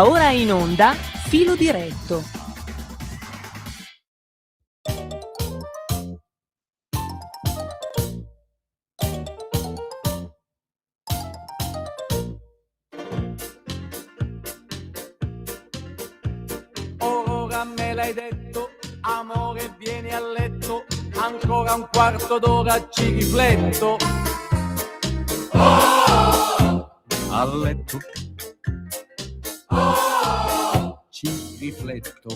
Ora in onda Filo Diretto. Ora me l'hai detto, amore, vieni a letto, ancora un quarto d'ora ci rifletto. A letto ci rifletto.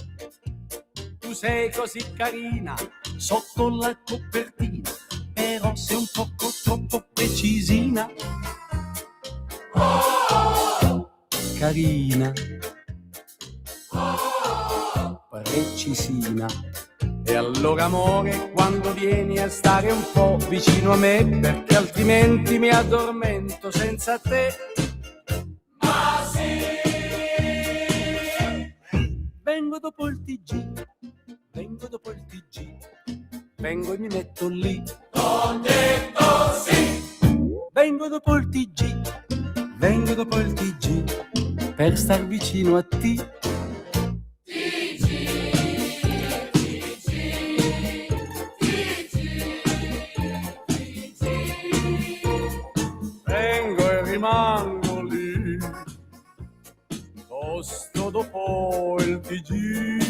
Tu sei così carina sotto la copertina, però sei un poco troppo precisina. Carina, precisina. E allora amore, quando vieni a stare un po' vicino a me, perché altrimenti mi addormento senza te. Ma sì! Vengo dopo il TG, vengo dopo il TG, vengo e mi metto lì. Ho detto sì! Vengo dopo il TG, vengo dopo il TG, per star vicino a te. Vengo e rimango lì, posto dopo il TG.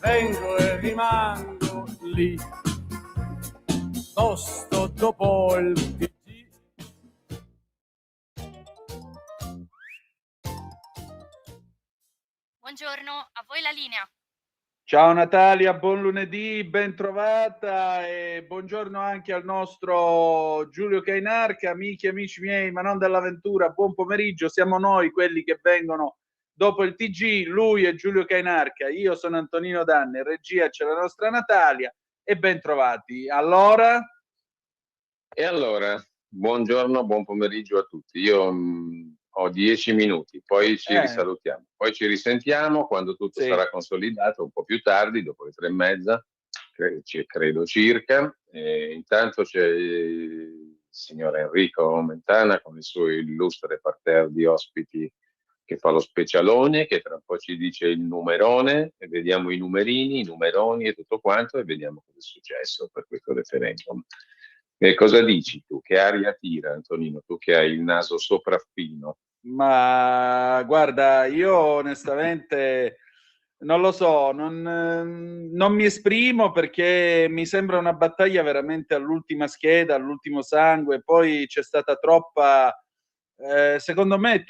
Vengo e rimango lì, posto dopo il TG. Buongiorno, a voi la linea. Ciao Natalia, buon lunedì, ben trovata e buongiorno anche al nostro Giulio Cainarca, amici e amici miei, ma non dell'avventura, buon pomeriggio, siamo noi quelli che vengono dopo il TG, lui è Giulio Cainarca, io sono Antonino Danni, in regia c'è la nostra Natalia e ben trovati. Allora, buongiorno, buon pomeriggio a tutti. Io ho 10 minuti, poi ci risalutiamo, poi ci risentiamo quando tutto sarà consolidato, un po' più tardi, dopo le 3:30, credo circa. Intanto c'è il signor Enrico Mentana con il suo illustre parterre di ospiti che fa lo specialone, che tra un po' ci dice il numerone, e vediamo i numerini, i numeroni e tutto quanto, e vediamo cosa è successo per questo referendum. E cosa dici tu? Che aria tira, Antonino? Tu che hai il naso sopraffino. ma guarda, io onestamente non lo so, non mi esprimo perché mi sembra una battaglia veramente all'ultima scheda, all'ultimo sangue, poi c'è stata troppa, secondo me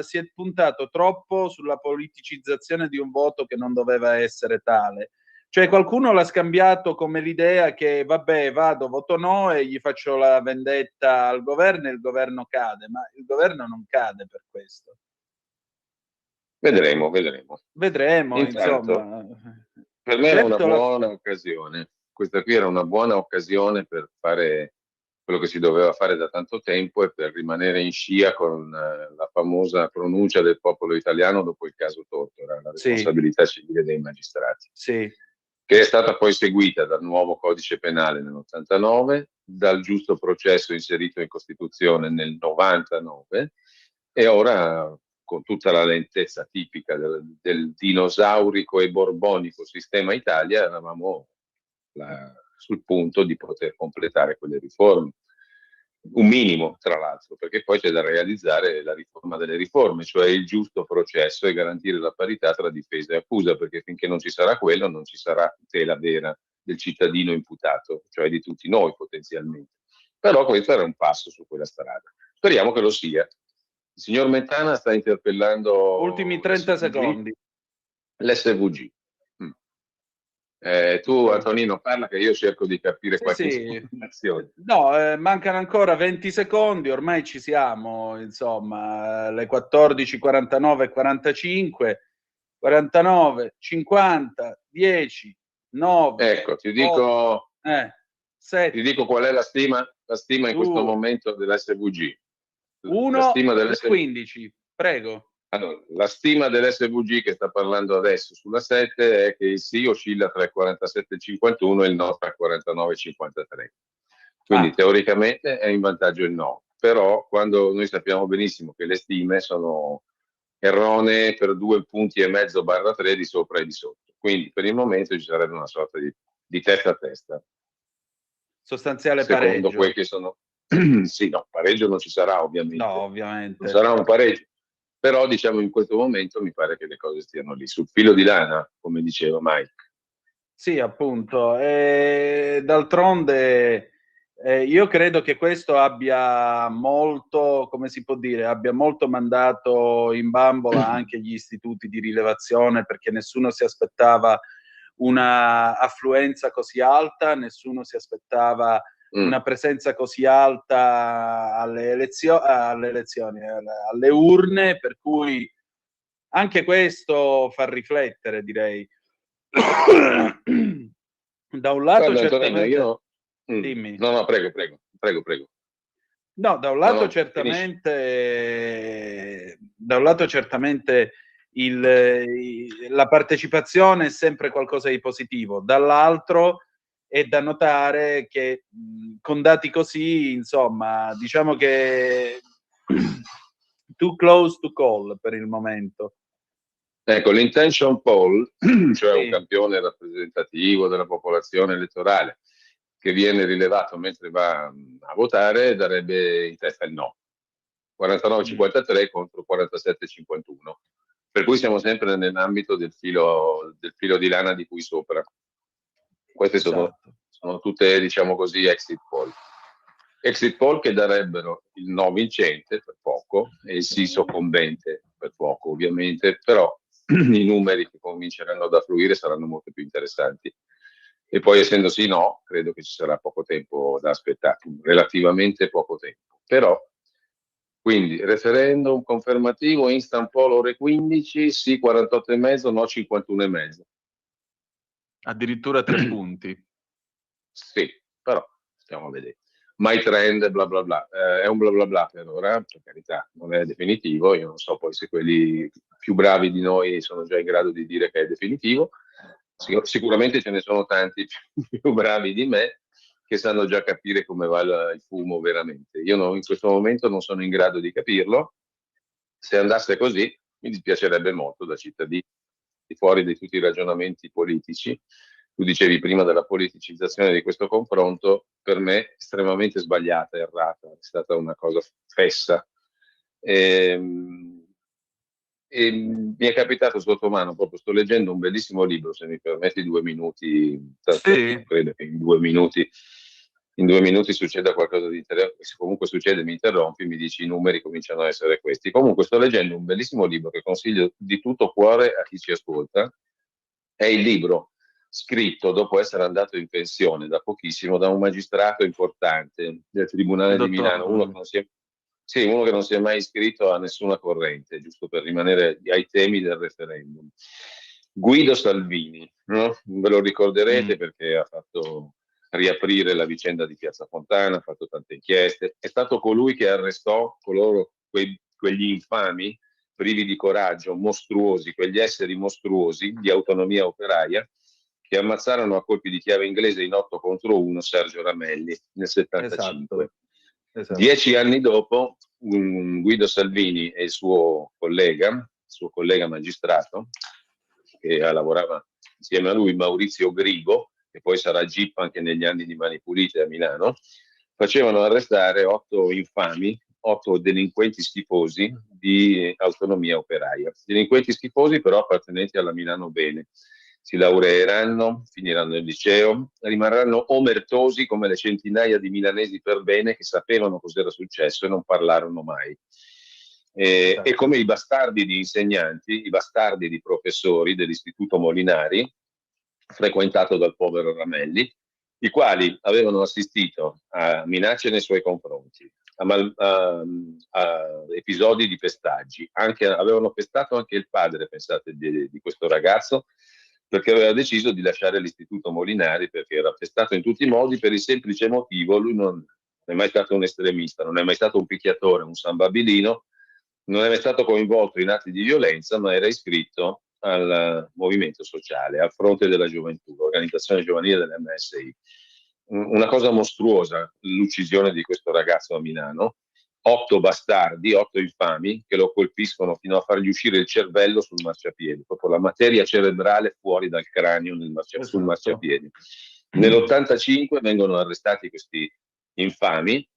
si è puntato troppo sulla politicizzazione di un voto che non doveva essere tale. Cioè qualcuno l'ha scambiato come l'idea che vabbè vado, voto no e gli faccio la vendetta al governo e il governo cade, ma il governo non cade per questo. Vedremo. Intanto, insomma. Per me era una buona occasione. Questa qui era una buona occasione per fare quello che si doveva fare da tanto tempo e per rimanere in scia con la famosa pronuncia del popolo italiano dopo il caso Tortora, la responsabilità civile dei magistrati. Sì. Che è stata poi seguita dal nuovo codice penale nell'89, dal giusto processo inserito in Costituzione nel 99 e ora con tutta la lentezza tipica del dinosaurico e borbonico sistema Italia eravamo sul punto di poter completare quelle riforme. Un minimo, tra l'altro, perché poi c'è da realizzare la riforma delle riforme, cioè il giusto processo e garantire la parità tra difesa e accusa, perché finché non ci sarà quello non ci sarà tutela vera del cittadino imputato, cioè di tutti noi potenzialmente. Però questo era un passo su quella strada. Speriamo che lo sia. Il signor Mentana sta interpellando... Ultimi 30 secondi. L'SVG. Tu, Antonino, parla che io cerco di capire qualche informazione. No, mancano ancora 20 secondi, ormai ci siamo, insomma, le 14:49 45, 49, 50, 10, 9. Ecco, ti dico 7, ti dico qual è la stima in questo momento dell'SVG. 1 e 15, prego. Allora, la stima dell'SVG che sta parlando adesso sulla 7 è che il sì oscilla tra il 47 e il 51 e il no tra il 49 e il 53. Quindi teoricamente è in vantaggio il no, però quando noi sappiamo benissimo che le stime sono erronee per 2,5 punti di sopra e di sotto. Quindi per il momento ci sarebbe una sorta di testa a testa. Sostanziale Secondo pareggio. quel che sono... Sì, no, pareggio non ci sarà ovviamente. No, ovviamente. Non sarà un pareggio. Però diciamo in questo momento mi pare che le cose stiano lì, sul filo di lana, come diceva Mike. Sì, appunto. D'altronde io credo che questo abbia molto, come si può dire, abbia molto mandato in bambola anche gli istituti di rilevazione, perché nessuno si aspettava una affluenza così alta, nessuno si aspettava una presenza così alta alle elezioni, alle urne, per cui anche questo fa riflettere, direi. Da un lato certamente... Dimmi. No, prego. No, da un lato certamente la partecipazione è sempre qualcosa di positivo, dall'altro è da notare che con dati così, insomma, diciamo che too close to call per il momento. Ecco, l'intention poll, cioè un campione rappresentativo della popolazione elettorale che viene rilevato mentre va a votare, darebbe in testa il no. 49-53 contro 47-51. Per cui siamo sempre nell'ambito del filo di lana di cui sopra. Queste sono tutte, diciamo così, exit poll. Exit poll che darebbero il no vincente per poco e il sì soccombente per poco, ovviamente, però i numeri che cominceranno ad affluire saranno molto più interessanti. E poi, essendosi no, credo che ci sarà poco tempo da aspettare, relativamente poco tempo. Però, quindi, referendum confermativo, instant poll ore 15, sì 48,5, no 51,5. Addirittura 3 punti. Sì, però stiamo a vedere. My trend, bla bla bla. È un bla bla bla per ora, per carità, non è definitivo. Io non so poi se quelli più bravi di noi sono già in grado di dire che è definitivo. Sicuramente ce ne sono tanti più bravi di me che sanno già capire come va il fumo veramente. Io in questo momento non sono in grado di capirlo. Se andasse così, mi dispiacerebbe molto da cittadino, di fuori di tutti i ragionamenti politici. Tu dicevi prima della politicizzazione di questo confronto, per me estremamente sbagliata, errata, è stata una cosa fessa. E mi è capitato sotto mano, proprio sto leggendo un bellissimo libro, se mi permetti 2 minuti, sì. Credo che in 2 minuti succeda qualcosa di interessante, se comunque succede mi interrompi, mi dici i numeri cominciano a essere questi. Comunque sto leggendo un bellissimo libro che consiglio di tutto cuore a chi ci ascolta, è il libro scritto dopo essere andato in pensione da pochissimo da un magistrato importante del Tribunale di Milano, uno che non si è mai iscritto a nessuna corrente, giusto per rimanere ai temi del referendum. Guido Salvini, no? Ve lo ricorderete perché ha fatto riaprire la vicenda di Piazza Fontana, ha fatto tante inchieste, è stato colui che arrestò quegli infami, privi di coraggio, mostruosi, quegli esseri mostruosi di Autonomia Operaia, che ammazzarono a colpi di chiave inglese in 8 contro 1 Sergio Ramelli nel 75. Esatto. 10 anni dopo, Guido Salvini e il suo collega magistrato, che lavorava insieme a lui, Maurizio Grigo, che poi sarà GIP anche negli anni di Mani Pulite a Milano, facevano arrestare 8 infami, 8 delinquenti schifosi di Autonomia Operaia. Delinquenti schifosi però appartenenti alla Milano Bene. Si laureeranno, finiranno il liceo, rimarranno omertosi come le centinaia di milanesi per bene che sapevano cos'era successo e non parlarono mai. E come i bastardi di insegnanti, i bastardi di professori dell'Istituto Molinari, frequentato dal povero Ramelli, i quali avevano assistito a minacce nei suoi confronti, a episodi di pestaggi, avevano pestato anche il padre, pensate, di questo ragazzo, perché aveva deciso di lasciare l'Istituto Molinari perché era pestato in tutti i modi per il semplice motivo, lui non è mai stato un estremista, non è mai stato un picchiatore, un sambabilino, non è mai stato coinvolto in atti di violenza, ma era iscritto al movimento sociale, al Fronte della Gioventù, l'organizzazione giovanile dell'MSI. Una cosa mostruosa, l'uccisione di questo ragazzo a Milano. 8 bastardi, 8 infami, che lo colpiscono fino a fargli uscire il cervello sul marciapiede, proprio la materia cerebrale fuori dal cranio sul marciapiede. Nell'85 vengono arrestati questi infami,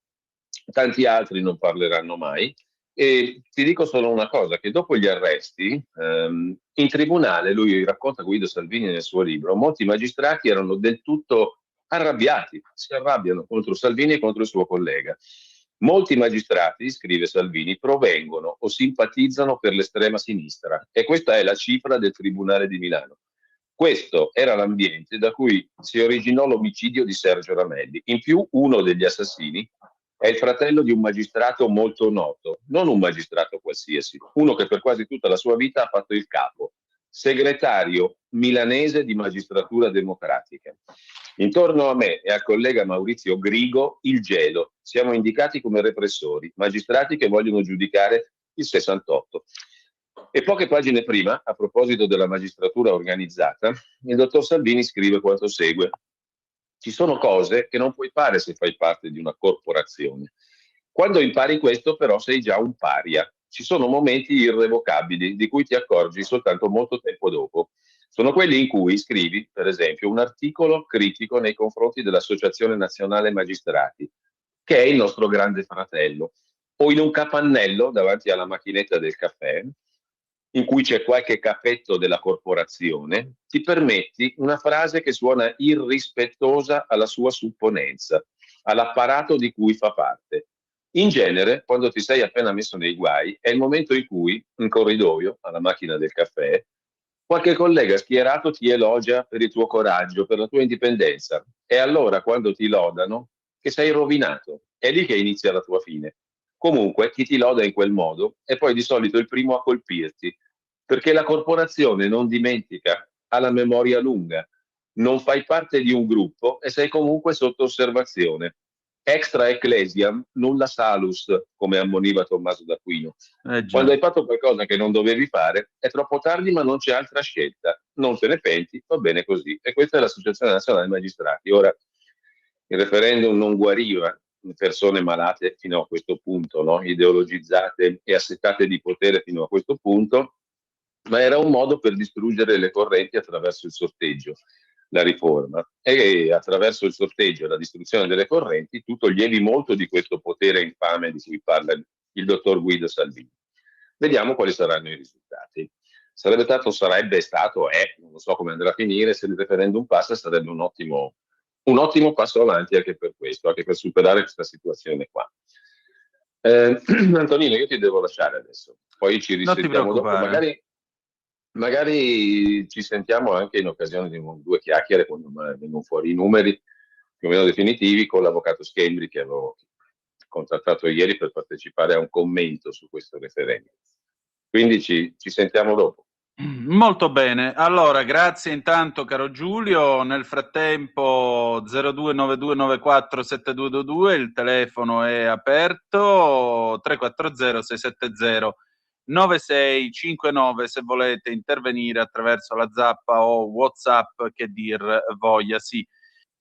tanti altri non parleranno mai, e ti dico solo una cosa, che dopo gli arresti, in tribunale, lui racconta, Guido Salvini nel suo libro, molti magistrati erano del tutto arrabbiati, si arrabbiano contro Salvini e contro il suo collega. Molti magistrati, scrive Salvini, provengono o simpatizzano per l'estrema sinistra, e questa è la cifra del Tribunale di Milano. Questo era l'ambiente da cui si originò l'omicidio di Sergio Ramelli. In più, uno degli assassini è il fratello di un magistrato molto noto, non un magistrato qualsiasi, uno che per quasi tutta la sua vita ha fatto il capo, segretario milanese di Magistratura Democratica. Intorno a me e al collega Maurizio Grigo il gelo. Siamo indicati come repressori, magistrati che vogliono giudicare il 68. E poche pagine prima, a proposito della magistratura organizzata, il dottor Salvini scrive quanto segue. Ci sono cose che non puoi fare se fai parte di una corporazione. Quando impari questo, però, sei già un paria. Ci sono momenti irrevocabili di cui ti accorgi soltanto molto tempo dopo. Sono quelli in cui scrivi, per esempio, un articolo critico nei confronti dell'Associazione Nazionale Magistrati, che è il nostro grande fratello, o in un capannello davanti alla macchinetta del caffè, in cui c'è qualche cappetto della corporazione, ti permetti una frase che suona irrispettosa alla sua supponenza, all'apparato di cui fa parte. In genere, quando ti sei appena messo nei guai, è il momento in cui, in corridoio, alla macchina del caffè, qualche collega schierato ti elogia per il tuo coraggio, per la tua indipendenza. E allora, quando ti lodano, che sei rovinato. È lì che inizia la tua fine. Comunque, chi ti loda in quel modo è poi di solito il primo a colpirti, perché la corporazione non dimentica, ha la memoria lunga, non fai parte di un gruppo e sei comunque sotto osservazione. Extra ecclesiam nulla salus, come ammoniva Tommaso d'Aquino. Quando hai fatto qualcosa che non dovevi fare, è troppo tardi, ma non c'è altra scelta. Non te ne penti, va bene così. E questa è l'Associazione Nazionale Magistrati. Ora, il referendum non guariva persone malate fino a questo punto, no? Ideologizzate e assetate di potere fino a questo punto, ma era un modo per distruggere le correnti attraverso il sorteggio, la riforma. E attraverso il sorteggio e la distruzione delle correnti tu toglievi molto di questo potere infame di cui parla il dottor Guido Salvini. Vediamo quali saranno i risultati. Sarebbe stato, non so come andrà a finire, se il referendum passa sarebbe un ottimo passo avanti anche per questo, anche per superare questa situazione qua. Antonino, io ti devo lasciare adesso, poi ci risentiamo dopo, magari ci sentiamo anche in occasione di due chiacchiere quando vengono fuori i numeri più o meno definitivi con l'avvocato Schembri che avevo contattato ieri per partecipare a un commento su questo referendum. Quindi ci sentiamo dopo. Molto bene, allora grazie intanto caro Giulio, nel frattempo 0292947222 il telefono è aperto, 340 670 9659 se volete intervenire attraverso la zappa o WhatsApp che dir voglia sì.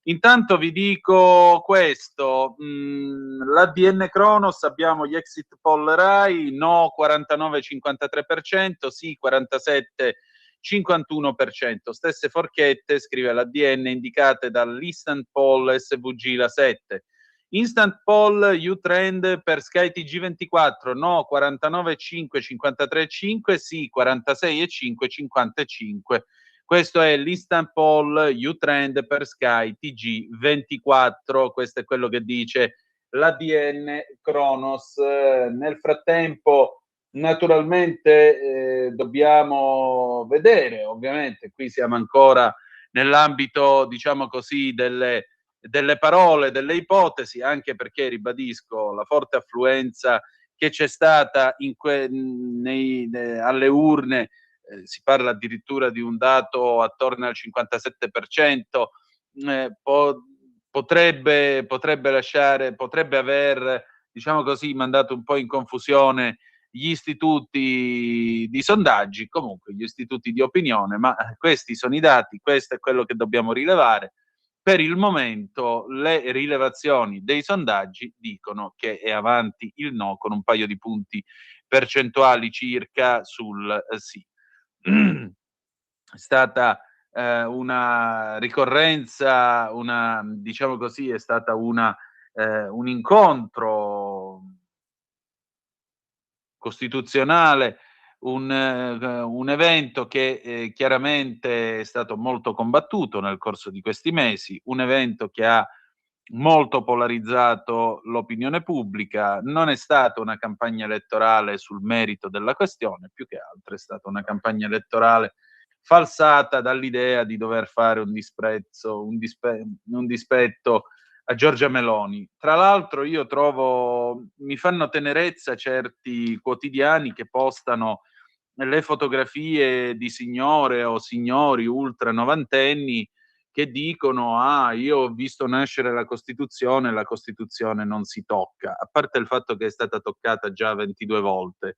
Intanto vi dico questo, l'ADN Cronos abbiamo gli exit poll Rai, no 49-53%, sì 47-51%, stesse forchette, scrive l'ADN, indicate dall'Instant Poll SVG la 7. Instant Poll U-Trend per Sky TG24, no 49,5, 53,5, sì 46,5, 55. Questo è l'Instant Poll U-Trend per Sky TG24, questo è quello che dice l'ADN Cronos. Nel frattempo, naturalmente, dobbiamo vedere, ovviamente, qui siamo ancora nell'ambito, diciamo così, delle parole, delle ipotesi, anche perché, ribadisco, la forte affluenza che c'è stata alle urne, si parla addirittura di un dato attorno al 57%, potrebbe aver, diciamo così, mandato un po' in confusione gli istituti di sondaggi, comunque gli istituti di opinione, ma questi sono i dati, questo è quello che dobbiamo rilevare. Per il momento le rilevazioni dei sondaggi dicono che è avanti il no con un paio di punti percentuali circa sul sì. È stata una ricorrenza, diciamo così, è stata un incontro costituzionale, un evento che chiaramente è stato molto combattuto nel corso di questi mesi, un evento che ha molto polarizzato l'opinione pubblica. Non è stata una campagna elettorale sul merito della questione, più che altro è stata una campagna elettorale falsata dall'idea di dover fare un dispetto a Giorgia Meloni. Tra l'altro io mi fanno tenerezza certi quotidiani che postano le fotografie di signore o signori ultra novantenni che dicono: ah, io ho visto nascere la Costituzione non si tocca, a parte il fatto che è stata toccata già 22 volte.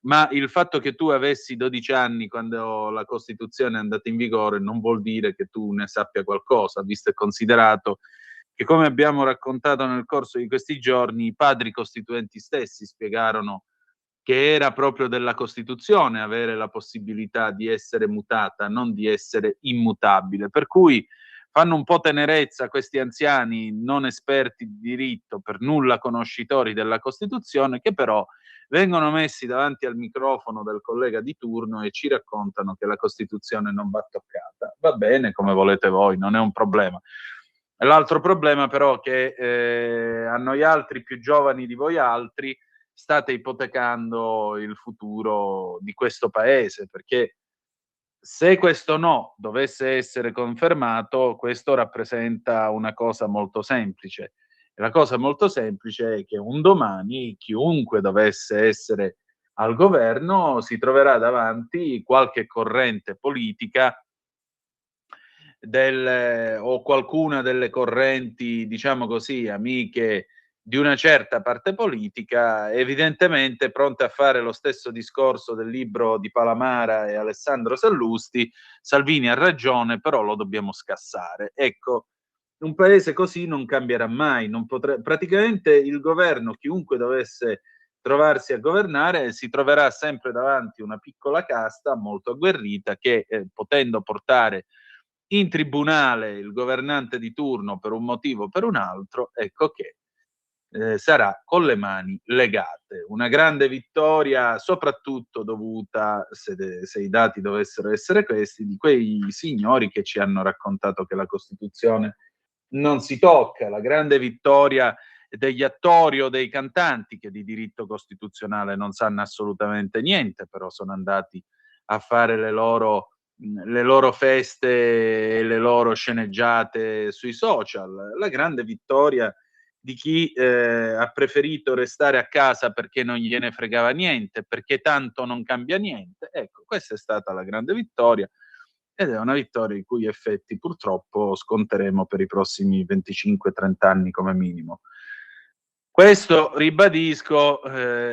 Ma il fatto che tu avessi 12 anni quando la Costituzione è andata in vigore non vuol dire che tu ne sappia qualcosa, visto e considerato che, come abbiamo raccontato nel corso di questi giorni, i padri costituenti stessi spiegarono che era proprio della Costituzione avere la possibilità di essere mutata, non di essere immutabile. Per cui fanno un po' tenerezza questi anziani non esperti di diritto, per nulla conoscitori della Costituzione, che però vengono messi davanti al microfono del collega di turno e ci raccontano che la Costituzione non va toccata. Va bene, come volete voi, non è un problema. L'altro problema però è che a noi altri, più giovani di voi altri, state ipotecando il futuro di questo paese, perché se questo no dovesse essere confermato, questo rappresenta una cosa molto semplice. E la cosa molto semplice è che un domani chiunque dovesse essere al governo si troverà davanti qualche corrente politica o qualcuna delle correnti, diciamo così, amiche di una certa parte politica, evidentemente pronte a fare lo stesso discorso del libro di Palamara e Alessandro Sallusti: Salvini ha ragione, però lo dobbiamo scassare. Ecco, un paese così non cambierà mai, praticamente il governo, chiunque dovesse trovarsi a governare, si troverà sempre davanti una piccola casta molto agguerrita che, potendo portare in tribunale il governante di turno per un motivo o per un altro, ecco che sarà con le mani legate. Una grande vittoria, soprattutto dovuta, se i dati dovessero essere questi, di quei signori che ci hanno raccontato che la Costituzione non si tocca, la grande vittoria degli attori o dei cantanti che di diritto costituzionale non sanno assolutamente niente, però sono andati a fare le loro feste e le loro sceneggiate sui social. La grande vittoria di chi ha preferito restare a casa perché non gliene fregava niente, perché tanto non cambia niente. Ecco, questa è stata la grande vittoria, ed è una vittoria i cui effetti purtroppo sconteremo per i prossimi 25-30 anni come minimo. Questo, ribadisco,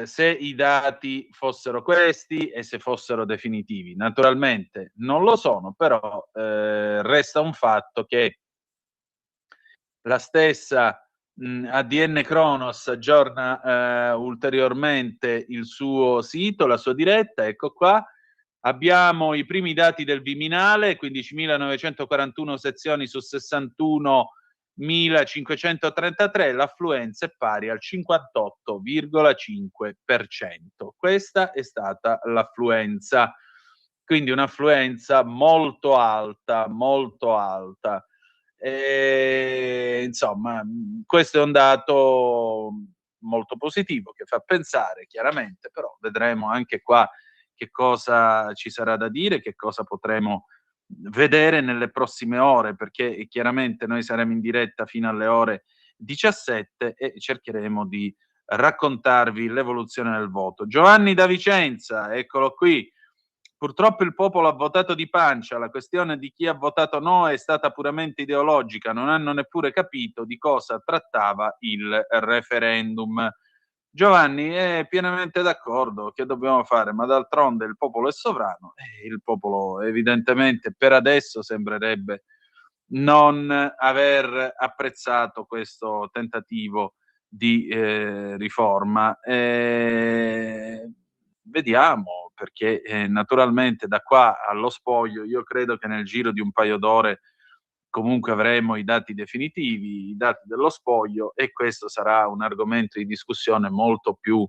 se i dati fossero questi e se fossero definitivi. Naturalmente non lo sono, però resta un fatto che la stessa ADN Kronos aggiorna ulteriormente il suo sito, la sua diretta. Ecco qua, abbiamo i primi dati del Viminale: 15.941 sezioni su 61.533, l'affluenza è pari al 58,5%. Questa è stata l'affluenza, quindi un'affluenza molto alta, molto alta. Insomma, questo è un dato molto positivo che fa pensare, chiaramente, però vedremo anche qua che cosa ci sarà da dire, che cosa potremo vedere nelle prossime ore, perché chiaramente noi saremo in diretta fino alle ore 17 e cercheremo di raccontarvi l'evoluzione del voto. Giovanni da Vicenza, eccolo qui. Purtroppo il popolo ha votato di pancia, la questione di chi ha votato no è stata puramente ideologica, non hanno neppure capito di cosa trattava il referendum. Giovanni è pienamente d'accordo. Che dobbiamo fare? Ma d'altronde il popolo è sovrano e il popolo evidentemente per adesso sembrerebbe non aver apprezzato questo tentativo di riforma. Vediamo, perché naturalmente da qua allo spoglio io credo che nel giro di un paio d'ore comunque avremo i dati definitivi, i dati dello spoglio, e questo sarà un argomento di discussione molto più,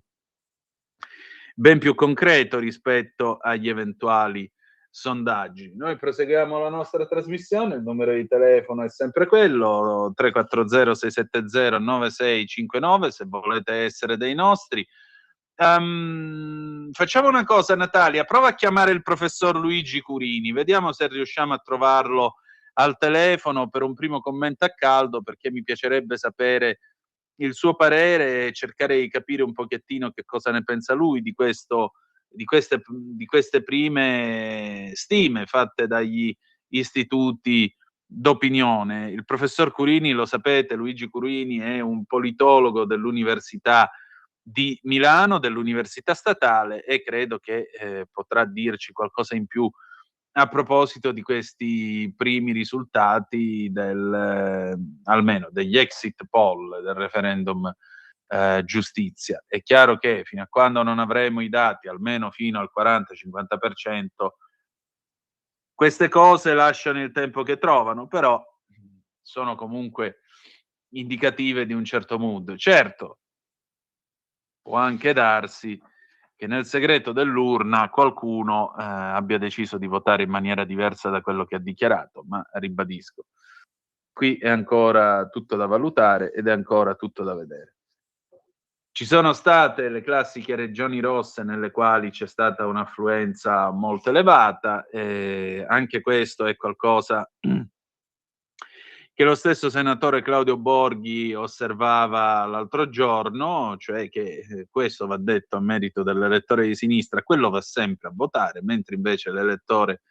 ben più concreto rispetto agli eventuali sondaggi. Noi proseguiamo la nostra trasmissione, il numero di telefono è sempre quello, 340-670-9659, se volete essere dei nostri. Facciamo una cosa, Natalia, prova a chiamare il professor Luigi Curini, vediamo se riusciamo a trovarlo al telefono per un primo commento a caldo, perché mi piacerebbe sapere il suo parere e cercare di capire un pochettino che cosa ne pensa lui di questo, di queste prime stime fatte dagli istituti d'opinione. Il professor Curini, lo sapete, Luigi Curini è un politologo dell'Università di Milano, dell'Università Statale, e credo che potrà dirci qualcosa in più a proposito di questi primi risultati almeno degli exit poll del referendum giustizia. È chiaro che fino a quando non avremo i dati, almeno fino al 40-50%, queste cose lasciano il tempo che trovano, però sono comunque indicative di un certo mood. Certo, può anche darsi che nel segreto dell'urna qualcuno abbia deciso di votare in maniera diversa da quello che ha dichiarato, ma ribadisco, qui è ancora tutto da valutare ed è ancora tutto da vedere. Ci sono state le classiche regioni rosse nelle quali c'è stata un'affluenza molto elevata, anche questo è qualcosa che lo stesso senatore Claudio Borghi osservava l'altro giorno, cioè che questo va detto a merito dell'elettore di sinistra, quello va sempre a votare, mentre invece l'elettore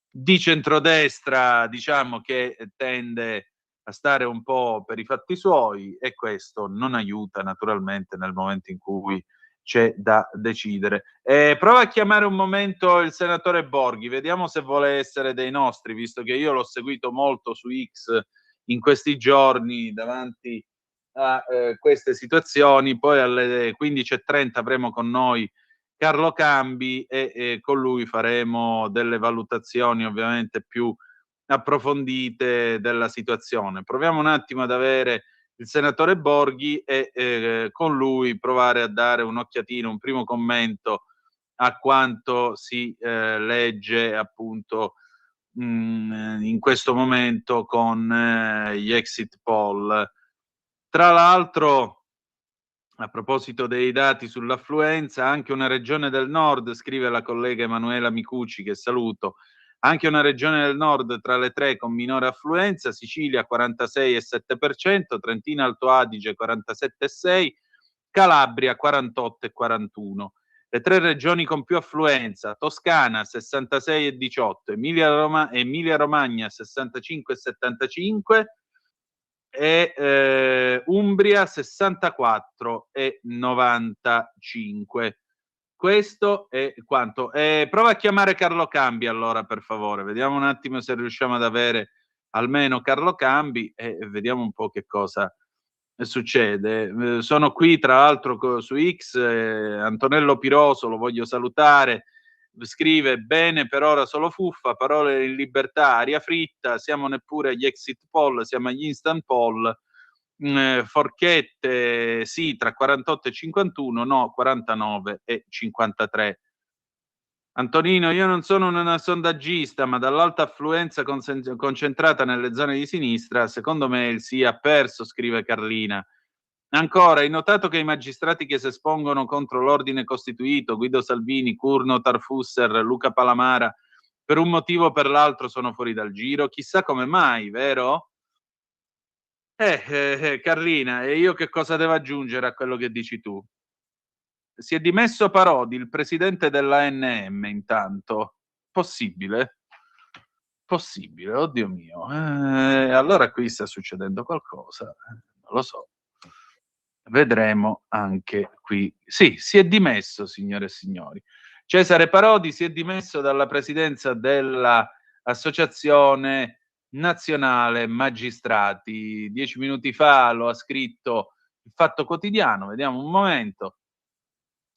di centrodestra, diciamo che tende a stare un po' per i fatti suoi, e questo non aiuta naturalmente nel momento in cui c'è da decidere. Prova a chiamare un momento il senatore Borghi, vediamo se vuole essere dei nostri, visto che io l'ho seguito molto su X in questi giorni davanti a queste situazioni. Poi alle 15:30 avremo con noi Carlo Cambi e con lui faremo delle valutazioni ovviamente più approfondite della situazione. Proviamo un attimo ad avere il senatore Borghi e con lui provare a dare un'occhiatina, un primo commento a quanto si legge appunto in questo momento con gli exit poll. Tra l'altro, a proposito dei dati sull'affluenza, anche una regione del nord, scrive la collega Emanuela Micucci, che saluto, anche una regione del nord tra le tre con minore affluenza, Sicilia 46,7%, Trentino Alto Adige 47,6%, Calabria 48,41%. Le tre regioni con più affluenza, Toscana 66,18%, Emilia Romagna 65,75%, e Umbria 64,95. Questo è quanto. Prova a chiamare Carlo Cambi allora, per favore, vediamo un attimo se riusciamo ad avere almeno Carlo Cambi e vediamo un po' che cosa succede. Sono qui tra l'altro su X, Antonello Piroso, lo voglio salutare, scrive: bene, per ora solo fuffa, parole in libertà, aria fritta, siamo neppure agli exit poll, siamo agli instant poll, forchette sì tra 48 e 51, no 49 e 53. Antonino, io non sono una sondaggista, ma dall'alta affluenza concentrata nelle zone di sinistra, secondo me il sì ha perso, scrive Carlina. Ancora, hai notato che i magistrati che si espongono contro l'ordine costituito, Guido Salvini, Curno, Tarfusser, Luca Palamara, per un motivo o per l'altro sono fuori dal giro? Chissà come mai, vero? Carlina, e io che cosa devo aggiungere a quello che dici tu? Si è dimesso Parodi, il presidente dell'ANM, intanto. Possibile? Possibile, oddio mio. Allora qui sta succedendo qualcosa, non lo so. vedremo anche qui. Sì, si è dimesso, signore e signori. Cesare Parodi si è dimesso dalla presidenza dell'Associazione Nazionale Magistrati. 10 minuti fa lo ha scritto il Fatto Quotidiano. Vediamo un momento.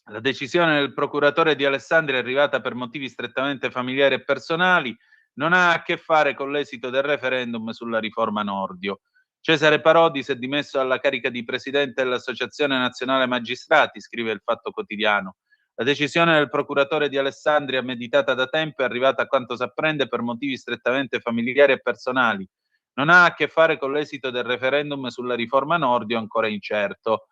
La decisione del procuratore di Alessandria è arrivata per motivi strettamente familiari e personali, non ha a che fare con l'esito del referendum sulla riforma Nordio. Cesare Parodi si è dimesso dalla carica di presidente dell'Associazione Nazionale Magistrati, scrive il Fatto Quotidiano. La decisione del procuratore di Alessandria, meditata da tempo, è arrivata a quanto si apprende per motivi strettamente familiari e personali. Non ha a che fare con l'esito del referendum sulla riforma Nordio, ancora incerto.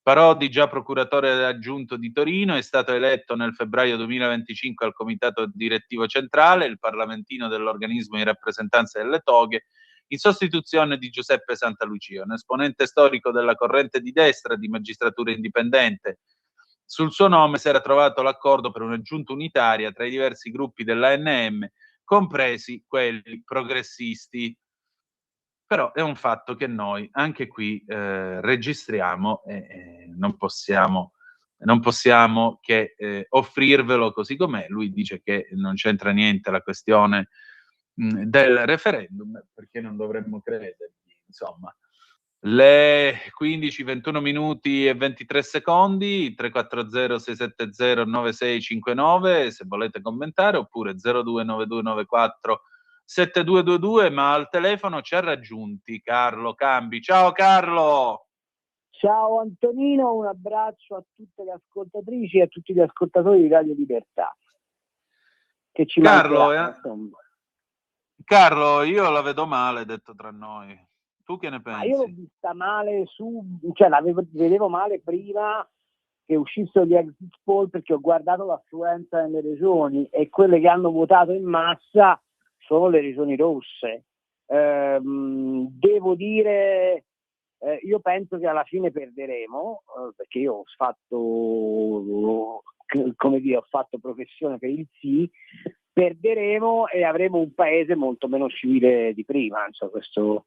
Parodi, già procuratore aggiunto di Torino, è stato eletto nel febbraio 2025 al comitato direttivo centrale, il parlamentino dell'organismo in rappresentanza delle toghe, in sostituzione di Giuseppe Santalucia, un esponente storico della corrente di destra di magistratura indipendente. Sul suo nome si era trovato l'accordo per una giunta unitaria tra i diversi gruppi dell'ANM, compresi quelli progressisti. Però è un fatto che noi anche qui registriamo e non possiamo che offrirvelo così com'è. Lui dice che non c'entra niente la questione del referendum, perché non dovremmo credergli, insomma. Le 15:21 minuti e 23 secondi, 340 670 9659 se volete commentare, oppure 029294 7222, ma al telefono ci ha raggiunti Carlo Cambi. Ciao Carlo! Ciao Antonino, un abbraccio a tutte le ascoltatrici e a tutti gli ascoltatori di Radio Libertà. Che ci Carlo, io la vedo male, detto tra noi. Tu che ne pensi? Io l'ho vista male vedevo male prima che uscissero gli exit poll, perché ho guardato l'affluenza nelle regioni e quelle che hanno votato in massa sono le regioni rosse. Devo dire, io penso che alla fine perderemo, perché io ho fatto professione per il sì. Perderemo e avremo un paese molto meno civile di prima, insomma, questo,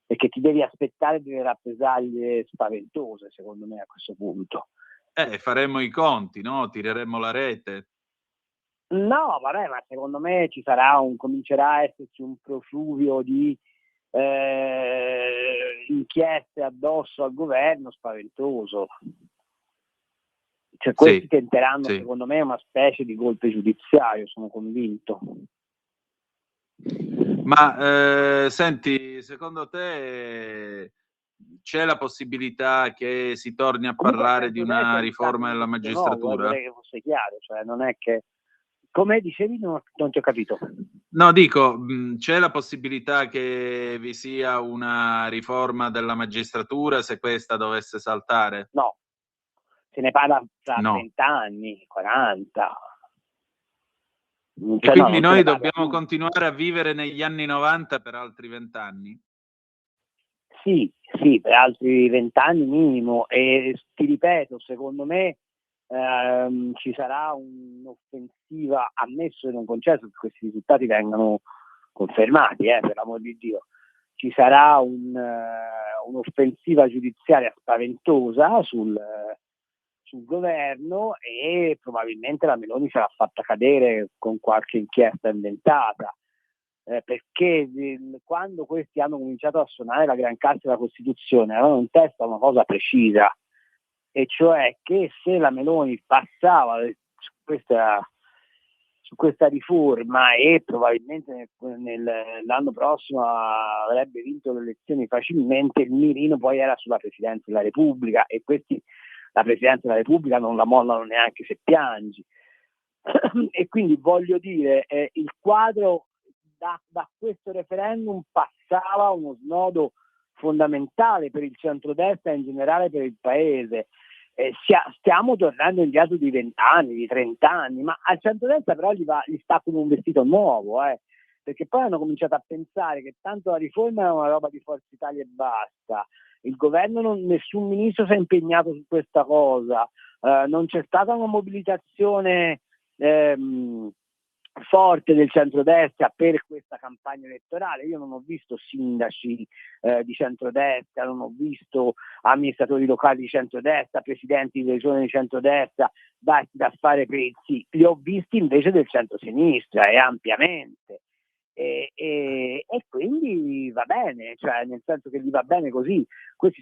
perché ti devi aspettare delle rappresaglie spaventose, secondo me, a questo punto. Faremo i conti, no? Tireremo la rete. No, vabbè, ma secondo me comincerà a esserci un profluvio di inchieste addosso al governo spaventoso. Cioè, questi tenteranno, secondo me, una specie di golpe giudiziario, sono convinto. Ma senti, secondo te c'è la possibilità che si torni a parlare di una riforma della magistratura? Vorrei che fosse chiaro, cioè non è che, come dicevi, non ti ho capito. No, dico, c'è la possibilità che vi sia una riforma della magistratura se questa dovesse saltare? No, se ne parla tra 30 anni, 40. E quindi noi dobbiamo continuare a vivere negli anni 90 per altri 20 anni? Sì, per altri 20 anni minimo, e ti ripeto, secondo me ci sarà un'offensiva, ammesso e non concesso che questi risultati vengano confermati, per l'amor di Dio. Ci sarà un'offensiva giudiziaria spaventosa sul governo, e probabilmente la Meloni sarà fatta cadere con qualche inchiesta inventata, perché quando questi hanno cominciato a suonare la gran cassa della Costituzione avevano in testa una cosa precisa, e cioè che se la Meloni passava su questa riforma e probabilmente l'anno prossimo avrebbe vinto le elezioni facilmente, il mirino poi era sulla Presidenza della Repubblica, e questi la Presidenza della Repubblica non la mollano neanche se piangi. E quindi voglio dire, il quadro da questo referendum passava uno snodo fondamentale per il centrodestra e in generale per il paese. Stiamo tornando indietro di 20 anni, di 30 anni, ma al centrodestra però gli sta come un vestito nuovo, perché poi hanno cominciato a pensare che tanto la riforma è una roba di Forza Italia e basta. Il governo, nessun ministro si è impegnato su questa cosa, non c'è stata una mobilitazione forte del centrodestra per questa campagna elettorale. Io non ho visto sindaci di centrodestra, non ho visto amministratori locali di centrodestra, presidenti di regione di centrodestra da fare pezzi, li ho visti invece del centrosinistra, e ampiamente. E quindi va bene, cioè nel senso che gli va bene così. Questi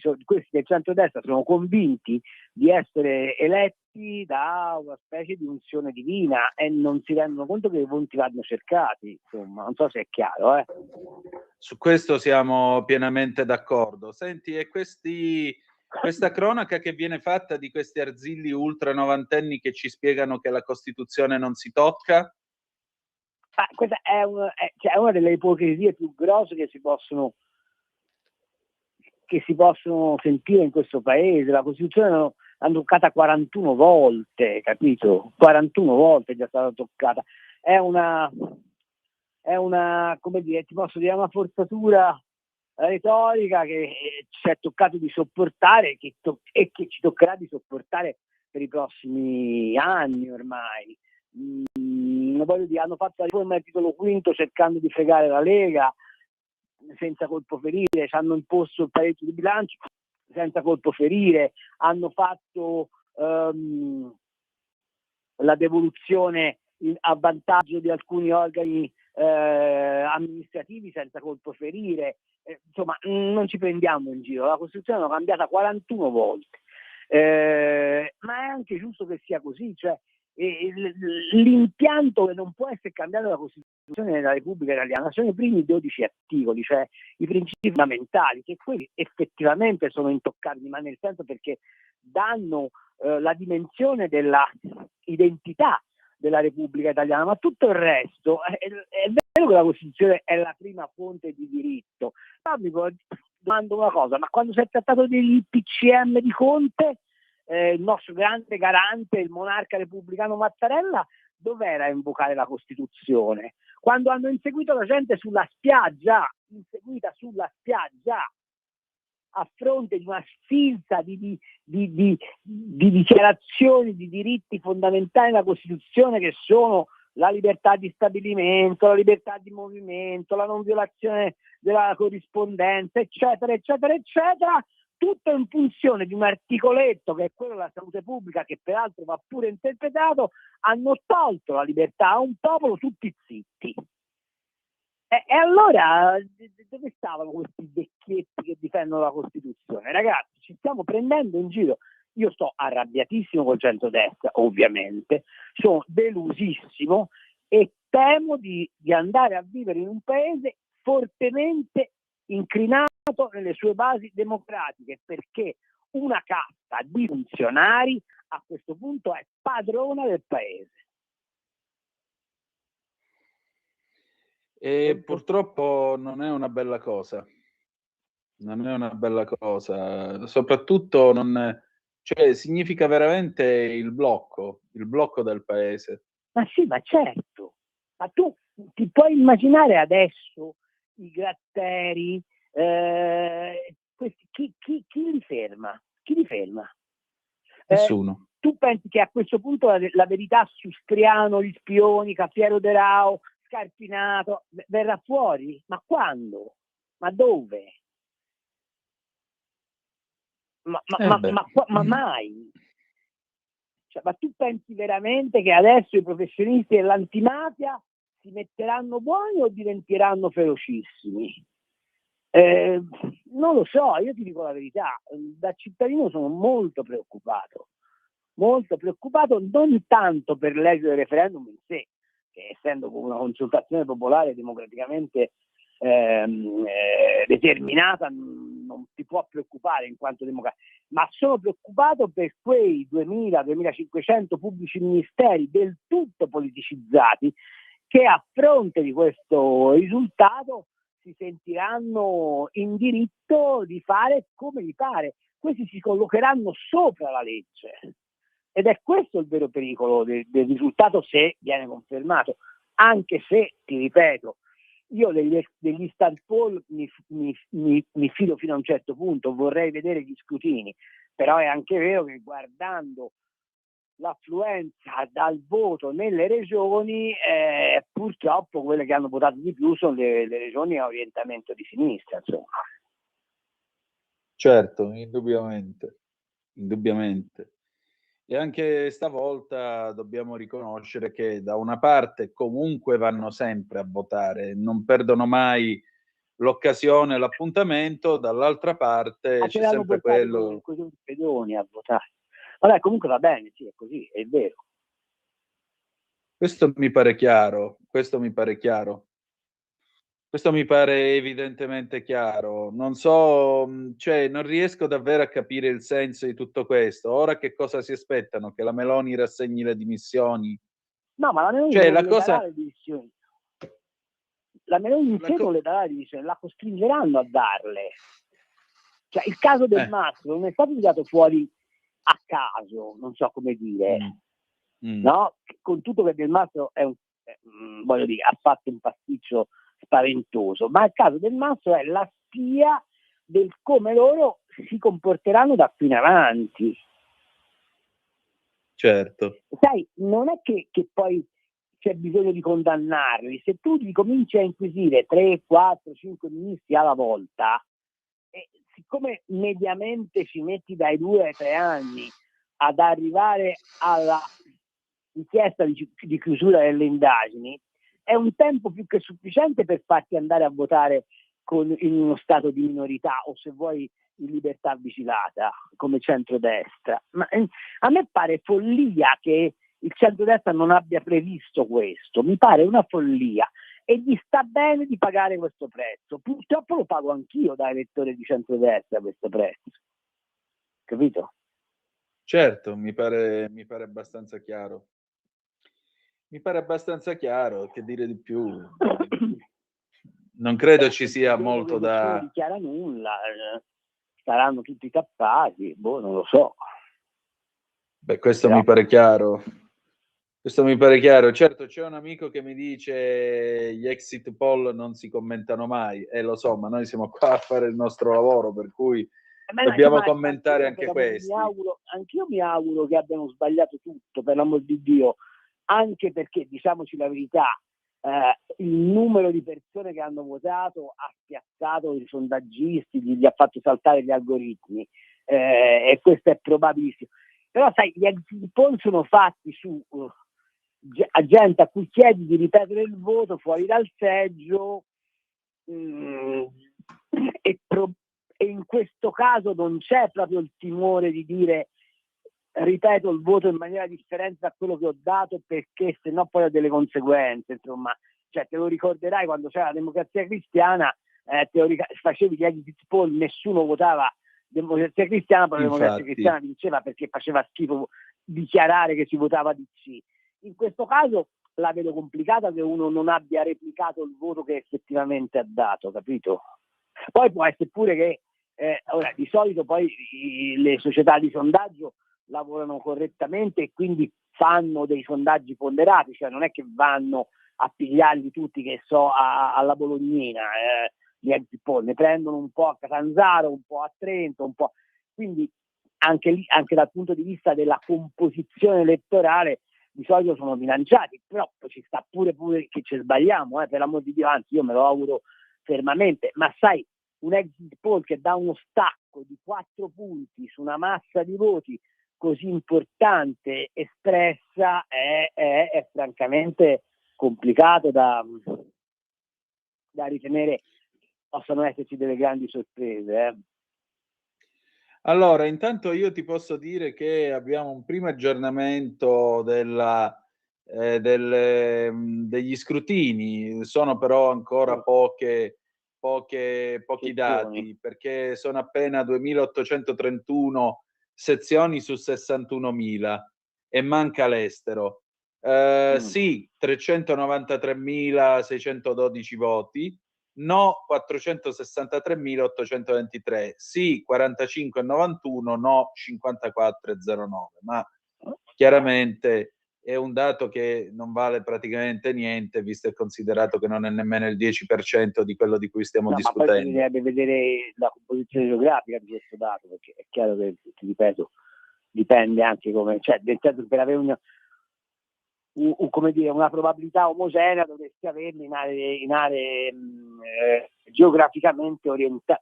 del centrodestra sono convinti di essere eletti da una specie di unzione divina e non si rendono conto che i voti vanno cercati, insomma, non so se è chiaro. Su questo siamo pienamente d'accordo. Senti, e questa cronaca che viene fatta di questi arzilli ultra novantenni che ci spiegano che la Costituzione non si tocca? Questa è una delle ipocrisie più grosse che si possono sentire in questo paese. La Costituzione l'hanno toccata 41 volte, capito? 41 volte è già stata toccata. È una, come dire, ti posso dire, una forzatura retorica che ci è toccato di sopportare e che ci toccherà di sopportare per i prossimi anni ormai. Voglio dire, hanno fatto la riforma del titolo quinto cercando di fregare la Lega senza colpo ferire, ci hanno imposto il pareggio di bilancio senza colpo ferire, hanno fatto la devoluzione a vantaggio di alcuni organi amministrativi senza colpo ferire. Insomma, non ci prendiamo in giro, la Costituzione l'hanno cambiata 41 volte, ma è anche giusto che sia così, cioè l'impianto che non può essere cambiato dalla Costituzione della Repubblica Italiana sono i primi 12 articoli, cioè i principi fondamentali, che quelli effettivamente sono intoccabili, ma nel senso perché danno la dimensione della identità della Repubblica Italiana, ma tutto il resto è vero che la Costituzione è la prima fonte di diritto. Però mi domando una cosa, ma quando si è trattato dei PCM di Conte, il nostro grande garante, il monarca repubblicano Mattarella, dov'era a invocare la Costituzione? Quando hanno inseguito la gente sulla spiaggia, a fronte di una sfilza di dichiarazioni di diritti fondamentali della Costituzione, che sono la libertà di stabilimento, la libertà di movimento, la non violazione della corrispondenza, eccetera, eccetera, eccetera, tutto in funzione di un articoletto che è quello della salute pubblica, che peraltro va pure interpretato. Hanno tolto la libertà a un popolo tutti zitti. E allora dove stavano questi vecchietti che difendono la Costituzione? Ragazzi, ci stiamo prendendo in giro. Io sto arrabbiatissimo col centrodestra, ovviamente, sono delusissimo e temo di andare a vivere in un paese fortemente inclinato nelle sue basi democratiche, perché una casta di funzionari a questo punto è padrona del paese. E purtroppo non è una bella cosa. Non è una bella cosa, soprattutto cioè significa veramente il blocco del paese. Ma sì, ma certo. Ma tu ti puoi immaginare adesso i Gratteri, questi, chi li ferma? Chi li ferma? Nessuno. Tu pensi che a questo punto la verità su Striano, gli spioni, Cafiero De Rao, Scarpinato verrà fuori? Ma quando? Ma dove? Ma mai? Cioè, ma tu pensi veramente che adesso i professionisti dell'antimafia si metteranno buoni o diventeranno ferocissimi? Non lo so, io ti dico la verità, da cittadino sono molto preoccupato, non tanto per l'esito del referendum in sé, che essendo una consultazione popolare democraticamente determinata non ti può preoccupare in quanto democratico, ma sono preoccupato per quei 2.000-2.500 pubblici ministeri del tutto politicizzati che a fronte di questo risultato si sentiranno in diritto di fare come gli pare. Questi si collocheranno sopra la legge ed è questo il vero pericolo del risultato, se viene confermato, anche se, ti ripeto, io degli instant poll mi fido fino a un certo punto, vorrei vedere gli scrutini, però è anche vero che guardando l'affluenza dal voto nelle regioni, purtroppo quelle che hanno votato di più sono le regioni a orientamento di sinistra, insomma. Certo, indubbiamente, indubbiamente. E anche stavolta dobbiamo riconoscere che da una parte comunque vanno sempre a votare, non perdono mai l'occasione, l'appuntamento, dall'altra parte Ma ce c'è l'hanno sempre portati quello. con i pedoni a votare. Vabbè, comunque va bene, sì, è così, è vero. Questo mi pare chiaro, questo mi pare chiaro. Questo mi pare evidentemente chiaro. Non so, cioè non riesco davvero a capire il senso di tutto questo. Ora che cosa si aspettano? Che la Meloni rassegni le dimissioni? No, ma la Meloni Cioè non la le darà cosa le dimissioni. La Meloni in la sé co non le darà le dimissioni, la costringeranno a darle. Cioè, il caso del eh. Mastro non è stato tirato fuori a caso, non so come dire, no? Con tutto che Del Mastro è voglio dire, ha fatto un pasticcio spaventoso, ma il caso del Mastro è la spia del come loro si comporteranno da qui in avanti. Certo. Sai, non è che poi c'è bisogno di condannarli, se tu li cominci a inquisire 3, 4, 5 ministri alla volta, siccome mediamente ci metti dai 2 ai 3 anni ad arrivare alla richiesta di chiusura delle indagini, è un tempo più che sufficiente per farti andare a votare in uno stato di minorità o, se vuoi, in libertà vigilata come centrodestra. Ma a me pare follia che il centrodestra non abbia previsto questo, mi pare una follia, e gli sta bene di pagare questo prezzo. Purtroppo lo pago anch'io da elettore di centrodestra questo prezzo, capito? Certo, mi pare abbastanza chiaro. Mi pare abbastanza chiaro, che dire di più. Non credo ci sia molto Nessuno da... dichiara nulla, saranno tutti tappati, non lo so. Beh, questo Però mi pare chiaro. Questo mi pare chiaro. Certo, c'è un amico che mi dice gli exit poll non si commentano mai, lo so, ma noi siamo qua a fare il nostro lavoro, per cui dobbiamo commentare anche questi. Anch'io mi auguro che abbiano sbagliato tutto, per l'amor di Dio, anche perché, diciamoci la verità, il numero di persone che hanno votato ha spiazzato i sondaggisti, gli ha fatto saltare gli algoritmi, e questo è probabilissimo. Però sai, gli exit poll sono fatti su gente a cui chiedi di ripetere il voto fuori dal seggio, e in questo caso non c'è proprio il timore di dire ripeto il voto in maniera differente da quello che ho dato, perché se no poi ho delle conseguenze, insomma. Cioè, te lo ricorderai quando c'era la Democrazia Cristiana, facevi gli exit poll, nessuno votava Democrazia Cristiana, poi la Democrazia Cristiana vinceva perché faceva schifo dichiarare che si votava DC. In questo caso la vedo complicata che uno non abbia replicato il voto che effettivamente ha dato, capito? Poi può essere pure che ora di solito poi le società di sondaggio lavorano correttamente e quindi fanno dei sondaggi ponderati, cioè non è che vanno a pigliarli tutti, che so, alla Bolognina, gli exit poll, ne prendono un po' a Catanzaro, un po' a Trento, un po'. Quindi anche lì, anche dal punto di vista della composizione elettorale, di solito sono bilanciati, però ci sta pure che ci sbagliamo, per l'amor di Dio, anzi io me lo auguro fermamente, ma sai, un exit poll che dà uno stacco di 4 punti su una massa di voti così importante espressa è francamente complicato da ritenere possano esserci delle grandi sorprese. Allora, intanto io ti posso dire che abbiamo un primo aggiornamento degli scrutini, sono però ancora pochi dati, perché sono appena 2.831 sezioni su 61.000 e manca l'estero. Sì, 393.612 voti, no 463.823, sì 45,91, no 54,09, ma chiaramente è un dato che non vale praticamente niente, visto e considerato che non è nemmeno il 10% di quello di cui stiamo discutendo. Ma poi bisognerebbe vedere la composizione geografica di questo dato, perché è chiaro che, ti ripeto, dipende anche come, cioè nel senso, per avere come dire, una probabilità omogenea dovresti averne in aree geograficamente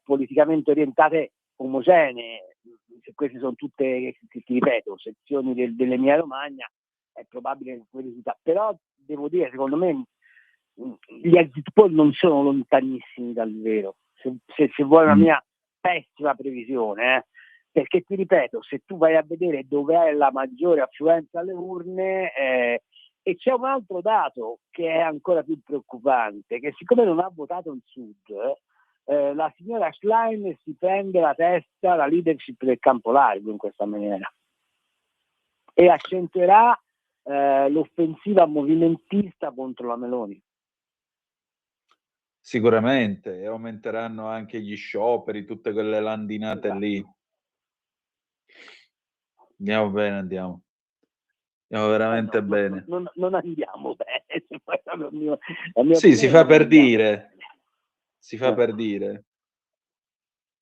politicamente orientate omogenee. Se queste sono tutte, ti ripeto, sezioni delle Emilia Romagna, è probabile che quei risultati. Però devo dire, secondo me gli exit poll non sono lontanissimi dal vero, se vuoi una mia pessima previsione, perché ti ripeto, se tu vai a vedere dove è la maggiore affluenza alle urne, e c'è un altro dato che è ancora più preoccupante, che siccome non ha votato il Sud, la signora Schlein si prende la testa, la leadership del campo largo in questa maniera, e accentuerà l'offensiva movimentista contro la Meloni. Sicuramente, e aumenteranno anche gli scioperi, tutte quelle landinate lì. Andiamo bene, andiamo veramente bene. Non andiamo bene. Sì, si fa per dire. Si fa per dire.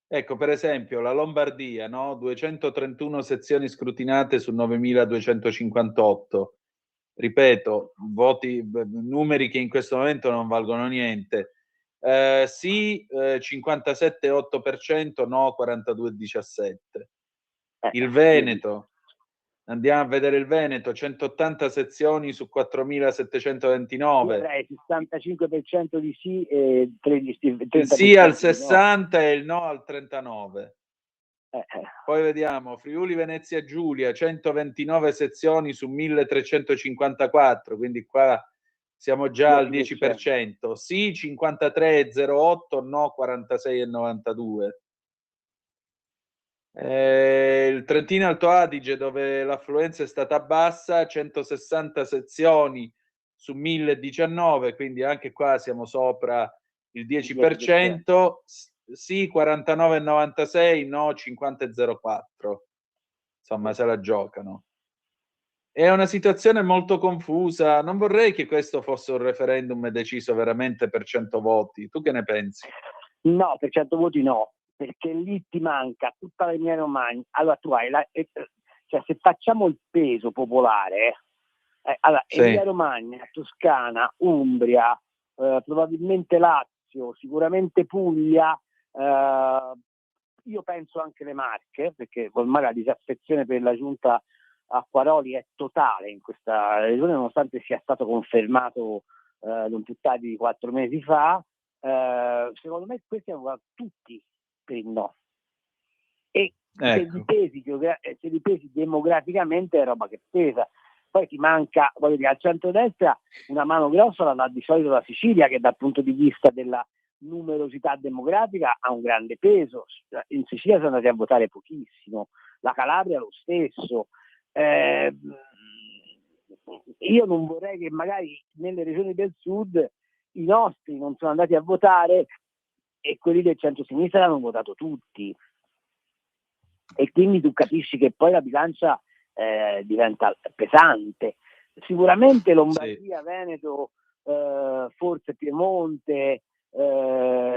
Ecco, per esempio, la Lombardia, no? 231 sezioni scrutinate su 9.258. Ripeto, numeri che in questo momento non valgono niente. Sì, 57,8%, no 42,17%. Il Veneto, andiamo a vedere il Veneto, 180 sezioni su 4.729. Avrei 65% di sì e 30% il sì al 60 e il no al 39. Poi vediamo Friuli Venezia Giulia, 129 sezioni su 1.354, quindi qua siamo già al 10%. Sì 53,08, no 46,92. Il Trentino Alto Adige, dove l'affluenza è stata bassa, 160 sezioni su 1.019, quindi anche qua siamo sopra il 10%. Sì 49,96, no 50,04. Insomma, se la giocano. È una situazione molto confusa. Non vorrei che questo fosse un referendum deciso veramente per 100 voti. Tu che ne pensi? No, per 100 voti no, perché lì ti manca tutta l'Emilia Romagna. Allora tu hai cioè, se facciamo il peso popolare, allora, sì. Emilia Romagna, Toscana, Umbria, probabilmente Lazio, sicuramente Puglia, io penso anche le Marche, perché ormai la disaffezione per la giunta Acquaroli è totale in questa regione, nonostante sia stato confermato non più tardi di 4 mesi fa. Secondo me questi hanno tutti per il no, e ecco. Se li pesi demograficamente è roba che pesa. Poi ti manca, voglio dire, al centrodestra una mano grossa la dà di solito la Sicilia, che dal punto di vista della numerosità demografica ha un grande peso. In Sicilia sono andati a votare pochissimo, la Calabria lo stesso. Io non vorrei che magari nelle regioni del sud i nostri non sono andati a votare e quelli del centro-sinistra hanno votato tutti, e quindi tu capisci che poi la bilancia diventa pesante. Sicuramente Lombardia, sì. Veneto, forse Piemonte,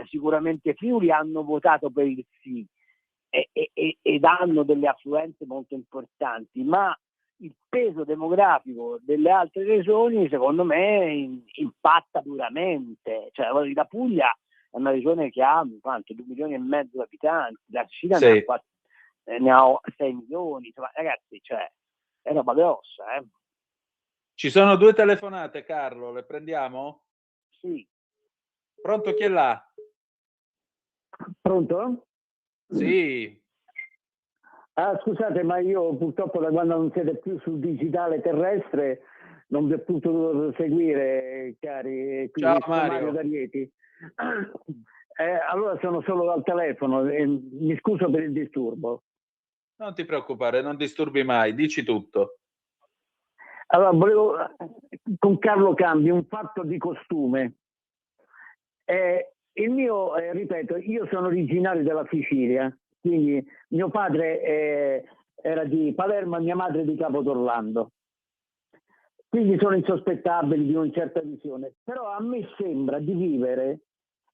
sicuramente Friuli hanno votato per il sì ed hanno delle affluenze molto importanti, ma il peso demografico delle altre regioni secondo me impatta duramente. Cioè, la Puglia è una regione che ha 2,5 milioni di abitanti, la Sicilia sì. ne ha 6 milioni, insomma, ragazzi, cioè, è roba grossa. Ci sono 2 telefonate, Carlo, le prendiamo? Sì. Pronto, chi è là? Pronto? Sì. Scusate, ma io purtroppo da quando non siete più sul digitale terrestre non vi ho potuto seguire, cari. Ciao Mario D'Arieti. Allora sono solo dal telefono, mi scuso per il disturbo. Non ti preoccupare, non disturbi mai, dici tutto. Allora, volevo con Carlo Cambi un fatto di costume. Il mio, ripeto, io sono originario della Sicilia, quindi mio padre era di Palermo e mia madre di Capodorlando. Quindi sono insospettabili di una certa visione. Però a me sembra di vivere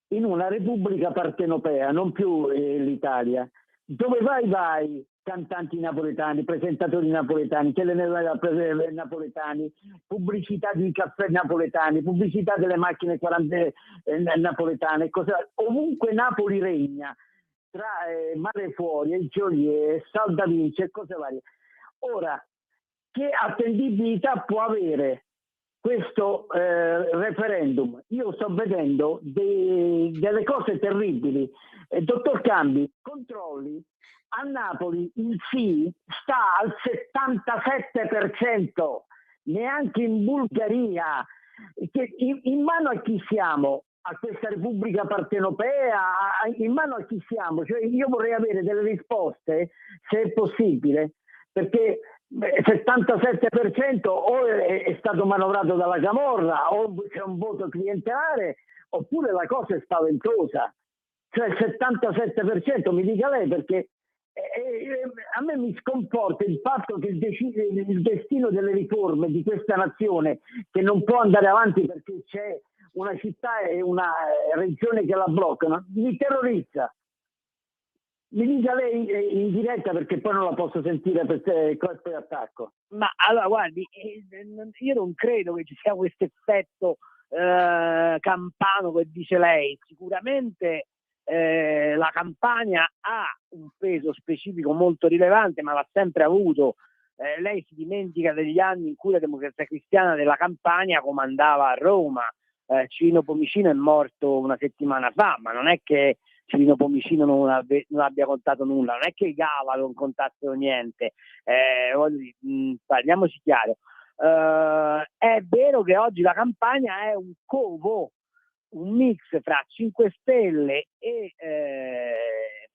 in una repubblica partenopea, non più l'Italia, dove vai, cantanti napoletani, presentatori napoletani, telenovela napoletani, pubblicità di caffè napoletani, pubblicità delle macchine 40 napoletane, ovunque Napoli regna, tra Mare Fuori e Joliet, Sal da Vinci e cose varie. Ora, che attendibilità può avere questo referendum? Io sto vedendo delle cose terribili. Dottor Cambi, controlli, a Napoli il sì sta al 77%, neanche in Bulgaria. In mano a chi siamo? A questa Repubblica Partenopea? In mano a chi siamo? Cioè, io vorrei avere delle risposte, se è possibile, perché 77% o è stato manovrato dalla Camorra, o c'è un voto clientelare, oppure la cosa è spaventosa. Cioè il 77%, mi dica lei, perché a me mi sconforta il fatto che il destino delle riforme di questa nazione, che non può andare avanti perché c'è una città e una regione che la bloccano, mi terrorizza. Mi dica lei in diretta, perché poi non la posso sentire per colpo di attacco. Ma allora, guardi, io non credo che ci sia questo effetto campano che dice lei. Sicuramente la Campania ha un peso specifico molto rilevante, ma l'ha sempre avuto. Lei si dimentica degli anni in cui la Democrazia Cristiana della Campania comandava a Roma. Cirino Pomicino è morto una settimana fa, ma non è che Cirino Pomicino non abbia contato nulla, non è che i Gava non contassero niente. Parliamoci chiaro. È vero che oggi la Campania è un covo, un mix fra 5 Stelle e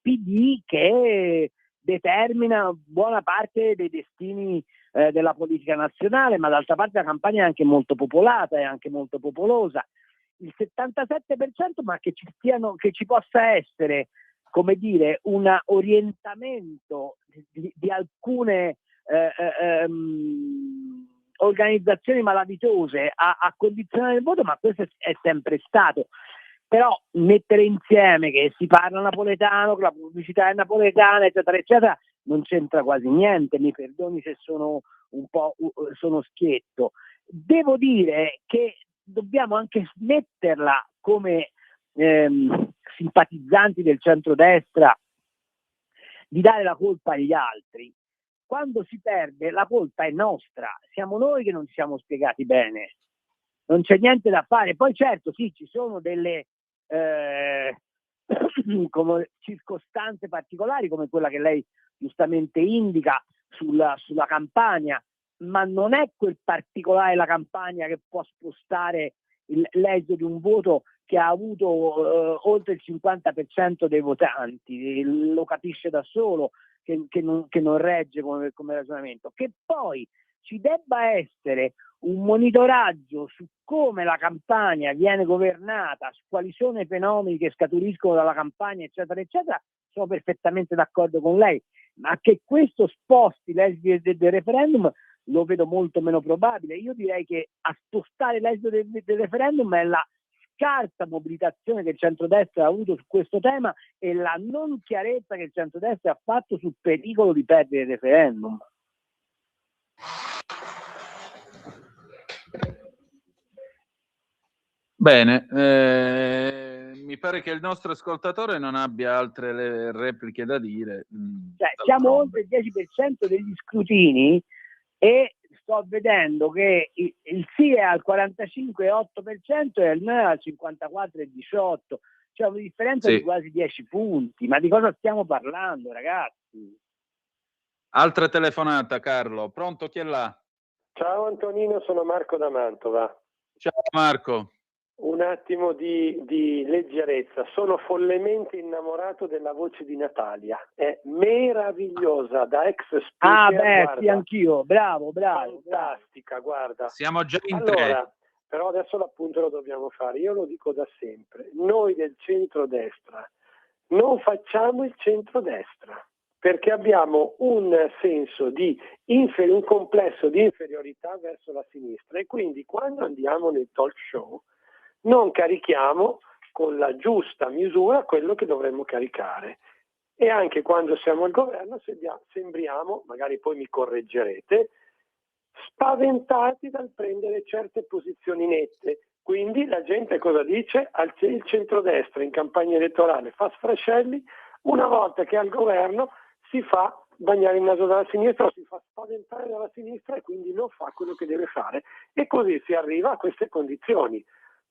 PD che determina buona parte dei destini della politica nazionale, ma d'altra parte la Campania è anche molto popolata, è anche molto popolosa. Il 77%, ma che ci possa essere, come dire, un orientamento di alcune organizzazioni malavitose a condizionare il voto, ma questo è sempre stato. Però mettere insieme che si parla napoletano, che la pubblicità è napoletana, eccetera, eccetera, non c'entra quasi niente. Mi perdoni se sono un po' schietto. Devo dire che dobbiamo anche smetterla come simpatizzanti del centrodestra di dare la colpa agli altri. Quando si perde, la colpa è nostra, siamo noi che non ci siamo spiegati bene, non c'è niente da fare. Poi certo sì, ci sono delle come circostanze particolari, come quella che lei giustamente indica sulla Campania, ma non è quel particolare della Campania che può spostare l'esito di un voto che ha avuto oltre il 50% dei votanti. Lo capisce da solo che non regge come ragionamento. Che poi ci debba essere un monitoraggio su come la Campania viene governata, su quali sono i fenomeni che scaturiscono dalla Campania, eccetera, eccetera, sono perfettamente d'accordo con lei, ma che questo sposti l'esito del referendum lo vedo molto meno probabile. Io direi che a spostare l'esito del referendum è la scarsa mobilitazione che il centrodestra ha avuto su questo tema e la non chiarezza che il centrodestra ha fatto sul pericolo di perdere il referendum. Bene, mi pare che il nostro ascoltatore non abbia altre repliche da dire. Siamo oltre il 10% degli scrutini e sto vedendo che il sì è al 45,8% e il no è al 54,18%. C'è una differenza di quasi 10 punti. Ma di cosa stiamo parlando, ragazzi? Altra telefonata, Carlo. Pronto, chi è là? Ciao Antonino, sono Marco da Mantova. Ciao Marco. Un attimo di leggerezza. Sono follemente innamorato della voce di Natalia. È meravigliosa, da ex speaker. Sì, anch'io. Bravo. Fantastica, guarda. Siamo già in tre. Però adesso l'appunto lo dobbiamo fare. Io lo dico da sempre. Noi del centrodestra non facciamo il centrodestra perché abbiamo un senso di un complesso di inferiorità verso la sinistra e quindi quando andiamo nei talk show non carichiamo con la giusta misura quello che dovremmo caricare. e anche quando siamo al governo sembriamo, magari poi mi correggerete, spaventati dal prendere certe posizioni nette. Quindi la gente cosa dice? Il centrodestra in campagna elettorale fa sfrascelli, una volta che è al governo si fa bagnare il naso dalla sinistra o si fa spaventare dalla sinistra e quindi non fa quello che deve fare. E così si arriva a queste condizioni.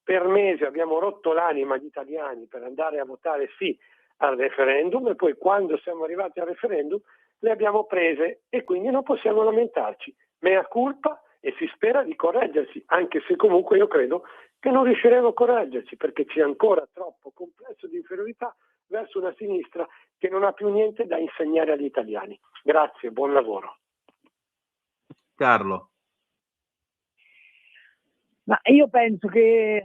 Per mesi abbiamo rotto l'anima agli italiani per andare a votare sì al referendum e poi quando siamo arrivati al referendum le abbiamo prese e quindi non possiamo lamentarci. Mea culpa e si spera di correggersi, anche se comunque io credo che non riusciremo a correggerci perché c'è ancora troppo complesso di inferiorità verso una sinistra che non ha più niente da insegnare agli italiani. Grazie, buon lavoro. Carlo. Ma io penso che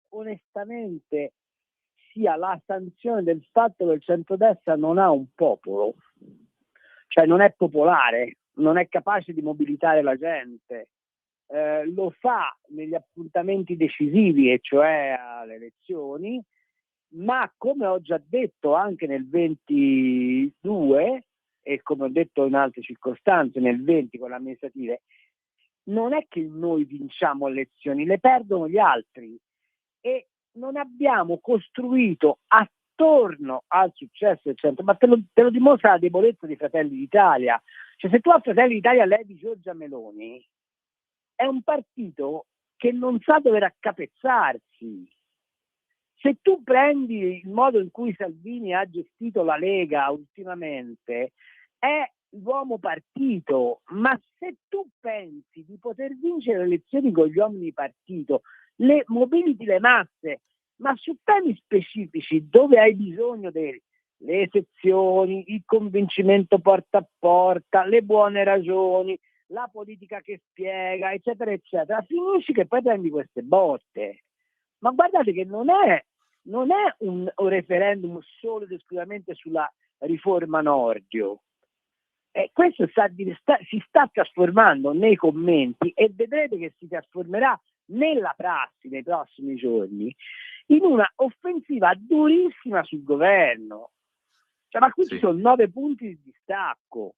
onestamente sia la sanzione del fatto che il centrodestra non ha un popolo, cioè non è popolare, non è capace di mobilitare la gente, lo fa negli appuntamenti decisivi, e cioè alle elezioni, ma come ho già detto anche nel 22 e come ho detto in altre circostanze nel 20 con le amministrative, non è che noi vinciamo le elezioni, le perdono gli altri e non abbiamo costruito attorno al successo del centro, ma te lo dimostra la debolezza di Fratelli d'Italia. Cioè, se tu a Fratelli d'Italia levi Giorgia Meloni, è un partito che non sa dove raccapezzarsi. Se tu prendi il modo in cui Salvini ha gestito la Lega ultimamente, è l'uomo partito, ma se tu pensi di poter vincere le elezioni con gli uomini partito, le mobiliti le masse, ma su temi specifici dove hai bisogno delle sezioni, il convincimento porta a porta, le buone ragioni, la politica che spiega, eccetera, eccetera, finisci che poi prendi queste botte. Ma guardate che non è un referendum solo ed esclusivamente sulla riforma Nordio. Questo si sta trasformando nei commenti e vedrete che si trasformerà nella prassi nei prossimi giorni in una offensiva durissima sul governo. Cioè, ma qui ci sono 9 punti di distacco.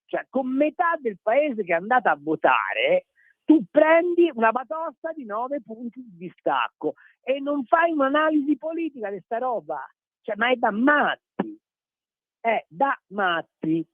Cioè, con metà del paese che è andata a votare, tu prendi una batosta di 9 punti di distacco e non fai un'analisi politica di sta roba. Cioè, ma è da matti. È da matti.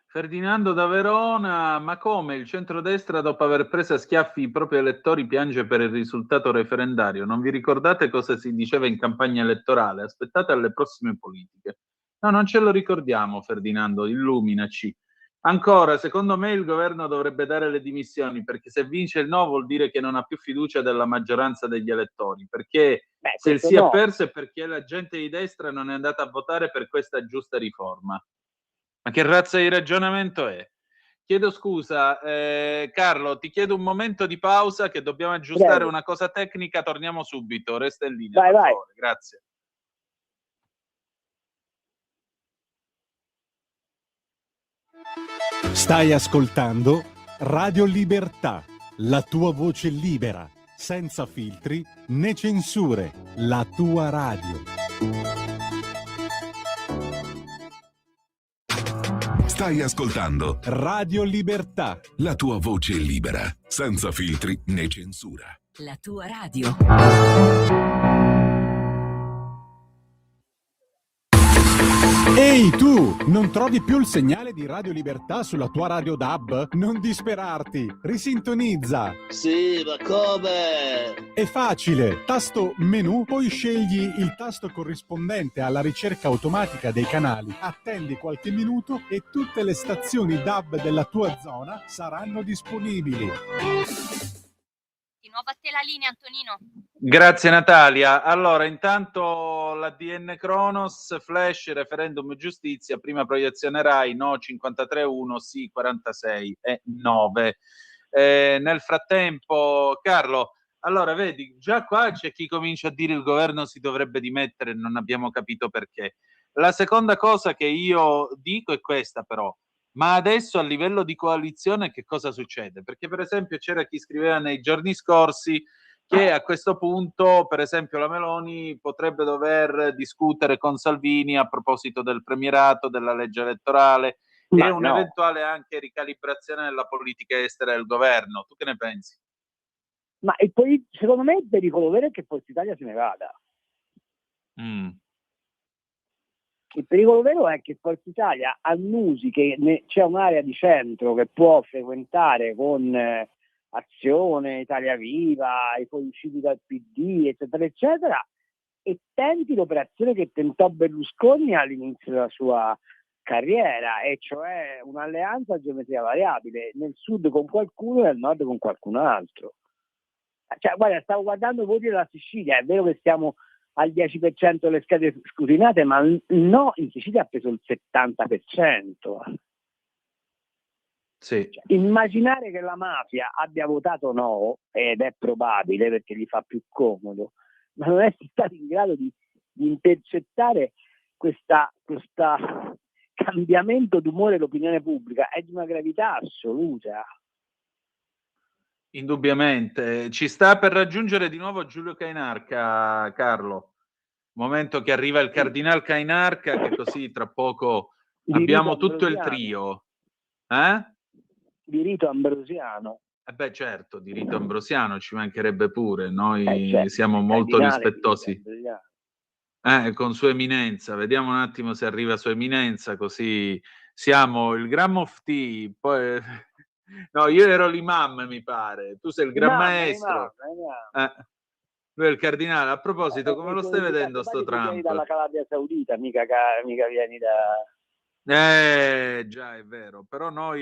Ferdinando da Verona, ma come il centrodestra dopo aver preso a schiaffi i propri elettori piange per il risultato referendario? Non vi ricordate cosa si diceva in campagna elettorale? Aspettate alle prossime politiche. No, non ce lo ricordiamo, Ferdinando, illuminaci. Ancora, secondo me il governo dovrebbe dare le dimissioni, perché se vince il no vuol dire che non ha più fiducia della maggioranza degli elettori, perché se il sì ha perso è perché la gente di destra non è andata a votare per questa giusta riforma. Ma che razza di ragionamento è? Chiedo scusa, Carlo, ti chiedo un momento di pausa che dobbiamo aggiustare una cosa tecnica, torniamo subito, resta in linea. Vai, per vai. favore. Grazie. Stai ascoltando Radio Libertà, la tua voce libera, senza filtri né censure, la tua radio. Stai ascoltando Radio Libertà, la tua voce libera, senza filtri né censura. La tua radio. Ehi tu, non trovi più il segnale di Radio Libertà sulla tua radio DAB? Non disperarti, risintonizza. Sì, ma come? È facile, tasto menu, poi scegli il tasto corrispondente alla ricerca automatica dei canali, attendi qualche minuto e tutte le stazioni DAB della tua zona saranno disponibili. Di nuovo a te la linea, Antonino. Grazie Natalia. Allora, intanto l'ADN Cronos, Flash, referendum giustizia, prima proiezione Rai, no 53,1, sì 46,9. Nel frattempo, Carlo, allora vedi, già qua c'è chi comincia a dire il governo si dovrebbe dimettere, non abbiamo capito perché. La seconda cosa che io dico è questa però, ma adesso a livello di coalizione che cosa succede? Perché per esempio c'era chi scriveva nei giorni scorsi che a questo punto, per esempio, la Meloni potrebbe dover discutere con Salvini a proposito del premierato, della legge elettorale e un'eventuale anche ricalibrazione della politica estera del governo. Tu che ne pensi? Ma secondo me il pericolo vero è che Forza Italia se ne vada. Il pericolo vero è che Forza Italia annusi che c'è un'area di centro che può frequentare con Azione, Italia Viva, i fuoriusciti dal PD, eccetera, eccetera, e tenti l'operazione che tentò Berlusconi all'inizio della sua carriera, e cioè un'alleanza a geometria variabile, nel sud con qualcuno e al nord con qualcun altro. Cioè, guarda, stavo guardando i voti della Sicilia, è vero che siamo al 10% delle schede scrutinate, ma no, in Sicilia ha preso il 70%. Sì. Cioè, immaginare che la mafia abbia votato no, ed è probabile perché gli fa più comodo, ma non è stato in grado di intercettare questo cambiamento d'umore dell'opinione pubblica, è di una gravità assoluta. Indubbiamente. Ci sta per raggiungere di nuovo Giulio Cainarca, Carlo. Momento che arriva il Cardinal Cainarca, che così tra poco abbiamo tutto il trio. Di rito ambrosiano. Beh, certo, di rito ambrosiano ci mancherebbe pure. Noi certo, siamo molto rispettosi. Con Sua Eminenza. Vediamo un attimo se arriva Sua Eminenza, così siamo il Gran Mufti, poi... No, io ero l'imam, mi pare. Tu sei il Gran Maestro. Lui è il cardinale. A proposito, come lo stai vedendo sto Trump? Vieni dalla Calabria Saudita, mica vieni da... Già, è vero. Però noi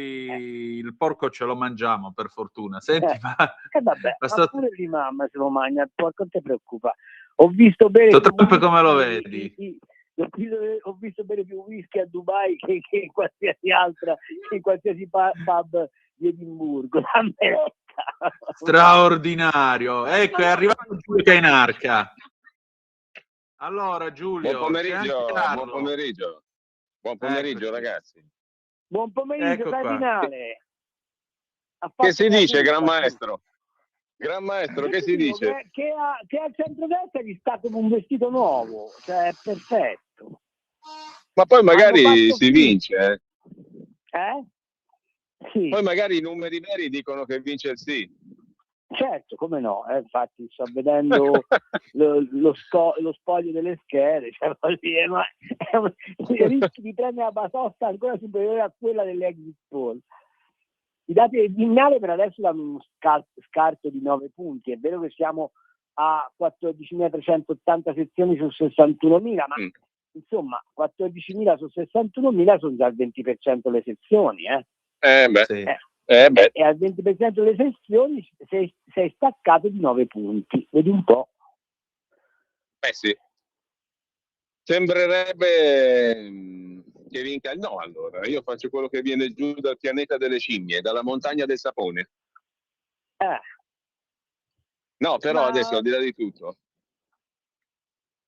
il porco ce lo mangiamo, per fortuna. Senti, vabbè, ma pure l'imam se lo mangia, il porco, non ti preoccupa. Ho visto bere Trump come lo vedi? Ho visto bere più whisky a Dubai che in qualsiasi altra, in qualsiasi pub di Edimburgo. Straordinario. Ecco, è arrivato Giulio Cainarca. Allora, Giulio. Buon pomeriggio ragazzi. Buon pomeriggio, Cardinale. Che si dice, Gran Maestro? Gran Maestro, che si dice? Che al centrodestra gli sta come un vestito nuovo, cioè è perfetto. Ma poi magari si vince, Sì. Poi magari i numeri veri dicono che vince il sì. Certo, come no, infatti sto vedendo lo spoglio delle schede, cioè, rischi di prendere la batosta ancora superiore a quella delle exit poll. I dati del Vignale per adesso danno uno scarto di 9 punti, è vero che siamo a 14.380 sezioni su 61.000, ma insomma 14.000 su 61.000 sono già il 20% le sezioni. Sì. E al 20% delle sezioni sei staccato di 9 punti, vedi un po'. Sì. Sembrerebbe che vinca il no, allora. Io faccio quello che viene giù dal pianeta delle scimmie, dalla montagna del sapone. No, però adesso, al di là di tutto,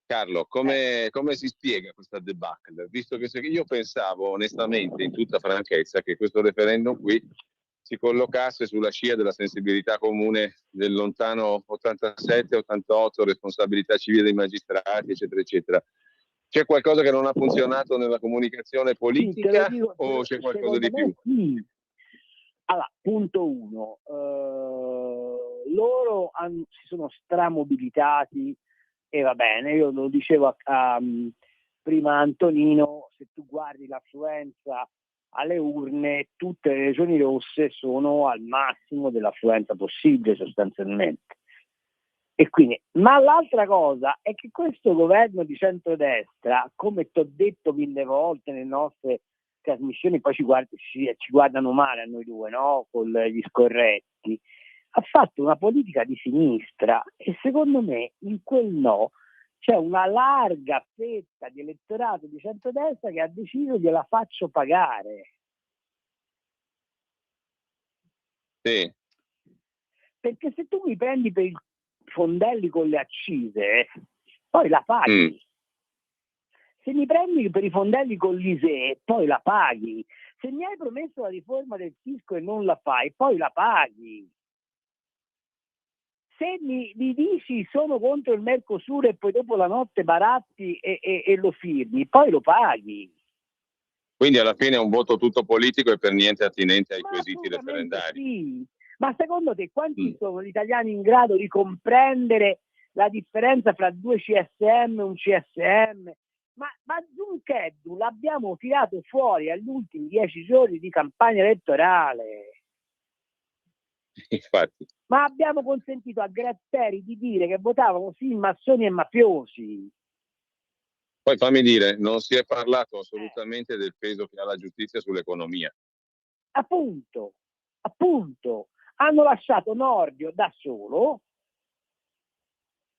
Carlo, come si spiega questa debacle? Visto che io pensavo, onestamente, in tutta franchezza, che questo referendum qui si collocasse sulla scia della sensibilità comune del lontano 87-88, responsabilità civile dei magistrati, eccetera, eccetera. C'è qualcosa che non ha funzionato nella comunicazione politica o c'è qualcosa di più? Sì. Allora, punto 1. Loro si sono stramobilitati e va bene, io lo dicevo prima a Antonino, se tu guardi l'affluenza alle urne, tutte le regioni rosse sono al massimo dell'affluenza possibile sostanzialmente. E quindi, ma l'altra cosa è che questo governo di centrodestra, come ti ho detto 1000 volte nelle nostre trasmissioni, poi ci guardano male a noi due, no? Con gli scorretti, ha fatto una politica di sinistra e secondo me in quel no c'è una larga fetta di elettorato di centrodestra che ha deciso gliela faccio pagare. Sì. Perché se tu mi prendi per i fondelli con le accise, poi la paghi. Se mi prendi per i fondelli con l'ISEE, poi la paghi. Se mi hai promesso la riforma del fisco e non la fai, poi la paghi. se mi dici sono contro il Mercosur e poi dopo la notte baratti e lo firmi, poi lo paghi. Quindi alla fine è un voto tutto politico e per niente attinente ai Ma quesiti referendari. sì. Ma secondo te quanti sono gli italiani in grado di comprendere la differenza fra due CSM e un CSM? Ma Zuncheddu l'abbiamo tirato fuori agli ultimi 10 giorni di campagna elettorale. Infatti. Ma abbiamo consentito a Gratteri di dire che votavano sì massoni e mafiosi. Poi fammi dire, non si è parlato assolutamente del peso che ha la giustizia sull'economia. Appunto, hanno lasciato Nordio da solo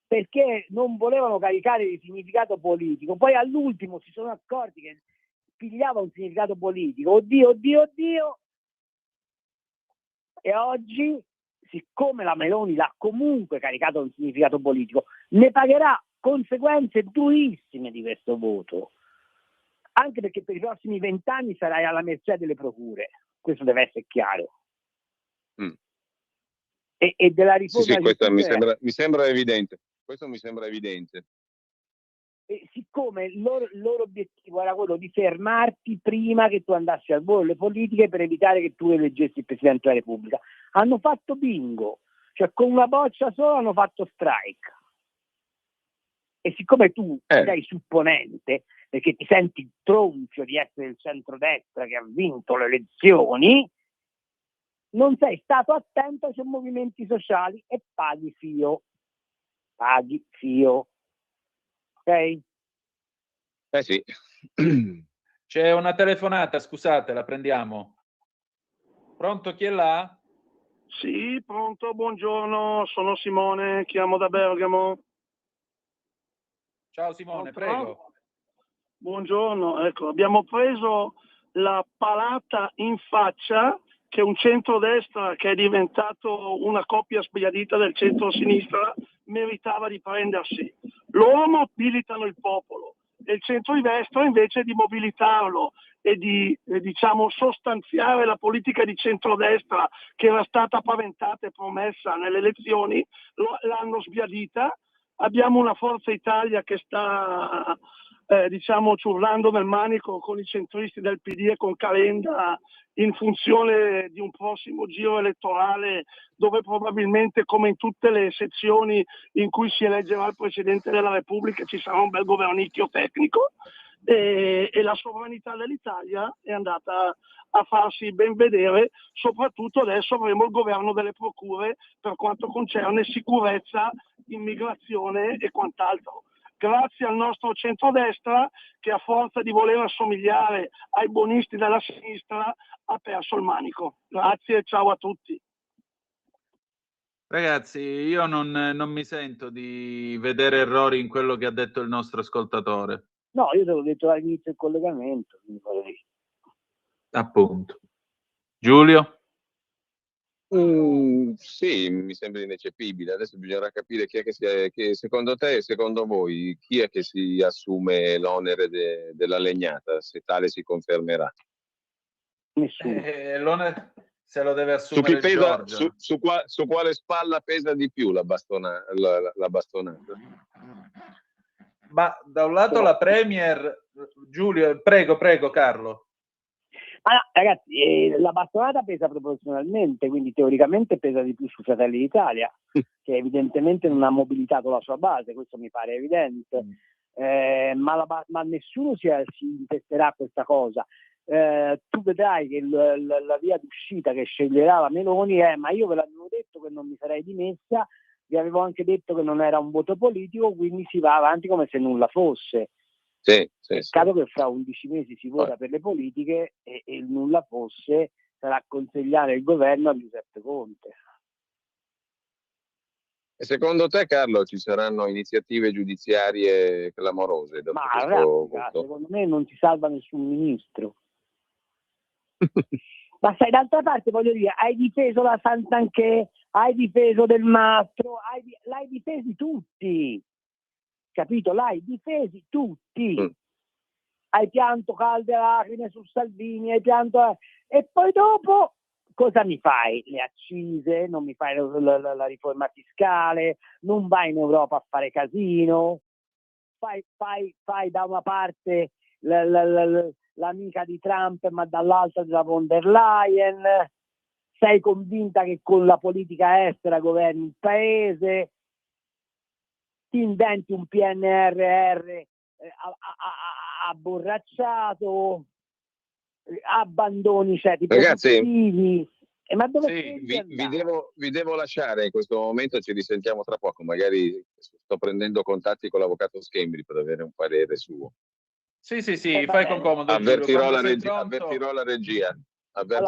perché non volevano caricare di significato politico, poi all'ultimo si sono accorti che pigliava un significato politico, oddio, e oggi, siccome la Meloni l'ha comunque caricato un significato politico, ne pagherà conseguenze durissime di questo voto, anche perché per i prossimi 20 anni sarai alla mercé delle procure, questo deve essere chiaro. E della riforma sì, questo mi sembra evidente. Questo mi sembra evidente. E siccome il loro obiettivo era quello di fermarti prima che tu andassi al volo le politiche per evitare che tu eleggessi il Presidente della Repubblica, hanno fatto bingo, cioè con una boccia sola hanno fatto strike. E siccome tu sei supponente, perché ti senti tronfio di essere il centrodestra che ha vinto le elezioni, non sei stato attento ai movimenti sociali e paghi fio. Ok? Sì. C'è una telefonata, scusate, la prendiamo. Pronto, chi è là? Sì, pronto, buongiorno, sono Simone, chiamo da Bergamo. Ciao Simone, Pronto? prego. Buongiorno, ecco, abbiamo preso la palata in faccia che un centrodestra che è diventato una coppia sbiadita del centro-sinistra meritava di prendersi. Loro mobilitano il popolo e il centrodestra invece di mobilitarlo e di sostanziare la politica di centrodestra che era stata paventata e promessa nelle elezioni, l'hanno sbiadita. Abbiamo una Forza Italia che sta ciurlando nel manico con i centristi del PD e con Calenda in funzione di un prossimo giro elettorale dove probabilmente, come in tutte le sezioni in cui si eleggerà il Presidente della Repubblica, ci sarà un bel governicchio tecnico e la sovranità dell'Italia è andata a farsi ben vedere. Soprattutto adesso avremo il governo delle procure per quanto concerne sicurezza, immigrazione e quant'altro. Grazie al nostro centrodestra che a forza di voler assomigliare ai buonisti della sinistra ha perso il manico. Grazie, ciao a tutti. Ragazzi, io non mi sento di vedere errori in quello che ha detto il nostro ascoltatore. No, io te l'ho detto all'inizio del collegamento. Appunto. Giulio? Sì, mi sembra ineccepibile. Adesso bisognerà capire chi è che secondo te e secondo voi chi è che si assume l'onere della legnata, se tale si confermerà. Nessuno. L'onere se lo deve assumere Giorgio. Su quale spalla pesa di più la bastonata? Ma da un lato la Premier, Giulio, prego Carlo. Ragazzi, la bastonata pesa proporzionalmente, quindi teoricamente pesa di più su Fratelli d'Italia, che evidentemente non ha mobilitato la sua base, questo mi pare evidente, ma nessuno si intesterà a questa cosa. Tu vedrai che la via d'uscita che sceglierà la Meloni è: ma io ve l'avevo detto che non mi sarei dimessa, vi avevo anche detto che non era un voto politico, quindi si va avanti come se nulla fosse. Peccato che fra 11 mesi si vota per le politiche e il nulla fosse sarà consegnare il governo a Giuseppe Conte. E secondo te, Carlo, ci saranno iniziative giudiziarie clamorose dopo Secondo me non si salva nessun ministro. Ma sai, d'altra parte voglio dire, hai difeso la Santanchè, hai difeso Del Mastro, l'hai difesi tutti. Capito? L'hai difesi tutti. Hai pianto calde lacrime su Salvini, hai pianto e poi dopo cosa mi fai? Le accise, non mi fai la riforma fiscale, non vai in Europa a fare casino, fai da una parte l'amica di Trump ma dall'altra della von der Leyen, sei convinta che con la politica estera governi il paese, ti inventi un PNRR abborracciato, abbandoni certi produttivi. Ma dove vi devo lasciare in questo momento, ci risentiamo tra poco, magari sto prendendo contatti con l'avvocato Schembri per avere un parere suo. Sì, fai con comodo. Avvertirò la regia. Avverto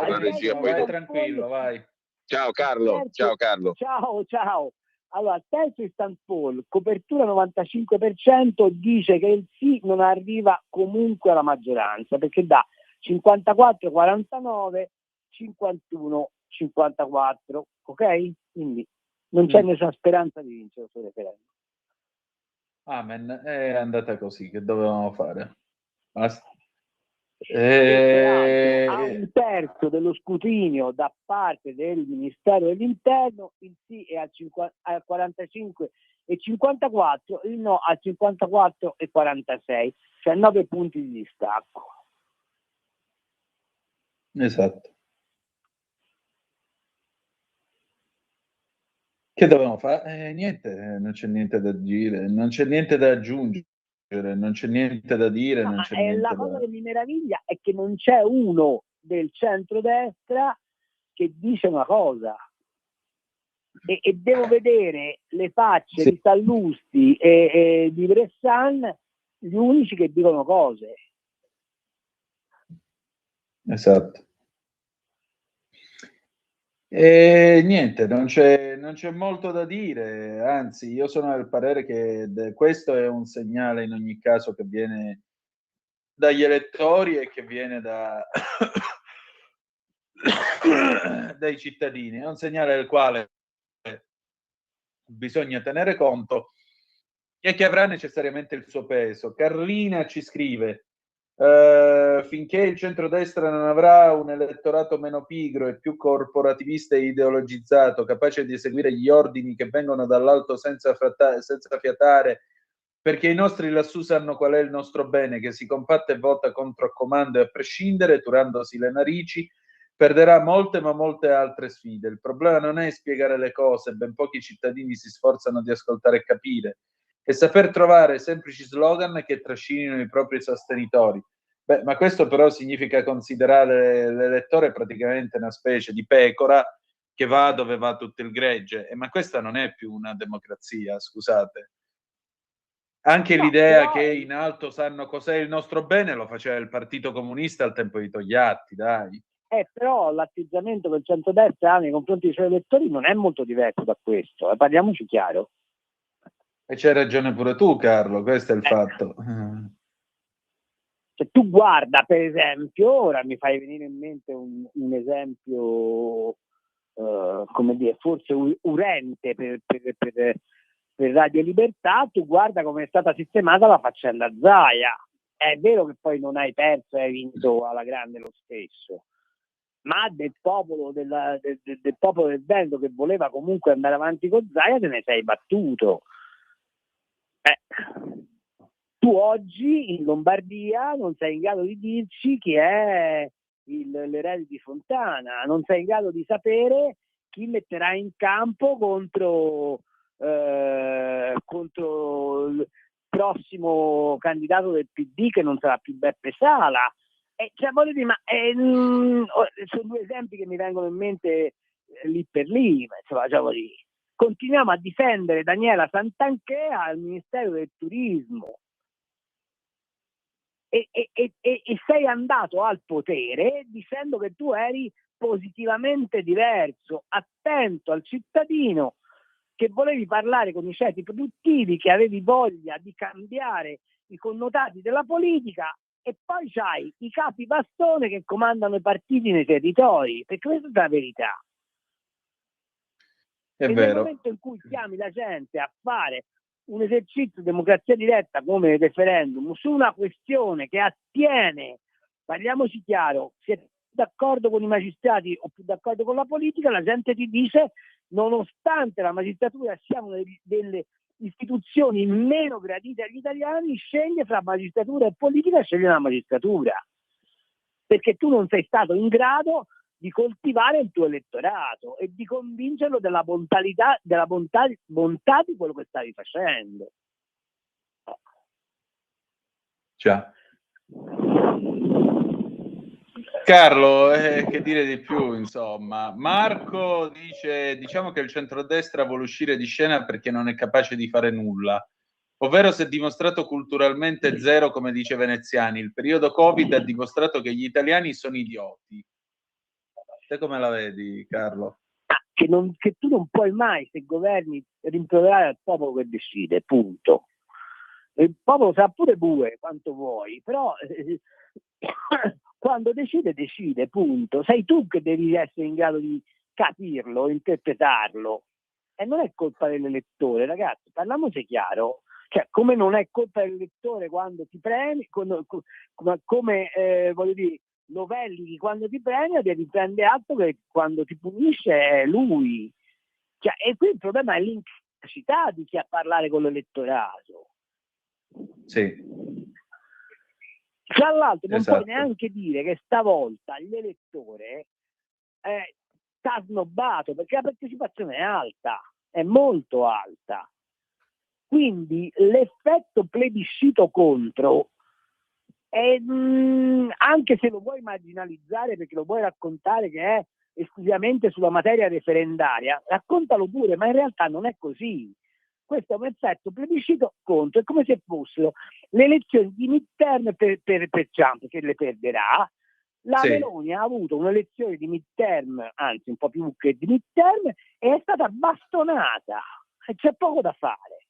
la regia. Poi vai tranquillo, vai. Ciao Carlo. Ciao Carlo. Ciao. Allora, il terzo Instant Poll, copertura 95%, dice che il sì non arriva comunque alla maggioranza, perché dà 54-49, 51-54, ok? Quindi non c'è nessuna speranza di vincere questo referendum. Amen, è andata così, che dovevamo fare? Basta. A un terzo dello scrutinio da parte del Ministero dell'Interno, il sì è al 45 e 54, il no al 54 e 46, cioè 9 punti di distacco. Esatto. Che dovevamo fare? Niente, non c'è niente da dire, non c'è niente da aggiungere, non c'è niente da dire, non c'è niente la cosa che mi meraviglia è che non c'è uno del centrodestra che dice una cosa. E devo vedere le facce di Sallusti e di Bressan, gli unici che dicono cose. Esatto. E niente, non c'è molto da dire, anzi io sono del parere che questo è un segnale in ogni caso che viene dagli elettori e che viene dai cittadini, è un segnale del quale bisogna tenere conto e che avrà necessariamente il suo peso. Carlina ci scrive: finché il centrodestra non avrà un elettorato meno pigro e più corporativista e ideologizzato, capace di eseguire gli ordini che vengono dall'alto senza fiatare, perché i nostri lassù sanno qual è il nostro bene, che si compatta e vota contro comando e a prescindere, turandosi le narici, perderà molte ma molte altre sfide. Il problema non è spiegare le cose, ben pochi cittadini si sforzano di ascoltare e capire, e saper trovare semplici slogan che trascinino i propri sostenitori. Beh, ma questo però significa considerare l'elettore praticamente una specie di pecora che va dove va tutto il gregge, ma questa non è più una democrazia, scusate. Anche l'idea che in alto sanno cos'è il nostro bene lo faceva il Partito Comunista al tempo di Togliatti, dai. Però l'atteggiamento che il centrodestra ha nei confronti dei suoi elettori non è molto diverso da questo, parliamoci chiaro. E c'hai ragione pure tu, Carlo, questo è il fatto. Se tu guarda, per esempio, ora mi fai venire in mente un esempio, come dire, forse urente per Radio Libertà, tu guarda come è stata sistemata la faccenda Zaia. È vero che poi non hai perso e hai vinto alla grande lo stesso, ma del popolo del popolo del Veneto che voleva comunque andare avanti con Zaia te ne sei battuto. Tu oggi in Lombardia non sei in grado di dirci chi è l'erede di Fontana, non sei in grado di sapere chi metterà in campo contro il prossimo candidato del PD, che non sarà più Beppe Sala. Cioè, voglio dire, sono due esempi che mi vengono in mente lì per lì, insomma, continuiamo a difendere Daniela Santanchè al Ministero del Turismo e sei andato al potere dicendo che tu eri positivamente diverso, attento al cittadino, che volevi parlare con i ceti produttivi, che avevi voglia di cambiare i connotati della politica, e poi c'hai i capi bastone che comandano i partiti nei territori, perché questa è la verità. Nel momento in cui chiami la gente a fare un esercizio di democrazia diretta come il referendum su una questione che attiene, parliamoci chiaro, si è d'accordo con i magistrati o più d'accordo con la politica, la gente ti dice, nonostante la magistratura sia una delle istituzioni meno gradite agli italiani, sceglie fra magistratura e politica e sceglie la magistratura, perché tu non sei stato in grado di coltivare il tuo elettorato e di convincerlo della bontà di quello che stavi facendo. Già. Carlo, che dire di più, insomma. Marco dice, diciamo che il centrodestra vuole uscire di scena perché non è capace di fare nulla, ovvero si è dimostrato culturalmente zero, come dice Veneziani. Il periodo Covid ha dimostrato che gli italiani sono idioti. Te come la vedi, Carlo? Che tu non puoi mai, se governi, rimproverare al popolo che decide, punto. Il popolo sa pure bue quanto vuoi, però quando decide, punto. Sei tu che devi essere in grado di capirlo, interpretarlo. E non è colpa dell'elettore, ragazzi, parliamoci chiaro. Cioè, come non è colpa dell'elettore quando ti premi, come voglio dire, lo vellichi quando ti premia, devi prendere atto che quando ti punisce è lui. Cioè, e qui il problema è l'incapacità di chi ha a parlare con l'elettorato. Sì. Tra l'altro non Esatto. puoi neanche dire che stavolta l'elettore sta snobbato, perché la partecipazione è alta, è molto alta. Quindi l'effetto plebiscito contro è, anche se lo vuoi marginalizzare perché lo vuoi raccontare che è esclusivamente sulla materia referendaria, raccontalo pure, ma in realtà non è così. Questo è un effetto plebiscito contro, è come se fossero le elezioni di midterm per Trump, che le perderà. La Meloni ha avuto un'elezione di midterm, anzi un po' più che di midterm, e è stata bastonata, e c'è poco da fare.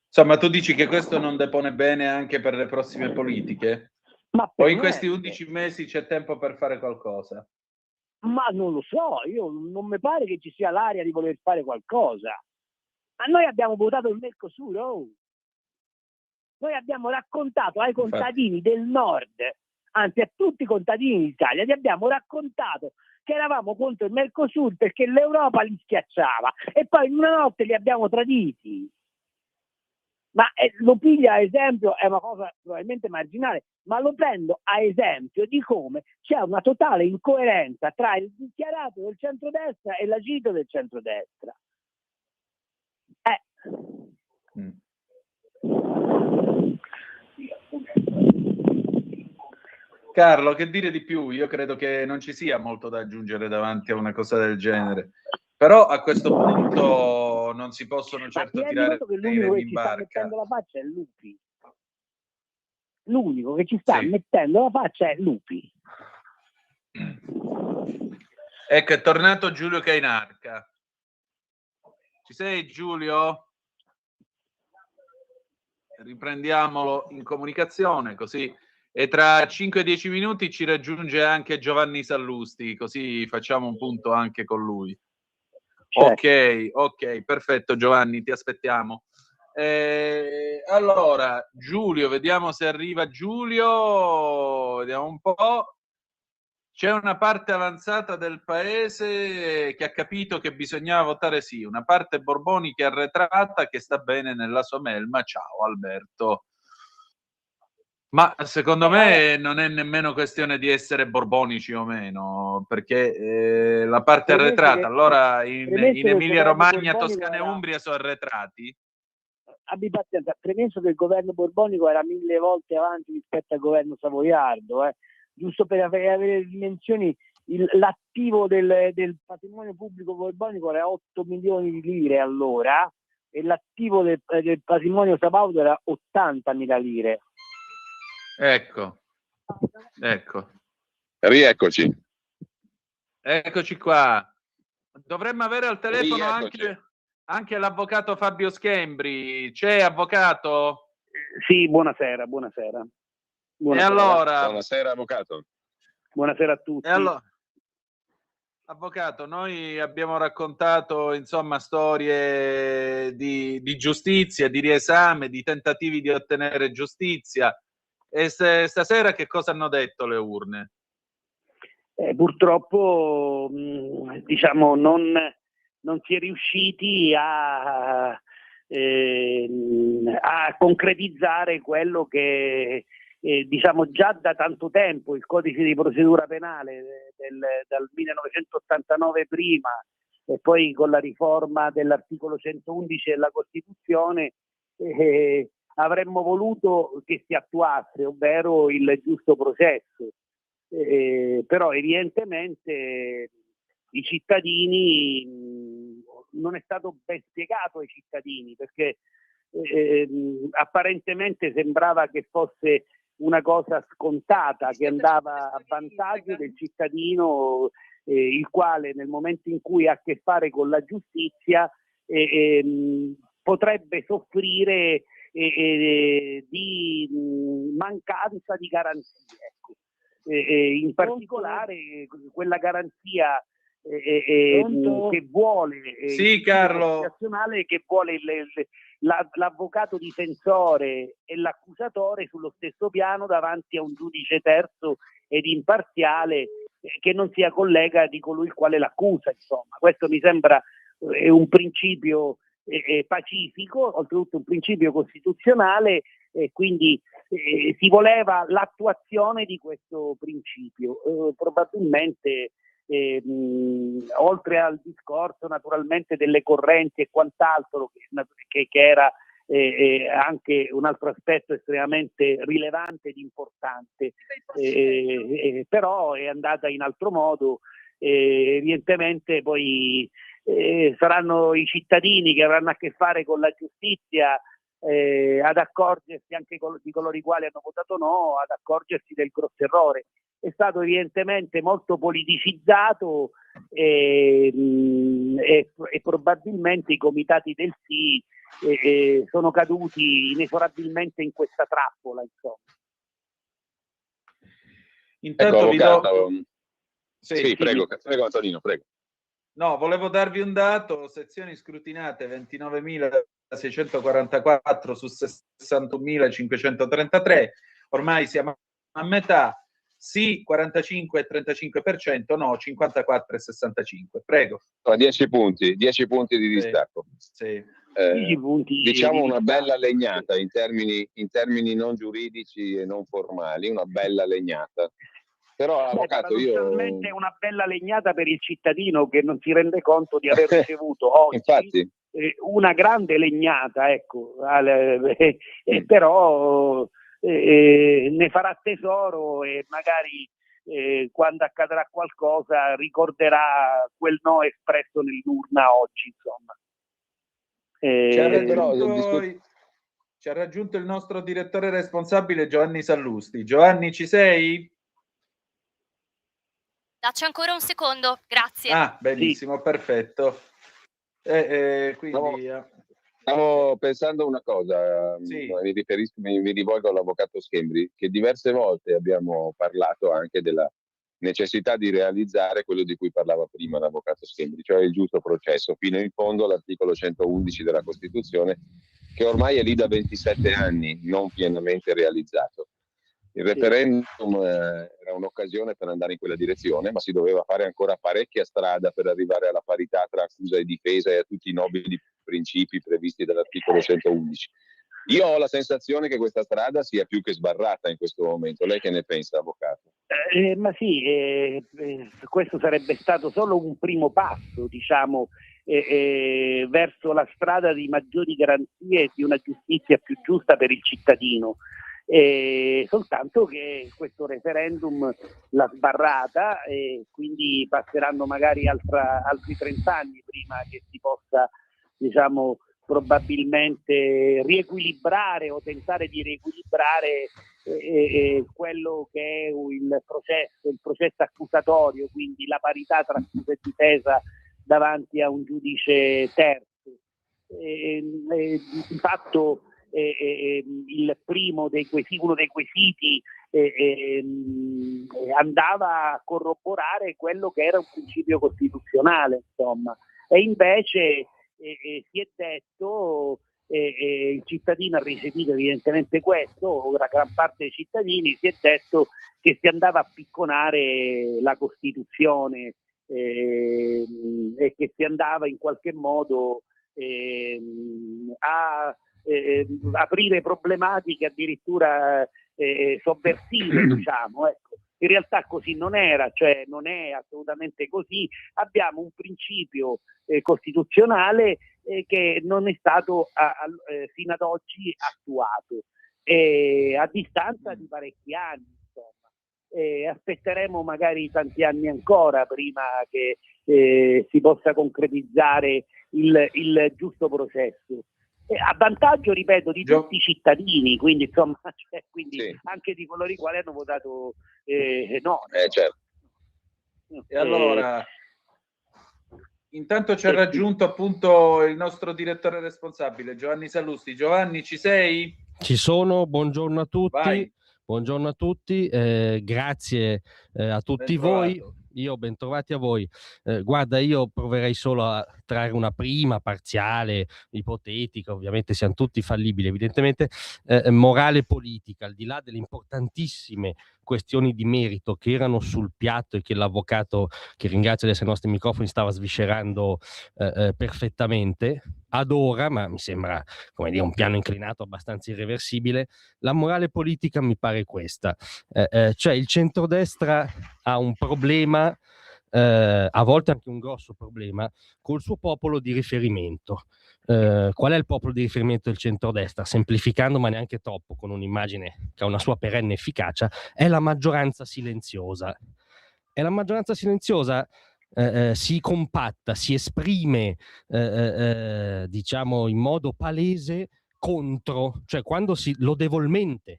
Insomma, tu dici che questo non depone bene anche per le prossime politiche? O in questi 11 mesi c'è tempo per fare qualcosa? Ma non lo so, io non mi pare che ci sia l'aria di voler fare qualcosa. Ma noi abbiamo votato il Mercosur, oh. Noi abbiamo raccontato ai contadini del nord, anzi a tutti i contadini d'Italia, gli abbiamo raccontato che eravamo contro il Mercosur perché l'Europa li schiacciava e poi in una notte li abbiamo traditi. Ma lo piglia a esempio, è una cosa probabilmente marginale, ma lo prendo a esempio di come c'è una totale incoerenza tra il dichiarato del centrodestra e l'agito del centrodestra. Carlo, che dire di più? Io credo che non ci sia molto da aggiungere davanti a una cosa del genere. Però a questo punto non si possono certo tirare che i l'unico remi che in ci sta barca. mettendo la faccia è Lupi. L'unico che ci sta mettendo la faccia è Lupi. Ecco, è tornato Giulio Cainarca. Ci sei, Giulio? Riprendiamolo in comunicazione, così. E tra 5-10 minuti ci raggiunge anche Giovanni Sallusti, così facciamo un punto anche con lui. Certo. Ok, perfetto Giovanni, ti aspettiamo. Allora, Giulio, vediamo se arriva Giulio, vediamo un po'. C'è una parte avanzata del paese che ha capito che bisognava votare sì, una parte borbonica arretrata che sta bene nella sua melma. Ciao Alberto. Ma secondo me non è nemmeno questione di essere borbonici o meno, perché la parte arretrata, allora in Emilia Romagna, Toscana e Umbria sono arretrati? Abbi pazienza, premesso che il governo borbonico era 1000 volte avanti rispetto al governo savoiardo, giusto per avere le dimensioni, l'attivo del patrimonio pubblico borbonico era 8 milioni di lire allora, e l'attivo del patrimonio sabaudo era 80.000 lire. Ecco. Rieccoci. Eccoci qua. Dovremmo avere al telefono anche l'avvocato Fabio Schembri. C'è, avvocato? Sì, buonasera. E allora? Buonasera, avvocato. Buonasera a tutti. E allora, avvocato, noi abbiamo raccontato, insomma, storie di giustizia, di riesame, di tentativi di ottenere giustizia. E stasera che cosa hanno detto le urne? Purtroppo diciamo non si è riusciti a concretizzare quello che diciamo già da tanto tempo il codice di procedura penale dal 1989 prima e poi con la riforma dell'articolo 111 della Costituzione avremmo voluto che si attuasse, ovvero il giusto processo. Però evidentemente i cittadini non è stato ben spiegato ai cittadini, perché apparentemente sembrava che fosse una cosa scontata che andava a vantaggio del cittadino, il quale nel momento in cui ha a che fare con la giustizia potrebbe soffrire di mancanza di garanzie, ecco. In particolare quella garanzia che vuole sì, Carlo, che vuole l'avvocato difensore e l'accusatore sullo stesso piano davanti a un giudice terzo ed imparziale che non sia collega di colui il quale l'accusa. Insomma, questo mi sembra un principio pacifico, oltretutto un principio costituzionale, e quindi si voleva l'attuazione di questo principio. Probabilmente oltre al discorso naturalmente delle correnti e quant'altro che era anche un altro aspetto estremamente rilevante ed importante, però è andata in altro modo. Evidentemente poi saranno i cittadini che avranno a che fare con la giustizia ad accorgersi, anche di coloro i quali hanno votato no, ad accorgersi del grosso errore. È stato evidentemente molto politicizzato e probabilmente i comitati del sì sono caduti inesorabilmente in questa trappola, insomma. Intanto vi do... Sì, prego Antonino, prego. No, volevo darvi un dato: sezioni scrutinate 29.644 su 61.533, ormai siamo a metà, sì 45,35%, no 54,65%. Prego. 10 punti di distacco. Sì. Diciamo una bella legnata in termini non giuridici e non formali, una bella legnata. Però avvocato, paradossalmente è una bella legnata per il cittadino che non si rende conto di aver ricevuto oggi infatti, una grande legnata, ecco, però ne farà tesoro e magari quando accadrà qualcosa ricorderà quel no espresso nell'urna oggi, insomma. Ci ha raggiunto il nostro direttore responsabile Giovanni Sallusti. Giovanni, ci sei? Dacci ancora un secondo, grazie. Ah, benissimo, sì. Perfetto. Quindi... Stavo pensando una cosa, sì. mi rivolgo all'avvocato Schembri, che diverse volte abbiamo parlato anche della necessità di realizzare quello di cui parlava prima l'avvocato Schembri, cioè il giusto processo, fino in fondo all'articolo 111 della Costituzione, che ormai è lì da 27 anni, non pienamente realizzato. Il referendum era un'occasione per andare in quella direzione, ma si doveva fare ancora parecchia strada per arrivare alla parità tra accusa e difesa e a tutti i nobili principi previsti dall'articolo 111. Io ho la sensazione che questa strada sia più che sbarrata in questo momento. Lei che ne pensa, avvocato? Ma sì, questo sarebbe stato solo un primo passo, diciamo, verso la strada di maggiori garanzie e di una giustizia più giusta per il cittadino. Soltanto che questo referendum l'ha sbarrata e quindi passeranno magari altri 30 anni prima che si possa, diciamo, probabilmente riequilibrare o tentare di riequilibrare quello che è il processo accusatorio, quindi la parità tra accusa e difesa davanti a un giudice terzo. Di fatto uno dei quesiti andava a corroborare quello che era un principio costituzionale, insomma, e invece si è detto il cittadino ha ricepito evidentemente questo, ora gran parte dei cittadini si è detto che si andava a picconare la Costituzione e che si andava in qualche modo a aprire problematiche addirittura sovversive, diciamo, ecco. In realtà così non era, cioè non è assolutamente così. Abbiamo un principio costituzionale che non è stato fino ad oggi attuato, a distanza di parecchi anni, insomma. Aspetteremo magari tanti anni ancora prima che si possa concretizzare il giusto processo. A vantaggio, ripeto, di tutti i cittadini, quindi insomma, quindi anche di coloro i quali hanno votato no. Certo. E allora, intanto ci ha raggiunto appunto il nostro direttore responsabile, Giovanni Sallusti. Giovanni, ci sei? Ci sono, buongiorno a tutti. Vai. Buongiorno a tutti, grazie a tutti voi. Io ben trovati a voi. Guarda, io proverei solo a trarre una prima parziale, ipotetica, ovviamente siamo tutti fallibili, evidentemente, morale politica, al di là delle importantissime questioni di merito che erano sul piatto e che l'avvocato, che ringrazio di essere ai nostri microfoni, stava sviscerando perfettamente. Ad ora, ma mi sembra, come dire, un piano inclinato abbastanza irreversibile, la morale politica mi pare questa. Cioè il centrodestra ha un problema, a volte anche un grosso problema, col suo popolo di riferimento. Qual è il popolo di riferimento del centrodestra? Semplificando, ma neanche troppo, con un'immagine che ha una sua perenne efficacia, è la maggioranza silenziosa. E la maggioranza silenziosa si compatta, si esprime diciamo in modo palese contro, cioè quando lodevolmente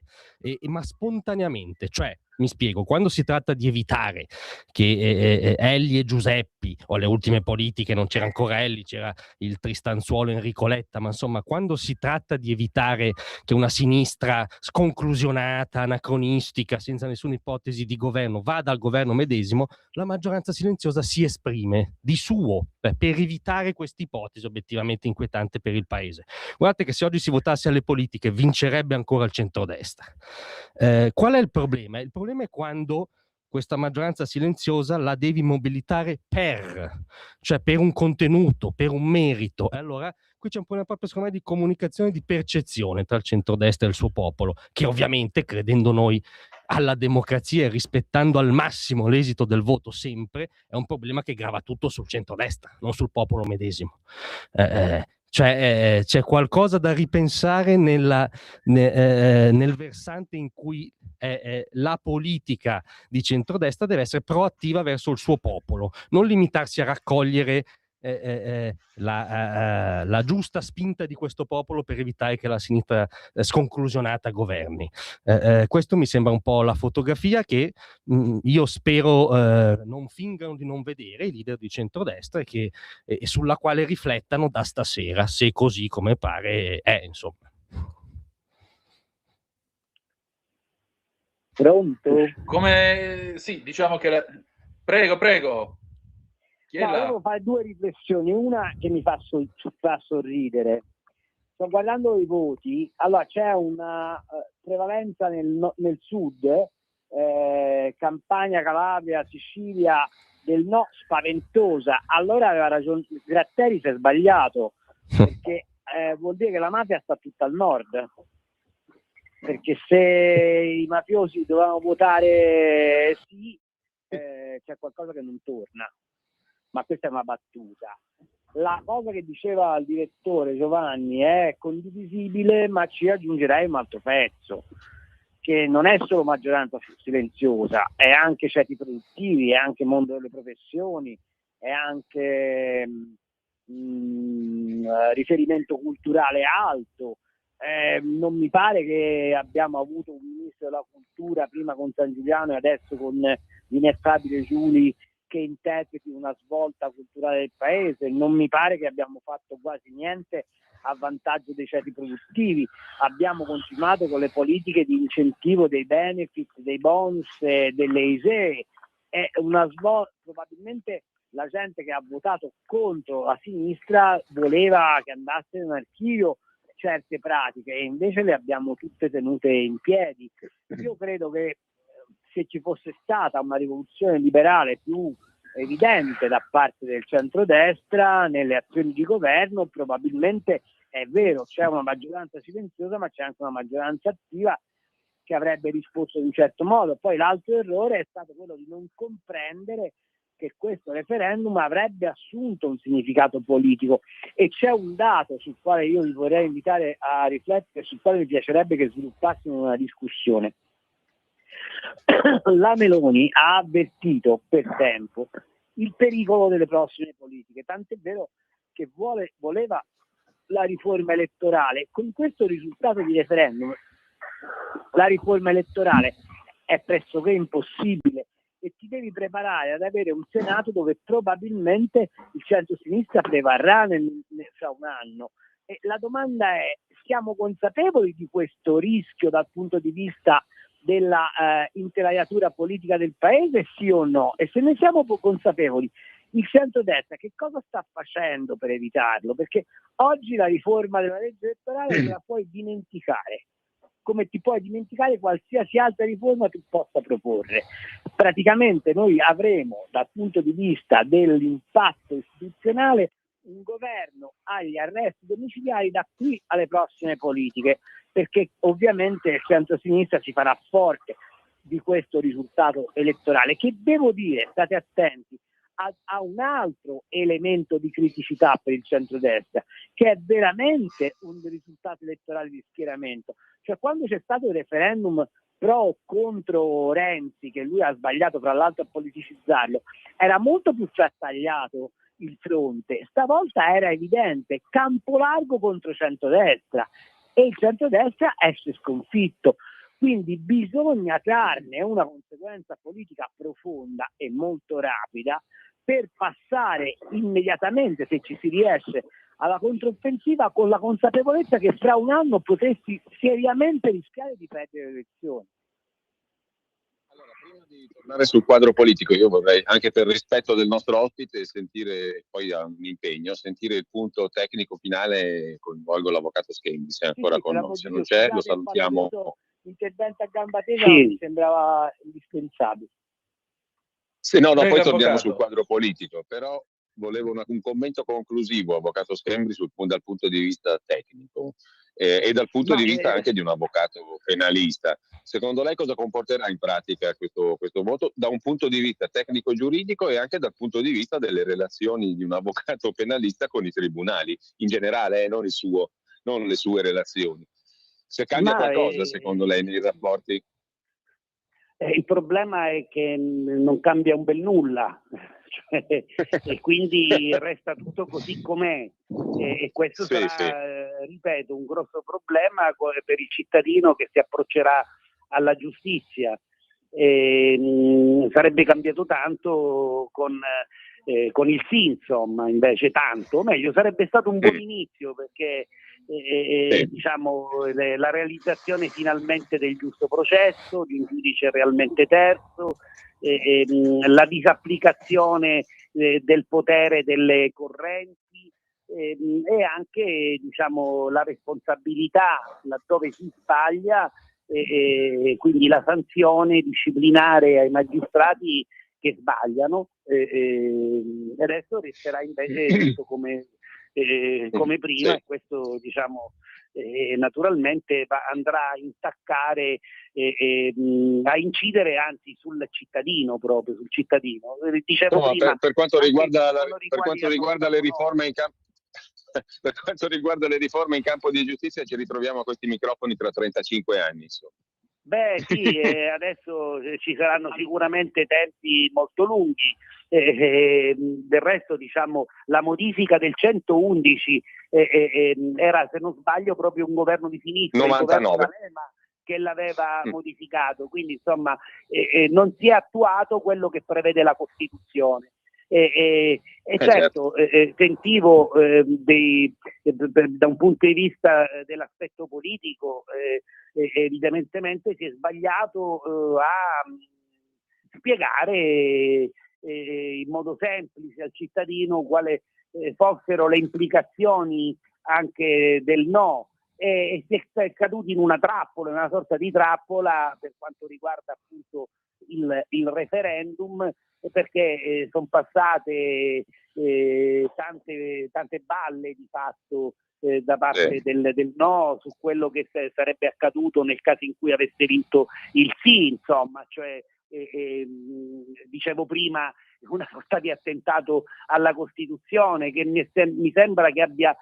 ma spontaneamente, cioè mi spiego, quando si tratta di evitare che Elli e Giuseppi, o le ultime politiche non c'era ancora Elli, c'era il tristanzuolo Enrico Letta, ma insomma quando si tratta di evitare che una sinistra sconclusionata, anacronistica, senza nessuna ipotesi di governo vada al governo medesimo, la maggioranza silenziosa si esprime di suo per evitare questa ipotesi obiettivamente inquietante per il paese. Guardate che se oggi si votasse alle politiche vincerebbe ancora il centrodestra. Qual è il problema? Il problema è quando questa maggioranza silenziosa la devi mobilitare cioè per un contenuto, per un merito. E allora qui c'è un problema proprio secondo me di comunicazione, di percezione tra il centrodestra e il suo popolo, che ovviamente, credendo noi alla democrazia e rispettando al massimo l'esito del voto sempre, è un problema che grava tutto sul centrodestra, non sul popolo medesimo. Cioè c'è qualcosa da ripensare nel versante in cui la politica di centrodestra deve essere proattiva verso il suo popolo, non limitarsi a raccogliere la giusta spinta di questo popolo per evitare che la sinistra sconclusionata governi. Questo mi sembra un po' la fotografia che io spero non fingano di non vedere i leader di centrodestra e sulla quale riflettano da stasera, se così come pare è, insomma. Pronto? Sì, diciamo che prego. No, devo fare due riflessioni, una che mi fa sorridere. Sto guardando i voti, allora c'è una prevalenza nel sud, Campania, Calabria, Sicilia, del no spaventosa. Allora aveva ragione Gratteri, si è sbagliato, perché vuol dire che la mafia sta tutta al nord, perché se i mafiosi dovevano votare sì, c'è qualcosa che non torna. Ma questa è una battuta. La cosa che diceva il direttore Giovanni è condivisibile, ma ci aggiungerei un altro pezzo, che non è solo maggioranza silenziosa, è anche ceti produttivi, è anche mondo delle professioni, è anche riferimento culturale alto. Non mi pare che abbiamo avuto un ministro della cultura prima con San Giuliano e adesso con l'ineffabile Giuli che interpreti una svolta culturale del paese. Non mi pare che abbiamo fatto quasi niente a vantaggio dei ceti produttivi. Abbiamo continuato con le politiche di incentivo dei benefit, dei bonus, delle ISEE. È una svolta. Probabilmente la gente che ha votato contro la sinistra voleva che andasse in archivio certe pratiche e invece le abbiamo tutte tenute in piedi. Io credo che se ci fosse stata una rivoluzione liberale più evidente da parte del centrodestra nelle azioni di governo, probabilmente è vero, c'è una maggioranza silenziosa, ma c'è anche una maggioranza attiva che avrebbe risposto in un certo modo. Poi l'altro errore è stato quello di non comprendere che questo referendum avrebbe assunto un significato politico, e c'è un dato sul quale io vi vorrei invitare a riflettere, sul quale mi piacerebbe che sviluppassimo una discussione. La Meloni ha avvertito per tempo il pericolo delle prossime politiche, tant'è vero che voleva la riforma elettorale. Con questo risultato di referendum la riforma elettorale è pressoché impossibile e ti devi preparare ad avere un Senato dove probabilmente il centro-sinistra prevarrà fra un anno. E la domanda è: siamo consapevoli di questo rischio dal punto di vista della intelaiatura politica del paese, sì o no? E se ne siamo consapevoli, il centrodestra che cosa sta facendo per evitarlo? Perché oggi la riforma della legge elettorale te la puoi dimenticare, come ti puoi dimenticare qualsiasi altra riforma tu possa proporre. Praticamente noi avremo, dal punto di vista dell'impatto istituzionale, un governo agli arresti domiciliari da qui alle prossime politiche, perché ovviamente il centro-sinistra si farà forte di questo risultato elettorale, che devo dire, state attenti, ha un altro elemento di criticità per il centrodestra, che è veramente un risultato elettorale di schieramento. Cioè, quando c'è stato il referendum pro o contro Renzi, che lui ha sbagliato fra l'altro a politicizzarlo, era molto più frastagliato il fronte. Stavolta era evidente, campo largo contro centrodestra, e il centrodestra esce sconfitto. Quindi bisogna trarne una conseguenza politica profonda e molto rapida per passare immediatamente, se ci si riesce, alla controffensiva, con la consapevolezza che fra un anno potresti seriamente rischiare di perdere le elezioni. Allora, prima di tornare sul quadro politico, io vorrei, anche per rispetto del nostro ospite, sentire, poi ha un impegno, sentire il punto tecnico finale. Coinvolgo l'avvocato Schenghi, se è ancora con noi. Se non c'è, lo salutiamo. L'intervento a gamba tesa Sì. mi sembrava indispensabile. Sì, no, Prego, poi torniamo avvocato. sul quadro politico, però volevo un commento conclusivo, avvocato Schembri, dal punto di vista tecnico e dal punto di vista anche di un avvocato penalista. Secondo lei cosa comporterà in pratica questo voto da un punto di vista tecnico-giuridico e anche dal punto di vista delle relazioni di un avvocato penalista con i tribunali in generale, non le sue relazioni? Se cambia qualcosa, secondo lei, nei rapporti? Il problema è che non cambia un bel nulla, e quindi resta tutto così com'è, e questo sarà, ripeto, un grosso problema per il cittadino che si approccerà alla giustizia. Sarebbe cambiato tanto con il sì, insomma, invece tanto, o meglio, sarebbe stato un buon inizio, perché diciamo la realizzazione finalmente del giusto processo, di un giudice realmente terzo, la disapplicazione del potere delle correnti, e anche, diciamo, la responsabilità laddove si sbaglia, quindi la sanzione disciplinare ai magistrati che sbagliano, e adesso resterà invece tutto come prima, e questo, diciamo, naturalmente andrà a intaccare, a incidere anzi sul cittadino, proprio sul cittadino. Dicevo prima, per quanto riguarda le riforme in campo per quanto riguarda le riforme in campo di giustizia, ci ritroviamo a questi microfoni tra 35 anni, insomma. Beh sì, adesso ci saranno sicuramente tempi molto lunghi, del resto, diciamo, la modifica del 111 era, se non sbaglio, proprio un governo di sinistra, 99. il governo D'Alema, che l'aveva modificato, quindi insomma non si è attuato quello che prevede la Costituzione. Certo, sentivo da un punto di vista dell'aspetto politico, evidentemente si è sbagliato a spiegare in modo semplice al cittadino quali fossero le implicazioni anche del no e si è caduti in una trappola, in una sorta di trappola per quanto riguarda appunto il referendum, perché sono passate tante balle di fatto da parte del no su quello che sarebbe accaduto nel caso in cui avesse vinto il sì, insomma, cioè dicevo prima una sorta di attentato alla Costituzione che mi sembra che abbia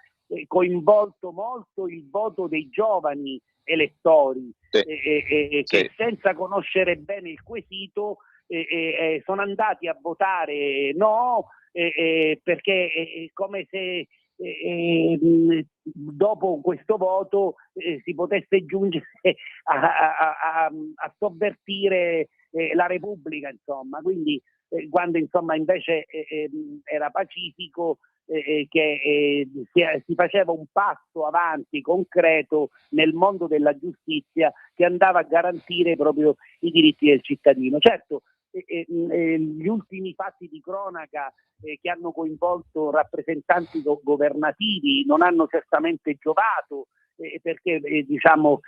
coinvolto molto il voto dei giovani elettori che senza conoscere bene il quesito sono andati a votare no perché è come se dopo questo voto si potesse giungere a sovvertire la Repubblica, insomma. Quindi quando insomma invece era pacifico che si faceva un passo avanti concreto nel mondo della giustizia che andava a garantire proprio i diritti del cittadino. Certo, gli ultimi fatti di cronaca che hanno coinvolto rappresentanti governativi non hanno certamente giovato perché diciamo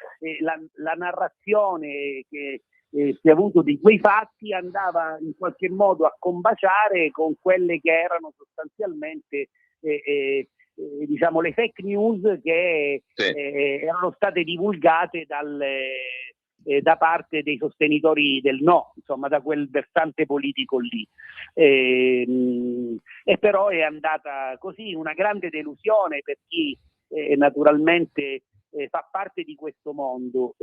la narrazione che si è avuto di quei fatti andava in qualche modo a combaciare con quelle che erano sostanzialmente diciamo le fake news che erano state divulgate da parte dei sostenitori del no, insomma da quel versante politico lì. E però è andata così, una grande delusione per chi naturalmente fa parte di questo mondo,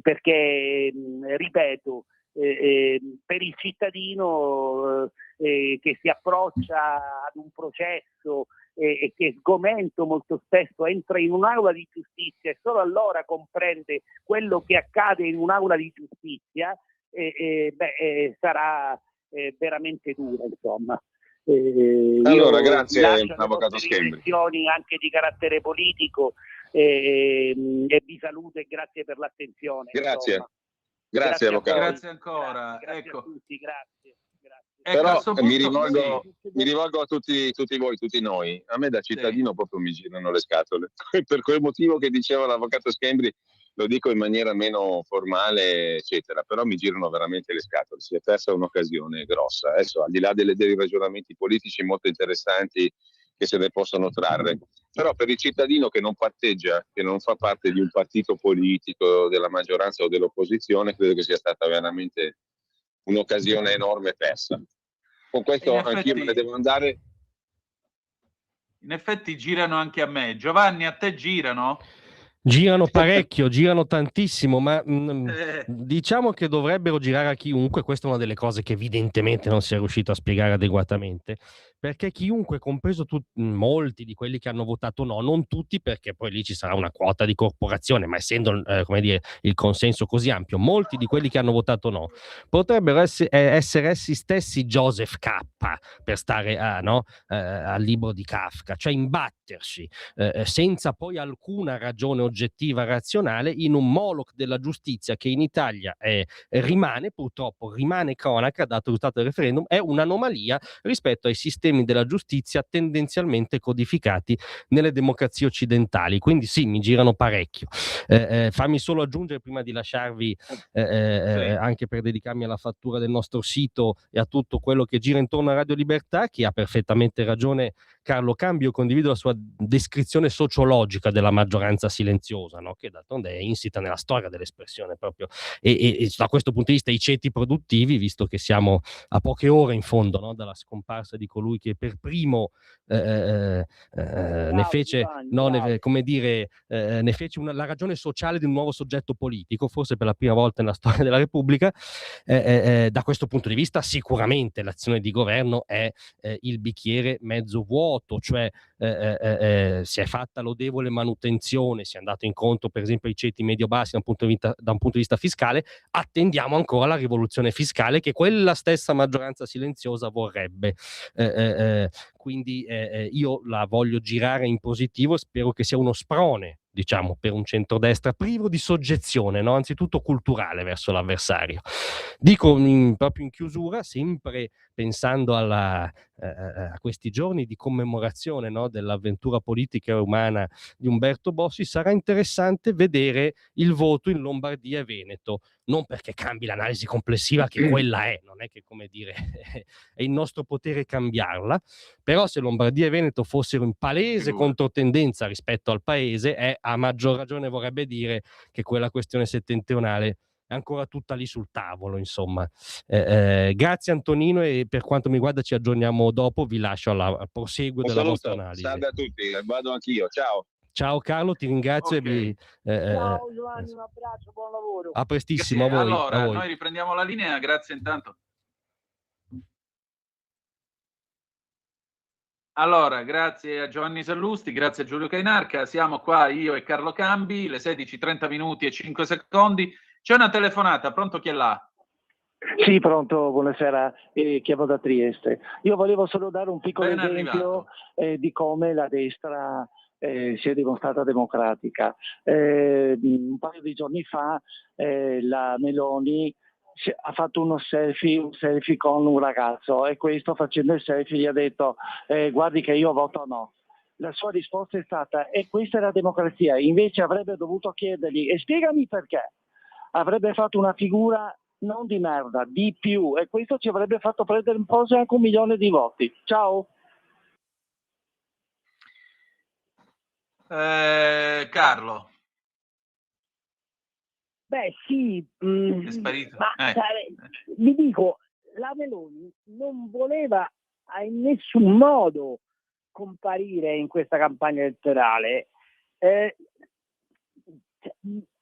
perché, ripeto, per il cittadino che si approccia ad un processo e che sgomento molto spesso entra in un'aula di giustizia e solo allora comprende quello che accade in un'aula di giustizia, sarà veramente dura, insomma. Allora, grazie Avvocato Schembri. Riflessioni anche di carattere politico e vi saluto e grazie per l'attenzione. Grazie. Grazie Avvocato. Grazie ancora. Grazie ecco. a tutti, grazie. Però punto, mi rivolgo a tutti voi, tutti noi. A me da cittadino proprio mi girano le scatole. Per quel motivo che diceva l'Avvocato Schembri, lo dico in maniera meno formale, eccetera, però mi girano veramente le scatole. Si è persa un'occasione grossa. Adesso, al di là dei ragionamenti politici molto interessanti che se ne possono trarre, però per il cittadino che non patteggia, che non fa parte di un partito politico, della maggioranza o dell'opposizione, credo che sia stata veramente un'occasione enorme persa. Con questo anch'io me ne devo andare. In effetti girano anche a me. Giovanni, a te girano? Girano parecchio, girano tantissimo, ma diciamo che dovrebbero girare a chiunque. Questa è una delle cose che evidentemente non si è riuscito a spiegare adeguatamente, perché chiunque, compreso molti di quelli che hanno votato no, non tutti, perché poi lì ci sarà una quota di corporazione, ma essendo come dire, il consenso così ampio, molti di quelli che hanno votato no potrebbero essere essi stessi Joseph K, per stare al libro di Kafka, cioè imbattersi senza poi alcuna ragione oggettiva razionale in un Moloch della giustizia che in Italia rimane cronaca, dato il risultato del referendum, è un'anomalia rispetto ai sistemi della giustizia tendenzialmente codificati nelle democrazie occidentali. Quindi sì, mi girano parecchio. Fammi solo aggiungere, prima di lasciarvi anche per dedicarmi alla fattura del nostro sito e a tutto quello che gira intorno a Radio Libertà, che ha perfettamente ragione Carlo Cambio, condivido la sua descrizione sociologica della maggioranza silenziosa, no? Che d'altronde è insita nella storia dell'espressione proprio, e da questo punto di vista i ceti produttivi, visto che siamo a poche ore in fondo, no? Dalla scomparsa di colui che per primo ne fece la ragione sociale di un nuovo soggetto politico, forse per la prima volta nella storia della Repubblica. Da questo punto di vista sicuramente l'azione di governo è il bicchiere mezzo vuoto, cioè si è fatta lodevole manutenzione, si è andato incontro per esempio ai ceti medio-bassi da un punto di vista fiscale. Attendiamo ancora la rivoluzione fiscale che quella stessa maggioranza silenziosa vorrebbe. Quindi io la voglio girare in positivo, spero che sia uno sprone, diciamo, per un centrodestra privo di soggezione, no? Anzitutto culturale verso l'avversario. Dico proprio in chiusura, sempre pensando a questi giorni di commemorazione, no, dell'avventura politica e umana di Umberto Bossi, sarà interessante vedere il voto in Lombardia e Veneto, non perché cambi l'analisi complessiva, che quella è, non è che, come dire, è in nostro potere cambiarla, però se Lombardia e Veneto fossero in palese controtendenza rispetto al paese, a maggior ragione vorrebbe dire che quella questione settentrionale è ancora tutta lì sul tavolo, insomma. Grazie Antonino, e per quanto mi riguarda ci aggiorniamo dopo, vi lascio al proseguo Un della saluto, vostra analisi. salve a tutti, vado anch'io, ciao. Ciao Carlo, ti ringrazio Ok. Ciao Giovanni, un abbraccio, buon lavoro. a prestissimo. Grazie. A voi. Allora, a voi. noi riprendiamo la linea, grazie intanto. Allora, grazie a Giovanni Sallusti, grazie a Giulio Cainarca, siamo qua io e Carlo Cambi, le 16:30 minuti e 5 secondi. C'è una telefonata, pronto, chi è là? Sì, pronto, buonasera, chiamo da Trieste. Io volevo solo dare un piccolo Ben esempio di come la destra si è dimostrata democratica. Un paio di giorni fa la Meloni ha fatto un selfie con un ragazzo, e questo, facendo il selfie, gli ha detto guardi che io voto no. La sua risposta è stata: e questa è la democrazia. Invece avrebbe dovuto chiedergli: e spiegami perché. Avrebbe fatto una figura non di merda, di più, e questo ci avrebbe fatto prendere in posa anche 1 milione di voti. Ciao. Carlo. Beh sì, È sparito. ma vi dico, la Meloni non voleva in nessun modo comparire in questa campagna elettorale.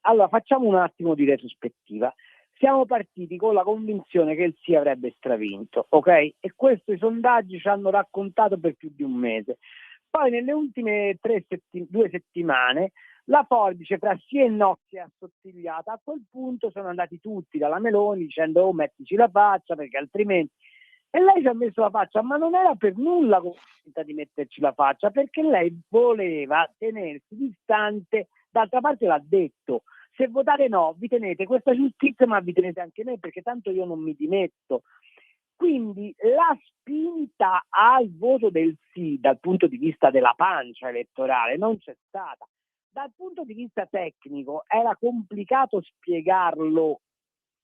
Allora, facciamo un attimo di retrospettiva. Siamo partiti con la convinzione che il sì avrebbe stravinto, ok? E questo i sondaggi ci hanno raccontato per più di un mese. Poi nelle ultime 2 settimane la forbice fra sì e no si è assottigliata. A quel punto sono andati tutti dalla Meloni dicendo: oh, mettici la faccia perché altrimenti... E lei ci ha messo la faccia, ma non era per nulla convinta di metterci la faccia, perché lei voleva tenersi distante. D'altra parte l'ha detto: se votate no vi tenete questa giustizia, ma vi tenete anche me, perché tanto io non mi dimetto. Quindi la spinta al voto del sì dal punto di vista della pancia elettorale non c'è stata. Dal punto di vista tecnico era complicato spiegarlo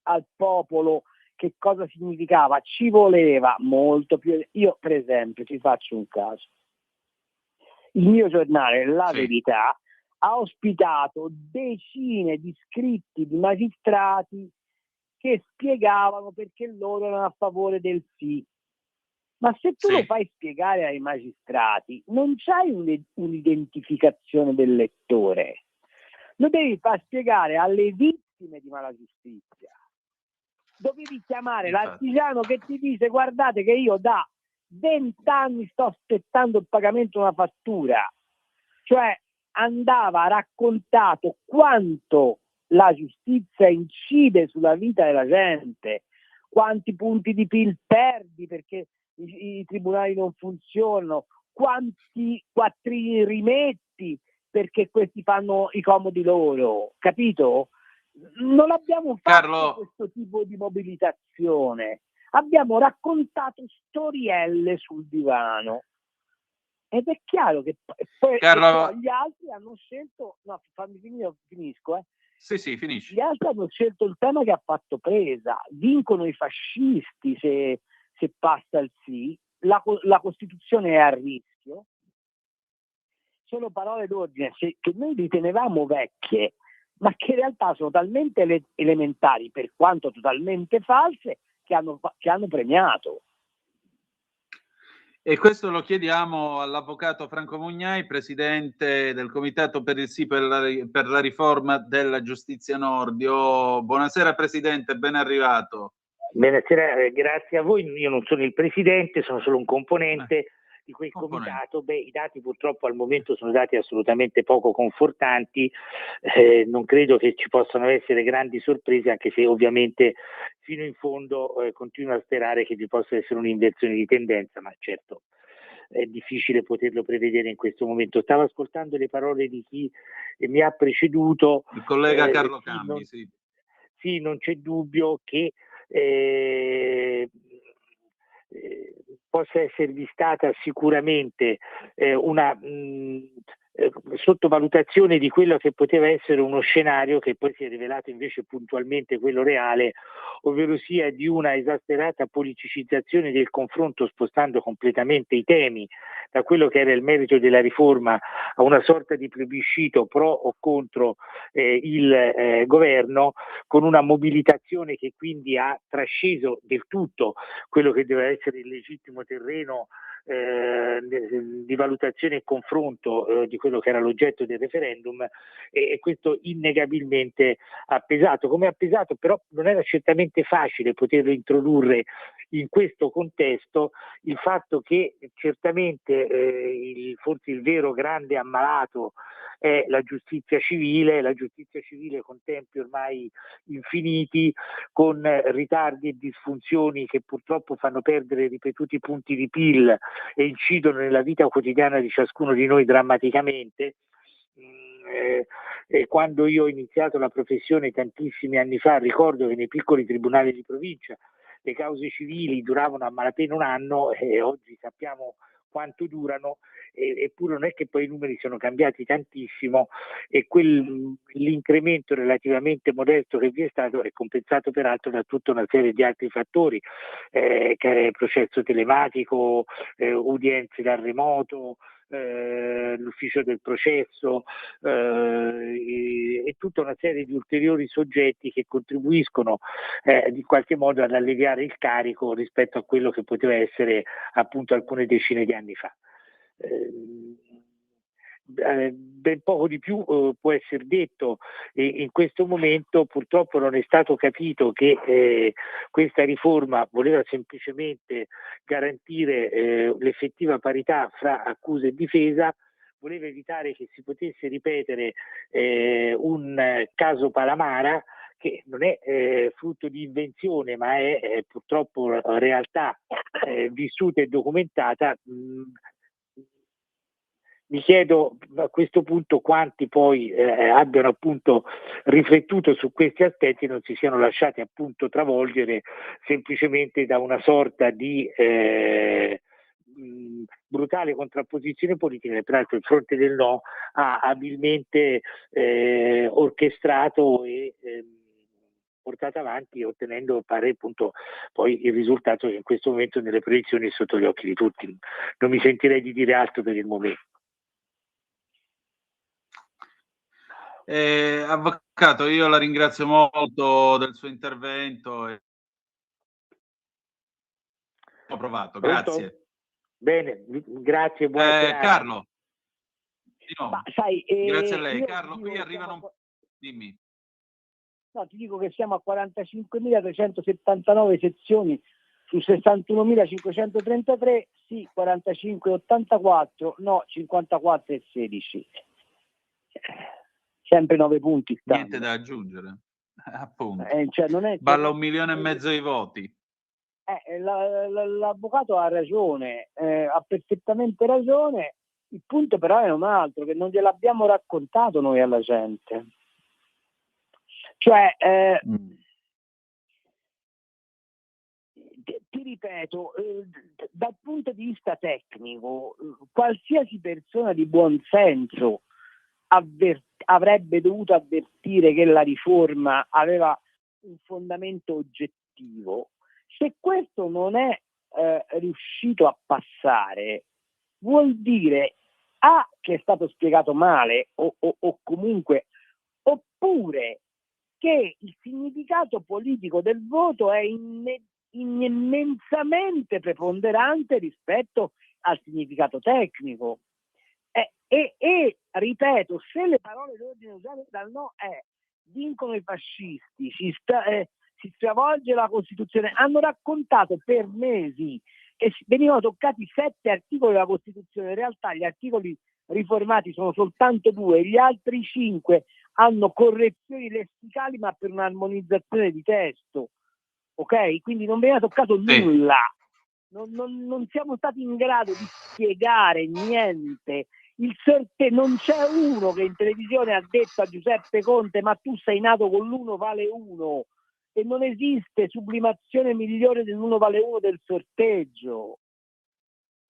al popolo che cosa significava. Ci voleva molto più. Io, per esempio, ti faccio un caso. Il mio giornale, La Verità, ha ospitato decine di scritti di magistrati che spiegavano perché loro erano a favore del sì. Ma se tu lo fai spiegare ai magistrati, non c'hai un'identificazione del lettore. Lo devi far spiegare alle vittime di malagiustizia. Dovevi chiamare l'artigiano che ti dice: guardate che io da 20 anni sto aspettando il pagamento di una fattura. Cioè andava raccontato quanto la giustizia incide sulla vita della gente, quanti punti di PIL perdi perché i tribunali non funzionano, quanti quattrini rimetti perché questi fanno i comodi loro, capito? Non abbiamo fatto questo tipo di mobilitazione, abbiamo raccontato storielle sul divano. Ed è chiaro che poi gli altri hanno scelto, no, fammi finire, finisco. Sì, finisci. Gli altri hanno scelto il tema che ha fatto presa. Vincono i fascisti se passa il sì, la Costituzione è a rischio. Sono parole d'ordine che noi ritenevamo vecchie, ma che in realtà sono talmente elementari, per quanto totalmente false, che hanno premiato. E questo lo chiediamo all'avvocato Franco Mugnai, presidente del Comitato per il Sì per la riforma della giustizia Nordio. Buonasera Presidente, ben arrivato. Buonasera, grazie a voi. Io non sono il presidente, sono solo un componente di quel comitato. I dati purtroppo al momento sono dati assolutamente poco confortanti, non credo che ci possano essere grandi sorprese, anche se ovviamente fino in fondo continuo a sperare che vi possa essere un'inversione di tendenza, ma certo è difficile poterlo prevedere in questo momento. Stavo ascoltando le parole di chi mi ha preceduto. Il collega Carlo Cambi, Sì, non c'è dubbio che possa esservi stata sicuramente una sottovalutazione di quello che poteva essere uno scenario che poi si è rivelato invece puntualmente quello reale, ovvero sia di una esasperata politicizzazione del confronto, spostando completamente i temi da quello che era il merito della riforma a una sorta di plebiscito pro o contro il governo, con una mobilitazione che quindi ha trasceso del tutto quello che deve essere il legittimo terreno di valutazione e confronto di quello che era l'oggetto del referendum, e questo innegabilmente ha pesato. Come ha pesato, però non era certamente facile poterlo introdurre in questo contesto, il fatto che certamente forse il vero grande ammalato è la giustizia civile con tempi ormai infiniti, con ritardi e disfunzioni che purtroppo fanno perdere ripetuti punti di PIL e incidono nella vita quotidiana di ciascuno di noi drammaticamente. Quando io ho iniziato la professione tantissimi anni fa, ricordo che nei piccoli tribunali di provincia le cause civili duravano a malapena un anno, e oggi sappiamo quanto durano, eppure non è che poi i numeri sono cambiati tantissimo, e l'incremento relativamente modesto che vi è stato è compensato peraltro da tutta una serie di altri fattori, che è il processo telematico, udienze dal remoto, l'ufficio del processo e tutta una serie di ulteriori soggetti che contribuiscono di qualche modo ad alleviare il carico rispetto a quello che poteva essere appunto alcune decine di anni fa. Ben poco di più può essere detto, e in questo momento purtroppo non è stato capito che questa riforma voleva semplicemente garantire l'effettiva parità fra accusa e difesa, voleva evitare che si potesse ripetere un caso Palamara, che non è frutto di invenzione, ma è purtroppo realtà vissuta e documentata. Mi chiedo a questo punto quanti poi abbiano appunto riflettuto su questi aspetti e non si siano lasciati appunto travolgere semplicemente da una sorta di brutale contrapposizione politica che peraltro il fronte del no ha abilmente orchestrato e portato avanti, ottenendo pare appunto poi il risultato che in questo momento nelle proiezioni è sotto gli occhi di tutti. Non mi sentirei di dire altro per il momento. Avvocato, io la ringrazio molto del suo intervento. Ho provato, grazie. Bene, grazie, buona Carlo. Ma sai, grazie a lei. Carlo, qui arrivano... Dimmi. No, ti dico che siamo a 45.379 sezioni su 61.533, sì 45,84, no 54,16. Sempre 9 punti. Niente da aggiungere, appunto. Cioè non è, balla 1,5 milioni di voti. L'avvocato ha ragione, ha perfettamente ragione. Il punto però è un altro, che non gliel'abbiamo raccontato noi alla gente. Cioè, ti ripeto, dal punto di vista tecnico, qualsiasi persona di buon senso avrebbe dovuto avvertire che la riforma aveva un fondamento oggettivo. Se questo non è riuscito a passare, vuol dire che è stato spiegato male o comunque, oppure che il significato politico del voto è immensamente preponderante rispetto al significato tecnico. E ripeto, se le parole d'ordine usate dal no vincono i fascisti, si stravolge la Costituzione, hanno raccontato per mesi che venivano toccati 7 articoli della Costituzione, in realtà gli articoli riformati sono soltanto 2, gli altri 5 hanno correzioni lessicali ma per un'armonizzazione di testo, ok? Quindi non veniva toccato nulla, non siamo stati in grado di spiegare niente. Non c'è uno che in televisione ha detto a Giuseppe Conte: ma tu sei nato con l'1 vale 1, e non esiste sublimazione migliore dell'1 vale 1 del sorteggio.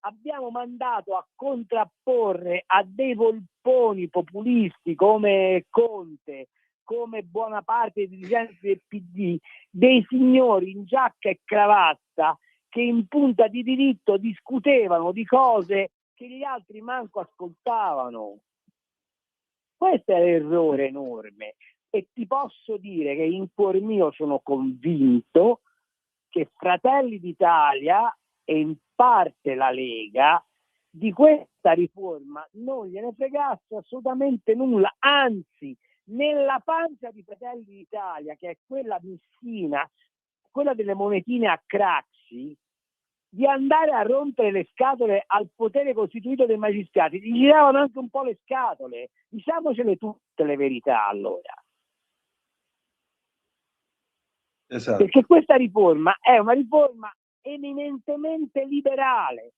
Abbiamo mandato a contrapporre a dei volponi populisti come Conte, come buona parte dei dirigenti del PD, dei signori in giacca e cravatta che in punta di diritto discutevano di cose che gli altri manco ascoltavano. Questo è l'errore enorme, e ti posso dire che in cuor mio sono convinto che Fratelli d'Italia e in parte la Lega di questa riforma non gliene fregasse assolutamente nulla, anzi nella pancia di Fratelli d'Italia, che è quella missina, quella delle monetine a Craxi, di andare a rompere le scatole al potere costituito dei magistrati, gli giravano anche un po' le scatole, diciamocele tutte le verità allora. Esatto. Perché questa riforma è una riforma eminentemente liberale,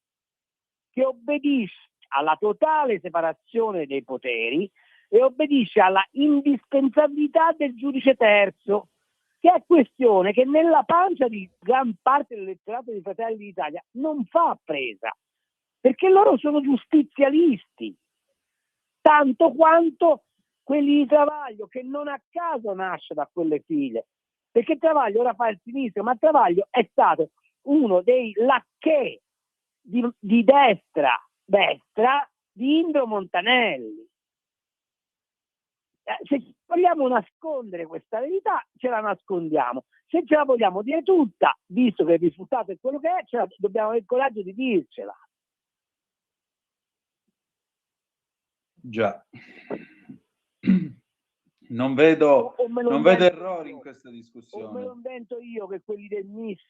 che obbedisce alla totale separazione dei poteri e obbedisce alla indispensabilità del giudice terzo, che è questione che nella pancia di gran parte dell'elettorato di Fratelli d'Italia non fa presa, perché loro sono giustizialisti, tanto quanto quelli di Travaglio, che non a caso nasce da quelle file, perché Travaglio ora fa il sinistro, ma Travaglio è stato uno dei lacchè di destra di Indro Montanelli. Se vogliamo nascondere questa verità, ce la nascondiamo. Se ce la vogliamo dire tutta, visto che il risultato è quello che è, dobbiamo avere il coraggio di dircela. Già. Non vedo errori in questa discussione. O me lo invento io che quelli del MIS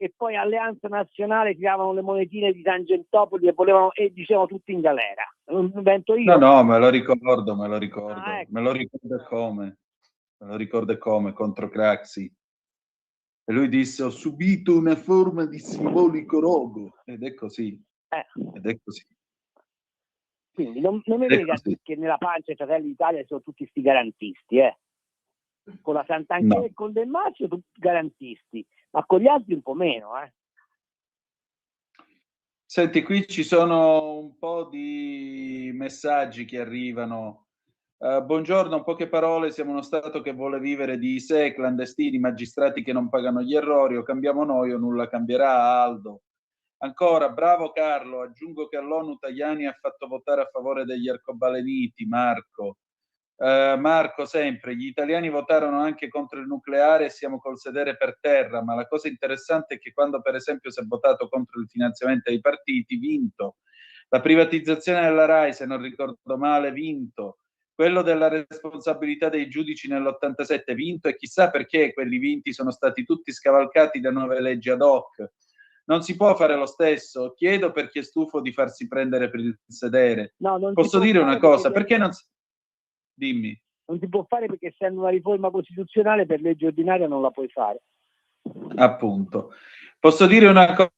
e poi Alleanza Nazionale tiravano le monetine di Tangentopoli e volevano e dicevano tutti in galera. Non lo invento io. No, me lo ricordo. Ah, ecco. Me lo ricordo come contro Craxi. E lui disse: ho subito una forma di simbolico rogo. Ed è così. Ed è così. Quindi non mi veda che nella pancia dei Fratelli d'Italia sono tutti sti garantisti, con la Santanchè e con Del Macio tutti garantisti, ma con gli altri un po' meno, Senti, qui ci sono un po' di messaggi che arrivano. Buongiorno, poche parole, siamo uno Stato che vuole vivere di sé, clandestini, magistrati che non pagano gli errori, o cambiamo noi o nulla cambierà. Aldo. Ancora, bravo Carlo, aggiungo che all'ONU Tajani ha fatto votare a favore degli arcobaleniti. Marco. Marco, sempre, gli italiani votarono anche contro il nucleare e siamo col sedere per terra, ma la cosa interessante è che quando per esempio si è votato contro il finanziamento ai partiti, vinto. La privatizzazione della RAI, se non ricordo male, vinto. Quello della responsabilità dei giudici nell'87, vinto, e chissà perché quelli vinti sono stati tutti scavalcati da nuove leggi ad hoc. Non si può fare lo stesso. Chiedo per chi è stufo di farsi prendere per il sedere. Posso dire una cosa? Perché non si... Dimmi. Non si può fare perché essendo una riforma costituzionale per legge ordinaria non la puoi fare. Appunto. Posso dire una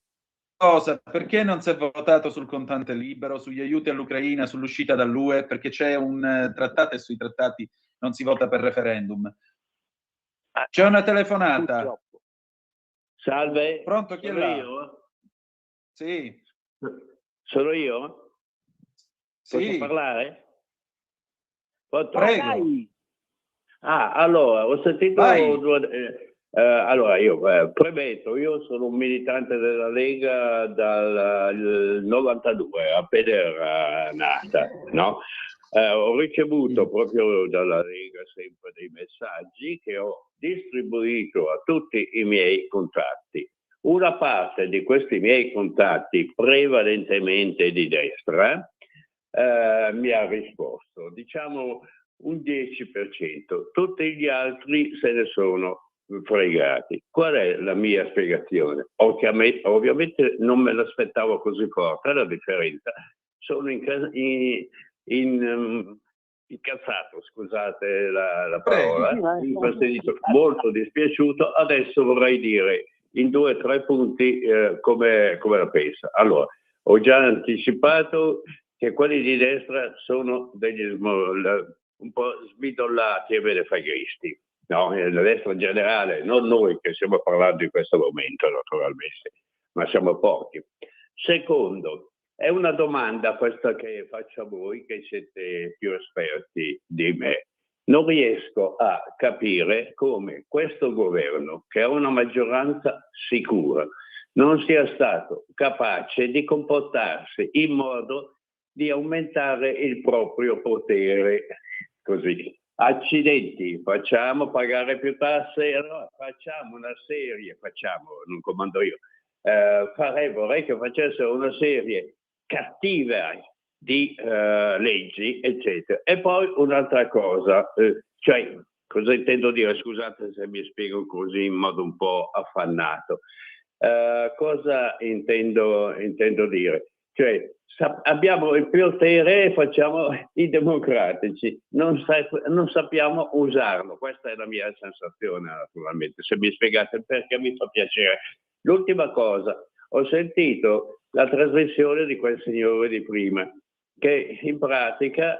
cosa? Perché non si è votato sul contante libero, sugli aiuti all'Ucraina, sull'uscita dall'UE? Perché c'è un trattato e sui trattati non si vota per referendum. C'è una telefonata. Purtroppo. Salve. Pronto, chi è là? Io? Sì. Sono io? Sì. Posso parlare? Prego. Allora, ho sentito... allora, io premetto, io sono un militante della Lega dal 92, appena era nata, no? Ho ricevuto proprio dalla Lega sempre dei messaggi che ho distribuito a tutti i miei contatti. Una parte di questi miei contatti, prevalentemente di destra, mi ha risposto, diciamo un 10%, tutti gli altri se ne sono fregati. Qual è la mia spiegazione? Ovviamente non me l'aspettavo così forte, la differenza. Sono incazzato, scusate la parola, infastidito, molto dispiaciuto. Adesso vorrei dire in 2 o 3 punti come la pensa. Allora, ho già anticipato che quelli di destra sono un po' smidollati e benefaghisti. no? La destra in generale, non noi che stiamo parlando in questo momento naturalmente, ma siamo pochi. Secondo, è una domanda questa che faccio a voi che siete più esperti di me. Non riesco a capire come questo governo, che ha una maggioranza sicura, non sia stato capace di comportarsi in modo di aumentare il proprio potere. Così, accidenti, facciamo pagare più tasse, allora facciamo una serie, non comando io, vorrei che facessero una serie cattiva di leggi, eccetera. E poi un'altra cosa, cioè, cosa intendo dire? Scusate se mi spiego così in modo un po' affannato. Cosa intendo dire? Cioè, abbiamo il potere e facciamo i democratici, non sappiamo usarlo. Questa è la mia sensazione, naturalmente. Se mi spiegate il perché mi fa piacere. L'ultima cosa, ho sentito la trasmissione di quel signore di prima, che in pratica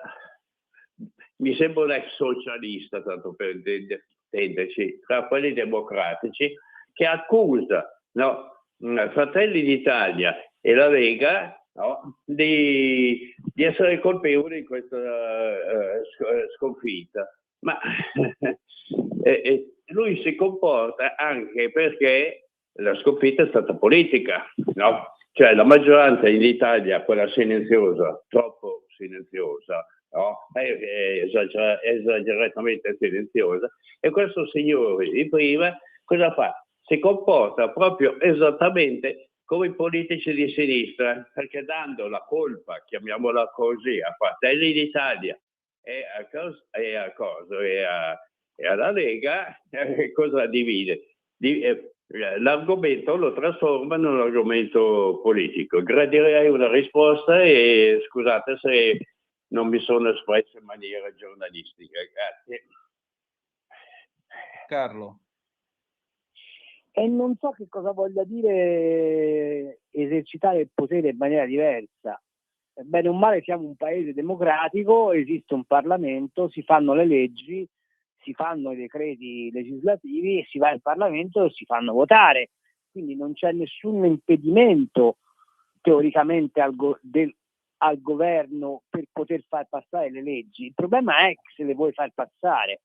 mi sembra un ex socialista, tanto per intenderci, tra quelli democratici, che accusa, no, Fratelli d'Italia e la Lega, no, di essere colpevoli di questa sconfitta. Ma lui si comporta anche perché la sconfitta è stata politica, no? Cioè la maggioranza in Italia, quella silenziosa, troppo silenziosa, no? Esageratamente silenziosa, e questo signore di prima cosa fa? Si comporta proprio esattamente come i politici di sinistra, perché dando la colpa, chiamiamola così, a Fratelli d'Italia e alla Lega, cosa divide? L'argomento lo trasforma in un argomento politico. Gradirei una risposta e scusate se non mi sono espresso in maniera giornalistica. Grazie. Carlo. E non so che cosa voglia dire esercitare il potere in maniera diversa. Bene o male siamo un paese democratico, esiste un Parlamento, si fanno le leggi, si fanno i decreti legislativi e si va in Parlamento e si fanno votare. Quindi non c'è nessun impedimento teoricamente al governo per poter far passare le leggi. Il problema è se le vuoi far passare.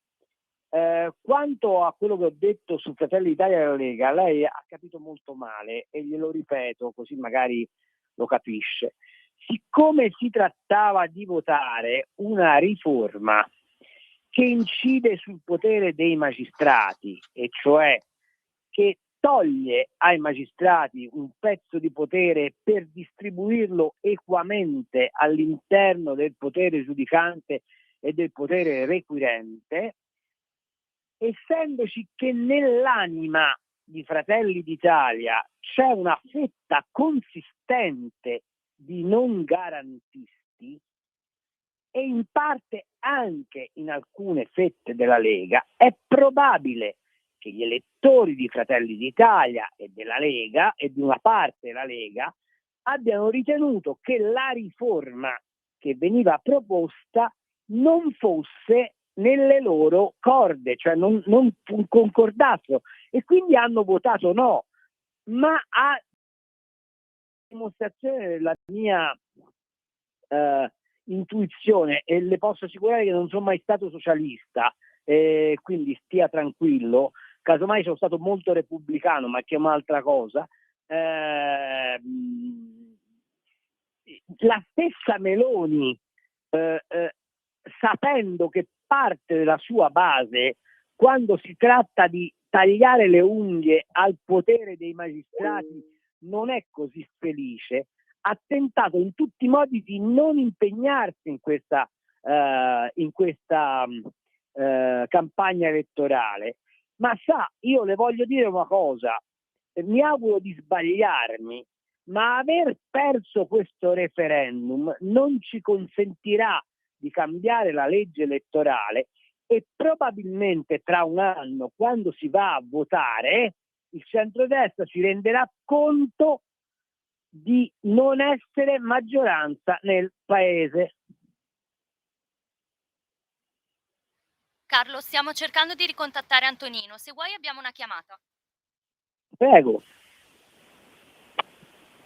Quanto a quello che ho detto su Fratelli d'Italia e la Lega, lei ha capito molto male e glielo ripeto così magari lo capisce. Siccome si trattava di votare una riforma che incide sul potere dei magistrati, e cioè che toglie ai magistrati un pezzo di potere per distribuirlo equamente all'interno del potere giudicante e del potere requirente, essendoci che nell'anima di Fratelli d'Italia c'è una fetta consistente di non garantisti e in parte anche in alcune fette della Lega, è probabile che gli elettori di Fratelli d'Italia e della Lega e di una parte della Lega abbiano ritenuto che la riforma che veniva proposta non fosse nelle loro corde, cioè non concordassero, e quindi hanno votato no. Ma a dimostrazione della mia intuizione, e le posso assicurare che non sono mai stato socialista, quindi stia tranquillo, casomai sono stato molto repubblicano, ma che è un'altra cosa. La stessa Meloni, sapendo che parte della sua base, quando si tratta di tagliare le unghie al potere dei magistrati, non è così felice, ha tentato in tutti i modi di non impegnarsi in questa campagna elettorale. Ma sa, io le voglio dire una cosa, mi auguro di sbagliarmi, ma aver perso questo referendum non ci consentirà di cambiare la legge elettorale, e probabilmente tra un anno, quando si va a votare, il centrodestra si renderà conto di non essere maggioranza nel paese. Carlo, stiamo cercando di ricontattare Antonino. Se vuoi abbiamo una chiamata. Prego.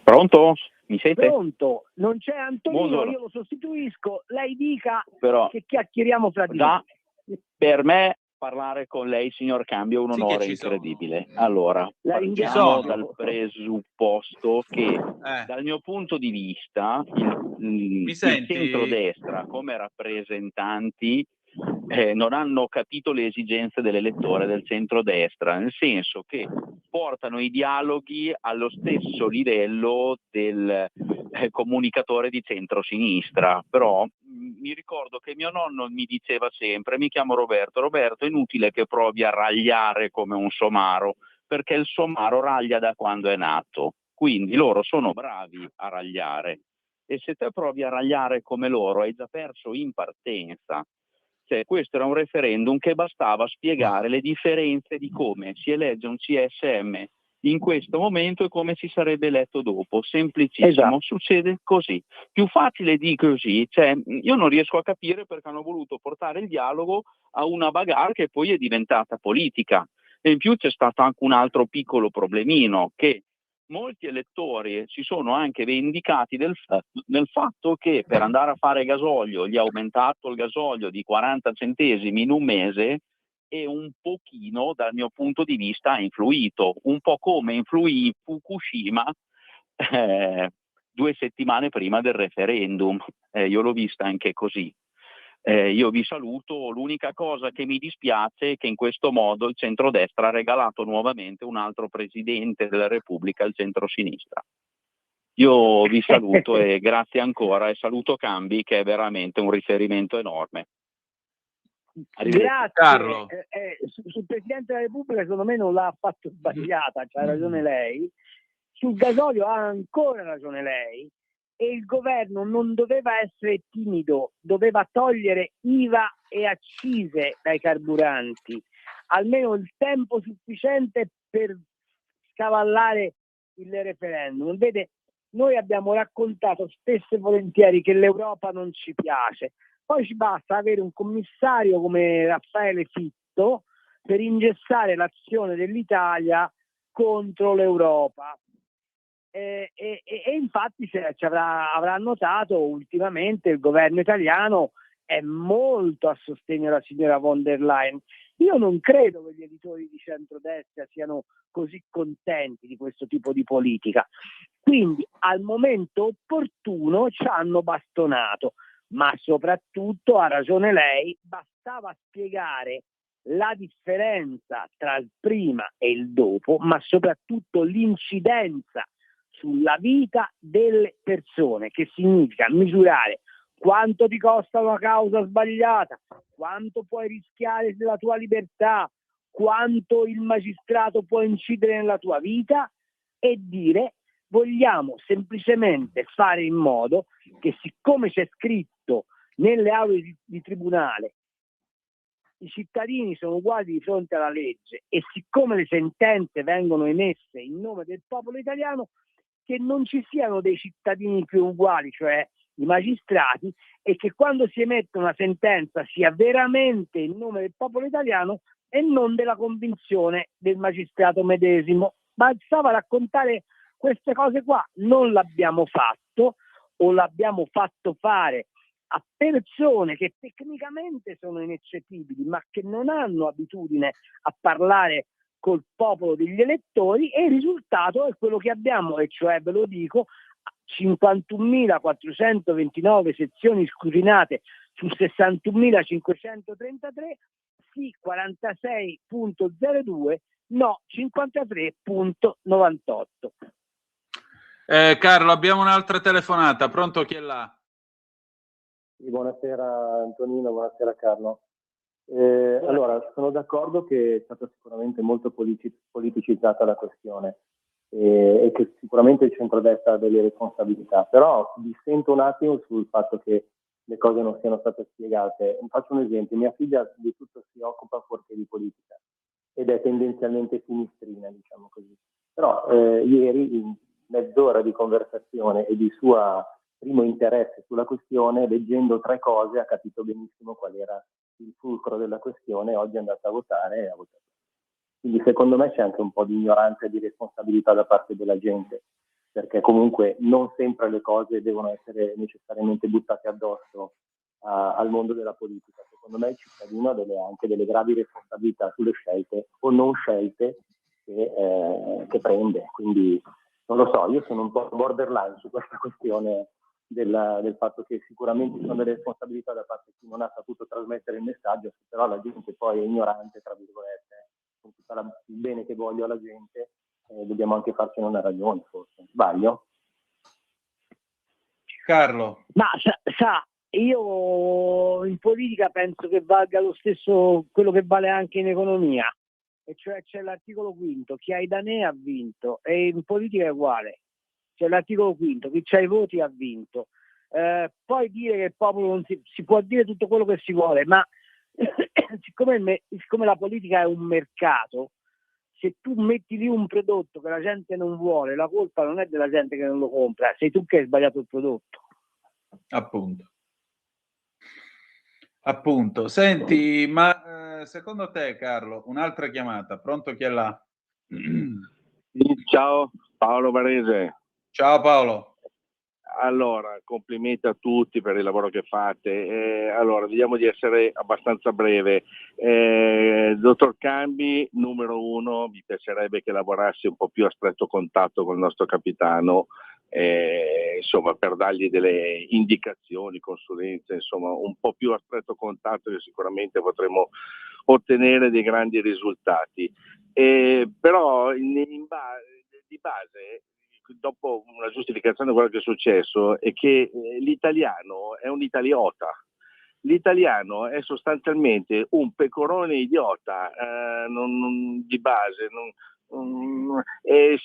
Pronto? Mi sente? Pronto, non c'è Antonino, Buongiorno. io lo sostituisco, lei dica Però che chiacchieriamo fra di noi. Per me parlare con lei, signor Cambio, è un Sì, onore che ci sono. incredibile. Allora, La partiamo ringrazio. dal presupposto che dal mio punto di vista il senti? centrodestra come rappresentanti non hanno capito le esigenze dell'elettore del centrodestra, nel senso che portano i dialoghi allo stesso livello del comunicatore di centrosinistra. Però mi ricordo che mio nonno mi diceva sempre: mi chiamo Roberto, è inutile che provi a ragliare come un somaro, perché il somaro raglia da quando è nato, quindi loro sono bravi a ragliare, e se te provi a ragliare come loro hai già perso in partenza. Cioè, questo era un referendum che bastava spiegare le differenze di come si elegge un CSM in questo momento e come si sarebbe eletto dopo. Semplicissimo, Esatto. Succede così. Più facile di così, cioè, io non riesco a capire perché hanno voluto portare il dialogo a una bagarre che poi è diventata politica. E in più c'è stato anche un altro piccolo problemino, che molti elettori si sono anche vendicati del fatto che per andare a fare gasolio gli ha aumentato il gasolio di 40 centesimi in un mese, e un pochino dal mio punto di vista ha influito, un po' come influì Fukushima 2 settimane prima del referendum. Io l'ho vista anche così. Io vi saluto, l'unica cosa che mi dispiace è che in questo modo il centrodestra ha regalato nuovamente un altro presidente della Repubblica al centrosinistra. Io vi saluto e grazie ancora, e saluto Cambi, che è veramente un riferimento enorme. Grazie. Carlo. Sul Presidente della Repubblica secondo me non l'ha affatto sbagliata, c'ha ragione lei. Sul gasolio ha ancora ragione lei, e il governo non doveva essere timido, doveva togliere IVA e accise dai carburanti, almeno il tempo sufficiente per scavallare il referendum. Vede, noi abbiamo raccontato spesso e volentieri che l'Europa non ci piace. Poi ci basta avere un commissario come Raffaele Fitto per ingessare l'azione dell'Italia contro l'Europa. E infatti avrà notato ultimamente il governo italiano è molto a sostegno della signora von der Leyen. Io non credo che gli editori di centrodestra siano così contenti di questo tipo di politica. Quindi al momento opportuno ci hanno bastonato. Ma soprattutto, ha ragione lei, bastava spiegare la differenza tra il prima e il dopo, ma soprattutto l'incidenza sulla vita delle persone, che significa misurare quanto ti costa una causa sbagliata, quanto puoi rischiare della tua libertà, quanto il magistrato può incidere nella tua vita, e dire: vogliamo semplicemente fare in modo che, siccome c'è scritto nelle aule di tribunale i cittadini sono uguali di fronte alla legge, e siccome le sentenze vengono emesse in nome del popolo italiano, che non ci siano dei cittadini più uguali, cioè i magistrati, e che quando si emette una sentenza sia veramente in nome del popolo italiano e non della convinzione del magistrato medesimo. Bastava raccontare queste cose qua. Non l'abbiamo fatto, o l'abbiamo fatto fare a persone che tecnicamente sono ineccepibili, ma che non hanno abitudine a parlare col popolo degli elettori, e il risultato è quello che abbiamo, e cioè, ve lo dico, 51.429 sezioni scrutinate su 61.533, sì 46.02, no 53.98. Carlo, abbiamo un'altra telefonata. Pronto, chi è là? Sì, buonasera Antonino, buonasera Carlo. Allora, sono d'accordo che è stata sicuramente molto politicizzata la questione e che sicuramente il centrodestra ha delle responsabilità, però dissento un attimo sul fatto che le cose non siano state spiegate. Faccio un esempio: mia figlia di tutto si occupa fuorché di politica ed è tendenzialmente sinistrina, diciamo così. Però ieri, in mezz'ora di conversazione e di suo primo interesse sulla questione, leggendo 3 cose, ha capito benissimo qual era il fulcro della questione, oggi è andata a votare e ha votato. Quindi secondo me c'è anche un po' di ignoranza e di responsabilità da parte della gente, perché comunque non sempre le cose devono essere necessariamente buttate addosso al mondo della politica. Secondo me il cittadino ha anche delle gravi responsabilità sulle scelte o non scelte che prende. Quindi non lo so, io sono un po' borderline su questa questione del fatto che sicuramente ci sono delle responsabilità da parte di chi non ha saputo trasmettere il messaggio, però la gente poi è ignorante, tra virgolette, con tutto il bene che voglio alla gente, dobbiamo anche farcene una ragione, forse. Sbaglio? Carlo. Ma sa, io in politica penso che valga lo stesso quello che vale anche in economia, e cioè c'è l'articolo quinto, chi ha i danè ha vinto, e in politica è uguale, c'è l'articolo quinto, chi ha i voti ha vinto. Poi dire che il popolo non si può dire tutto quello che si vuole, ma siccome la politica è un mercato, se tu metti lì un prodotto che la gente non vuole, la colpa non è della gente che non lo compra, sei tu che hai sbagliato il prodotto. Appunto. Senti, ma secondo te, Carlo, un'altra chiamata, pronto, chi è là? Ciao, Paolo Varese. Ciao Paolo. Allora, complimenti a tutti per il lavoro che fate. Allora, vediamo di essere abbastanza breve. Dottor Cambi, numero 1, mi piacerebbe che lavorassi un po' più a stretto contatto con il nostro capitano, insomma, per dargli delle indicazioni, consulenze, insomma, un po' più a stretto contatto, che sicuramente potremo ottenere dei grandi risultati. Però di base, dopo una giustificazione di quello che è successo, è che l'italiano è un italiota. L'italiano è sostanzialmente un pecorone idiota, di base,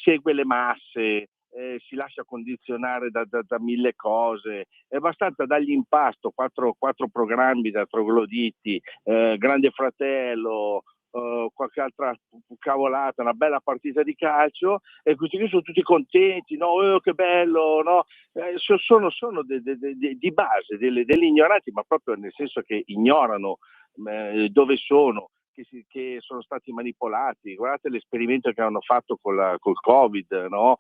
segue le masse, si lascia condizionare da mille cose. È abbastanza dargli in pasto quattro programmi da trogloditi, Grande Fratello, qualche altra cavolata, una bella partita di calcio, e questi qui sono tutti contenti, no? Che bello, no? Sono di base degli ignoranti, ma proprio nel senso che ignorano dove sono, che sono stati manipolati. Guardate l'esperimento che hanno fatto col Covid, no?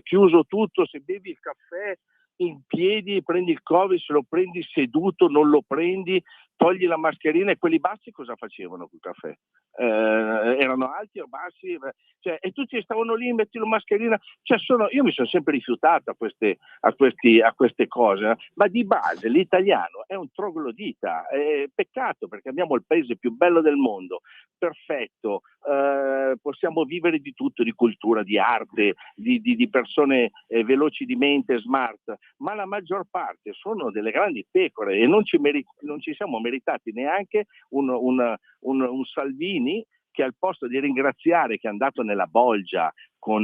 Chiuso tutto, se bevi il caffè in piedi prendi il Covid, se lo prendi seduto non lo prendi, togli la mascherina. E quelli bassi cosa facevano col caffè? Erano alti o bassi? Cioè, e tutti stavano lì, metti la mascherina. Cioè, io mi sono sempre rifiutato a queste cose, ma di base l'italiano è un troglodita. Peccato, perché abbiamo il paese più bello del mondo, perfetto, possiamo vivere di tutto, di cultura, di arte, di persone veloci di mente, smart, ma la maggior parte sono delle grandi pecore, e non ci siamo meritati neanche un Salvini, che al posto di ringraziare, che è andato nella bolgia con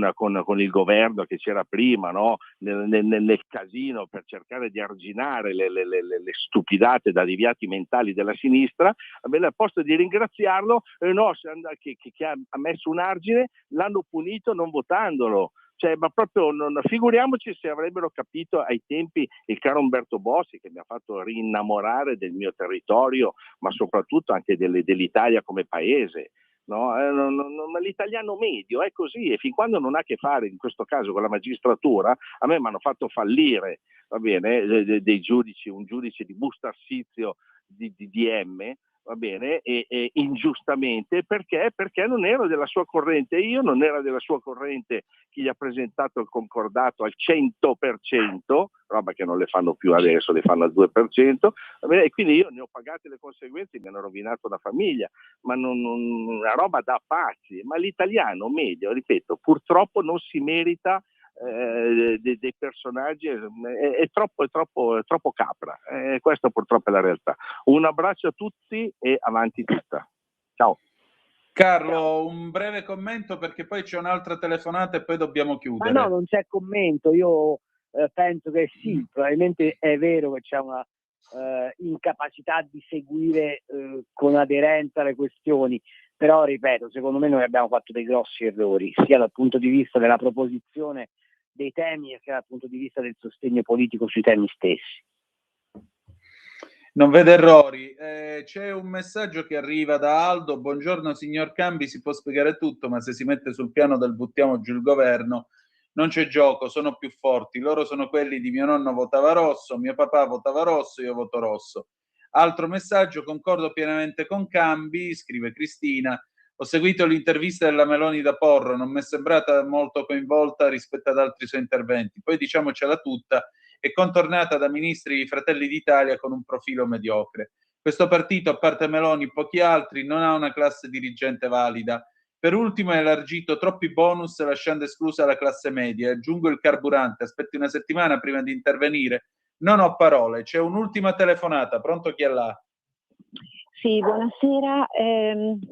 il governo che c'era prima, no? nel casino per cercare di arginare le stupidate da deviati mentali della sinistra, al posto di ringraziarlo, che ha messo un argine, l'hanno punito non votandolo. Cioè, ma proprio figuriamoci se avrebbero capito ai tempi il caro Umberto Bossi, che mi ha fatto rinnamorare del mio territorio, ma soprattutto anche dell'Italia come paese. No? Ma l'italiano medio è così, e fin quando non ha a che fare, in questo caso, con la magistratura, a me mi hanno fatto fallire, va bene, dei giudici, un giudice di busto arsizio di DM, va bene, e ingiustamente, perché non ero della sua corrente. Io non era della sua corrente chi gli ha presentato il concordato al 100%, roba che non le fanno più adesso, le fanno al 2%, va bene, e quindi io ne ho pagate le conseguenze, mi hanno rovinato la famiglia, ma una roba da pazzi. Ma l'italiano medio, ripeto, purtroppo non si merita dei personaggi, è troppo capra, questa purtroppo è la realtà. Un abbraccio a tutti e avanti tutta. Ciao Carlo, un breve commento, perché poi c'è un'altra telefonata e poi dobbiamo chiudere. Ma no, non c'è commento. Io penso che sì, probabilmente è vero che c'è una incapacità di seguire con aderenza le questioni, però ripeto, secondo me noi abbiamo fatto dei grossi errori, sia dal punto di vista della proposizione dei temi, sia dal punto di vista del sostegno politico sui temi stessi. Non vede errori. C'è un messaggio che arriva da Aldo. Buongiorno signor Cambi, si può spiegare tutto, ma se si mette sul piano del buttiamo giù il governo, non c'è gioco, sono più forti. Loro sono quelli di mio nonno votava rosso, mio papà votava rosso, io voto rosso. Altro messaggio, concordo pienamente con Cambi, scrive Cristina. Ho seguito l'intervista della Meloni da Porro, non mi è sembrata molto coinvolta rispetto ad altri suoi interventi. Poi diciamocela tutta, è contornata da ministri di Fratelli d'Italia con un profilo mediocre. Questo partito, a parte Meloni e pochi altri, non ha una classe dirigente valida. Per ultimo ha elargito troppi bonus lasciando esclusa la classe media. Aggiungo il carburante, aspetti una settimana prima di intervenire. Non ho parole, c'è un'ultima telefonata. Pronto, chi è là? Sì, buonasera.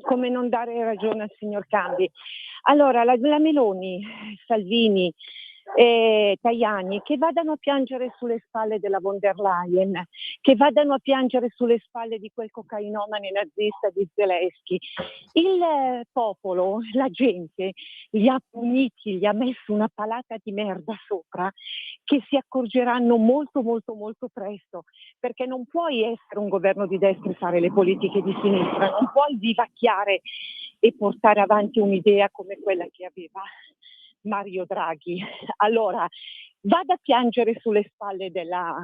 Come non dare ragione al signor Cambi? Allora, la Meloni, Salvini, Tajani, che vadano a piangere sulle spalle della von der Leyen, che vadano a piangere sulle spalle di quel cocainomane nazista di Zelensky. Il popolo, la gente, li ha puniti, gli ha messo una palata di merda sopra che si accorgeranno molto molto molto presto, perché non puoi essere un governo di destra e fare le politiche di sinistra, non puoi vivacchiare e portare avanti un'idea come quella che aveva Mario Draghi. Allora, vada a piangere sulle spalle della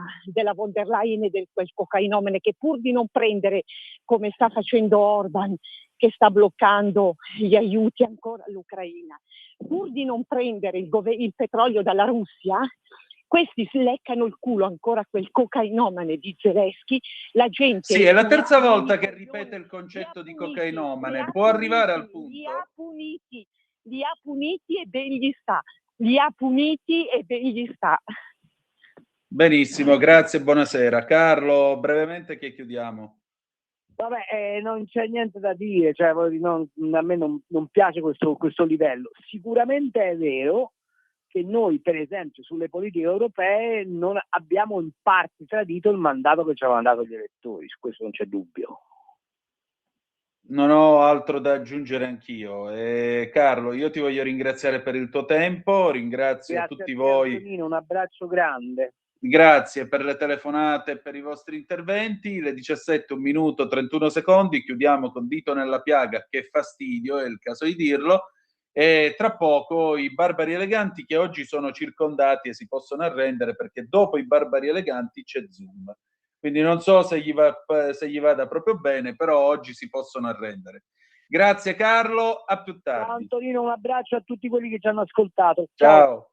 von der Leyen e del quel cocainomane che, pur di non prendere, come sta facendo Orban, che sta bloccando gli aiuti ancora all'Ucraina, pur di non prendere il petrolio dalla Russia, questi si leccano il culo ancora a quel cocainomane di Zelensky. La gente... Sì, è la terza volta che ripete il concetto di cocainomane. Può arrivare al punto? Li ha puniti e ben gli sta. Li ha puniti e ben gli sta. Benissimo, grazie, buonasera. Carlo, brevemente che chiudiamo. Vabbè, non c'è niente da dire, cioè, a me non piace questo livello. Sicuramente è vero che noi, per esempio, sulle politiche europee non abbiamo in parte tradito il mandato che ci avevano dato gli elettori, su questo non c'è dubbio. Non ho altro da aggiungere anch'io. Carlo, io ti voglio ringraziare per il tuo tempo, ringrazio Grazie tutti a te, voi. Antonino, un abbraccio grande. Grazie per le telefonate e per i vostri interventi. Le 17, 1 minuto 31 secondi, chiudiamo con Dito nella piaga, che fastidio, è il caso di dirlo, e tra poco i Barbari Eleganti, che oggi sono circondati e si possono arrendere perché dopo i Barbari Eleganti c'è Zoom. Quindi non so se gli vada proprio bene, però oggi si possono arrendere. Grazie Carlo, a più tardi. Ciao Antonino, un abbraccio a tutti quelli che ci hanno ascoltato. Ciao.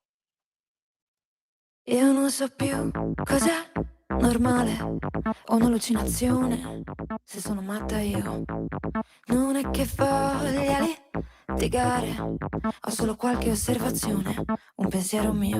Io non so più cos'è normale o un'allucinazione, se sono matta io. Non è che voglia litigare, ho solo qualche osservazione, un pensiero mio.